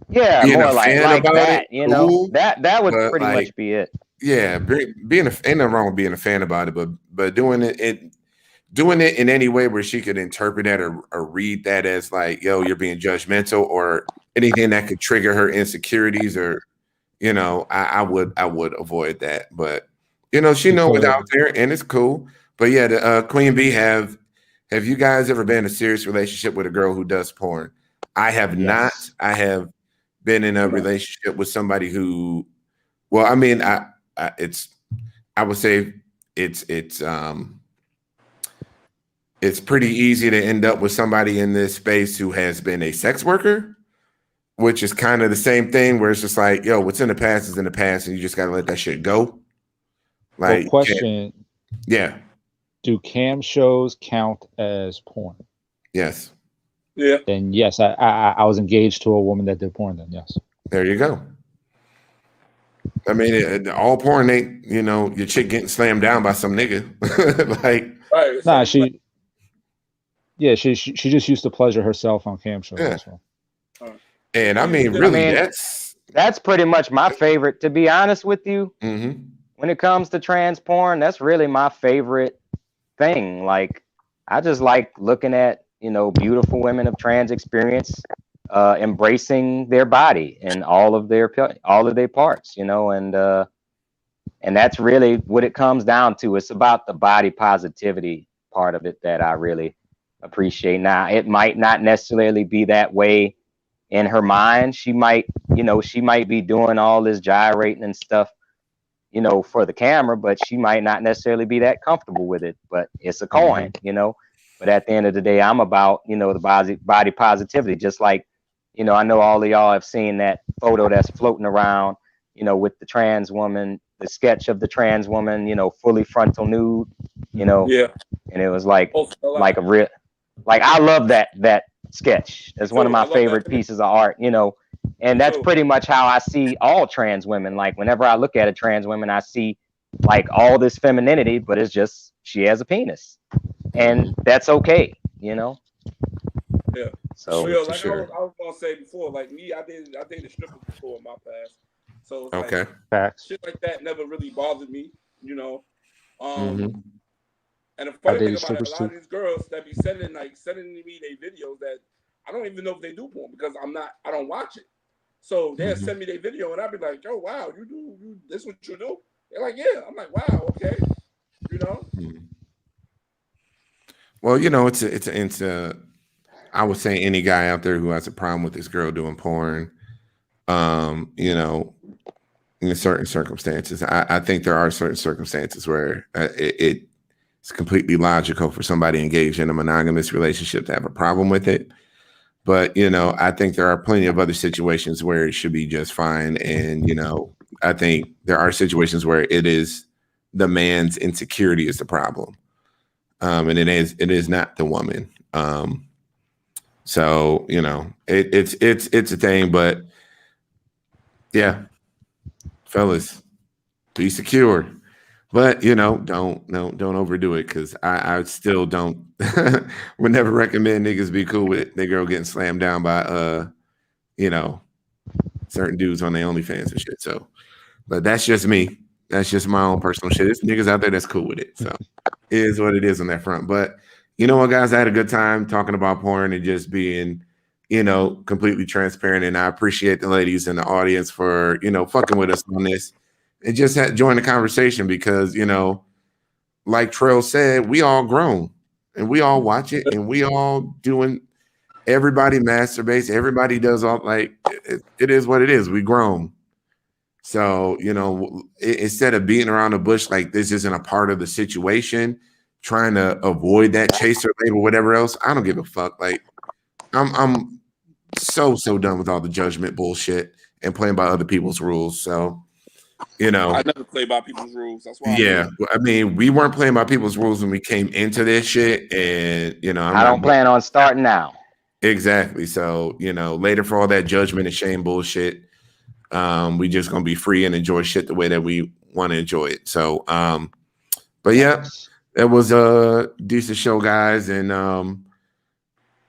Yeah, being more a like fan about that, it, cool. that would But pretty like, much be it. yeah, ain't nothing wrong with being a fan about it, but doing it doing it in any way where she could interpret that or read that as like, yo, you're being judgmental or anything that could trigger her insecurities or, you know, I would avoid that. But, you know, she know what's out there and it's cool. But yeah, the Queen Bee, have you guys ever been in a serious relationship with a girl who does porn? I have not. I have been in a relationship with somebody who, well, I mean, I would say it's pretty easy to end up with somebody in this space who has been a sex worker, which is kind of the same thing where it's just like, yo, what's in the past is in the past and you just got to let that shit go. Like, question. Yeah. Do cam shows count as porn? Yes. Yeah. Then yes, I was engaged to a woman that did porn then, yes. There you go. I mean, all porn ain't, you know, your chick getting slammed down by some nigga. Like, right. Nah, she just used to pleasure herself on cam shows. Yeah. So. And I mean, really, that's pretty much my favorite, to be honest with you. Mm-hmm. When it comes to trans porn, that's really my favorite thing. Like, I just like looking at, you know, beautiful women of trans experience, embracing their body and all of their parts, you know, and that's really what it comes down to. It's about the body positivity part of it that I really appreciate. Now, it might not necessarily be that way in her mind. She might be doing all this gyrating and stuff, you know, for the camera, but she might not necessarily be that comfortable with it. But it's a coin, you know. But at the end of the day, I'm about, you know, the body positivity. Just like, you know, I know all of y'all have seen that photo that's floating around, you know, with the trans woman, the sketch of the trans woman, you know, fully frontal nude, you know. Yeah. And it was like a real, like, I love that sketch. It's one of my favorite pieces of art, you know. And that's pretty much how I see all trans women. Like, whenever I look at a trans woman, I see like all this femininity, but it's just she has a penis, and that's okay, you know. Yeah. So like sure. I was gonna say before, like me, I dated strippers before in my past. So it's okay, like, shit like that never really bothered me, you know. Mm-hmm. And the funny thing about it, a lot of these girls that be sending me their videos that I don't even know if they do porn because I don't watch it. So they'll send me their video and I'll be like, oh wow, you this what you do? They're like, yeah. I'm like, wow, okay, you know. Well, you know, it's a I would say any guy out there who has a problem with this girl doing porn, you know, in certain circumstances, I think there are certain circumstances where it's completely logical for somebody engaged in a monogamous relationship to have a problem with it. But, you know, I think there are plenty of other situations where it should be just fine. And, you know, I think there are situations where it is the man's insecurity is the problem. And it is not the woman. So, you know, it's a thing, but yeah, fellas, be secure. But, you know, don't overdo it, because I still don't would never recommend niggas be cool with their girl getting slammed down by you know, certain dudes on their OnlyFans and shit. So, but that's just me. That's just my own personal shit. There's niggas out there that's cool with it. So it is what it is on that front. But you know what, guys, I had a good time talking about porn and just being, you know, completely transparent. And I appreciate the ladies in the audience for, you know, fucking with us on this. And just join the conversation because, you know, like Trell said, we all grown and we all watch it and we all doing, everybody masturbates, everybody does all, like, it is what it is. We grown. So, you know, instead of beating around the bush like this isn't a part of the situation, trying to avoid that chaser label, whatever else, I don't give a fuck. Like, I'm so done with all the judgment bullshit and playing by other people's rules. So, you know, I never play by people's rules. That's why. Yeah, I mean, we weren't playing by people's rules when we came into this shit, and you know, I don't plan on starting now. Exactly. So, you know, later for all that judgment and shame bullshit, we just gonna be free and enjoy shit the way that we want to enjoy it. So, but yeah, that was a decent show, guys, and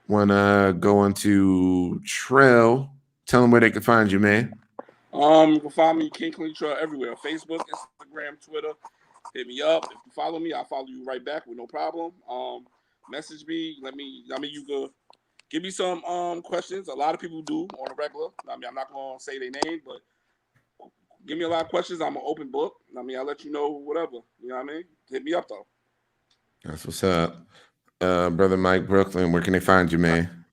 wanna go into Trell. Tell them where they can find you, man. You can find me King Clean Trell everywhere: Facebook, Instagram, Twitter, hit me up. If you follow me, I'll follow you right back with no problem. Message me. You could give me some questions. A lot of people do on the regular. I mean, I'm not gonna say their name, but give me a lot of questions. I'm an open book. I mean, I'll let you know whatever. You know what I mean? Hit me up though. That's what's up. Brother Mike Brooklyn, where can they find you, man?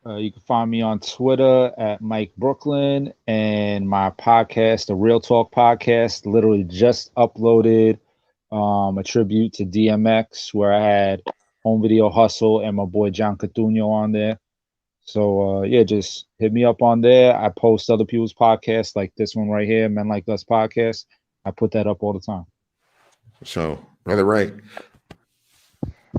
You can find me on Twitter at Mike Brooklyn, and my podcast, the Real Talk Podcast, literally just uploaded a tribute to DMX, where I had Home Video Hustle and my boy John Catuno on there. So yeah, just hit me up on there. I post other people's podcasts like this one right here, Men Like Us podcast. I put that up all the time. So, Brother Right.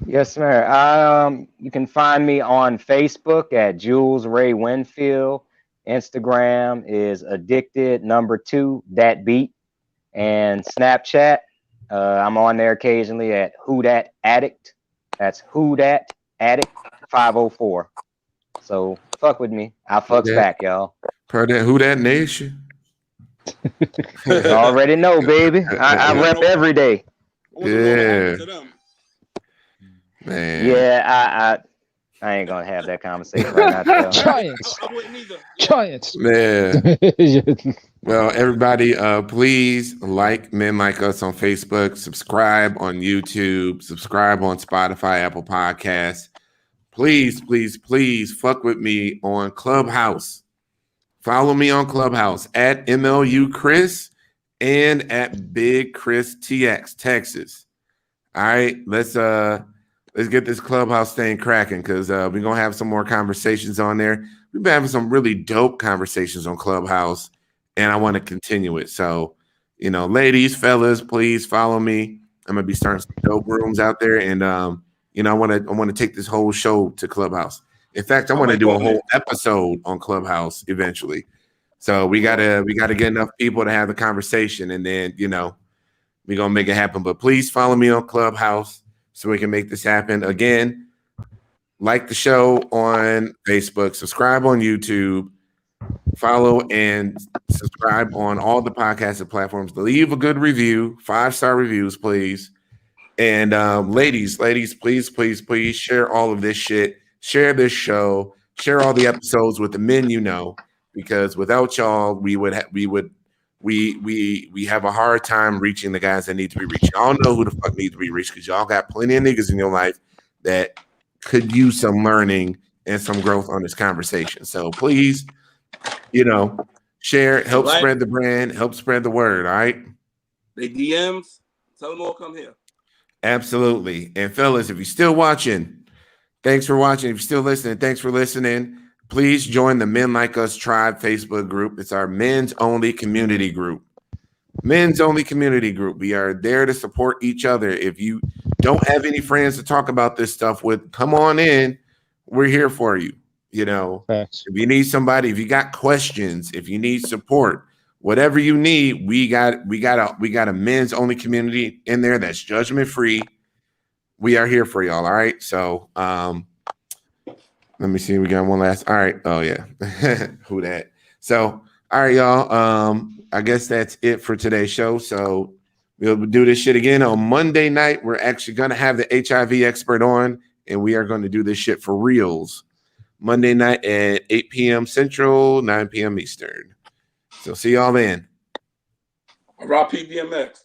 Yes, sir. You can find me on Facebook at Jules Ray Winfield. Instagram is addicted2 that beat, and Snapchat. I'm on there occasionally at Who Dat Addict. That's Who Dat Addict 504. So fuck with me. I fucks back, y'all. Per that Who Dat Nation. You already know, baby. I rep every day. Yeah. Man. Yeah, I ain't gonna have that conversation right now. Giants. I wouldn't either. Giants. Man. Well, everybody, please like Men Like Us on Facebook, subscribe on YouTube, subscribe on Spotify, Apple Podcasts. Please, please, please fuck with me on Clubhouse. Follow me on Clubhouse at MLU Chris and at Big Chris TX Texas. All right, let's get this Clubhouse thing cracking, because we're gonna have some more conversations on there. We've been having some really dope conversations on Clubhouse, and I want to continue it. So, ladies, fellas, please follow me. I'm gonna be starting some dope rooms out there, and I want to take this whole show to Clubhouse. In fact, I want to do a whole episode on Clubhouse eventually. So we gotta get enough people to have the conversation, and then we're gonna make it happen. But please follow me on Clubhouse so we can make this happen. Again, like the show on Facebook, subscribe on YouTube, follow and subscribe on all the podcasting platforms. Leave a good review, 5-star reviews, please. And ladies, please, please, please share all of this shit. Share this show. Share all the episodes with the men because without y'all, we have a hard time reaching the guys that need to be reached. Y'all know who the fuck needs to be reached, because y'all got plenty of niggas in your life that could use some learning and some growth on this conversation. So please, share, help spread the brand, help spread the word. All right. They DMs, tell them all come here. Absolutely. And fellas, if you're still watching, thanks for watching. If you're still listening, thanks for listening. Please join the Men Like Us Tribe Facebook group. It's our men's only community group. Men's only community group. We are there to support each other. If you don't have any friends to talk about this stuff with, come on in. We're here for you. Facts. If you need somebody, if you got questions, if you need support, whatever you need, we got a men's only community in there that's judgment free. We are here for y'all. All right. So let me see. We got one last. All right. Oh yeah. Who that? So all right, y'all. I guess that's it for today's show. So we'll do this shit again on Monday night. We're actually gonna have the HIV expert on, and we are going to do this shit for reals. Monday night at 8 p.m. Central, 9 p.m. Eastern. So see y'all then. Raw PDMX.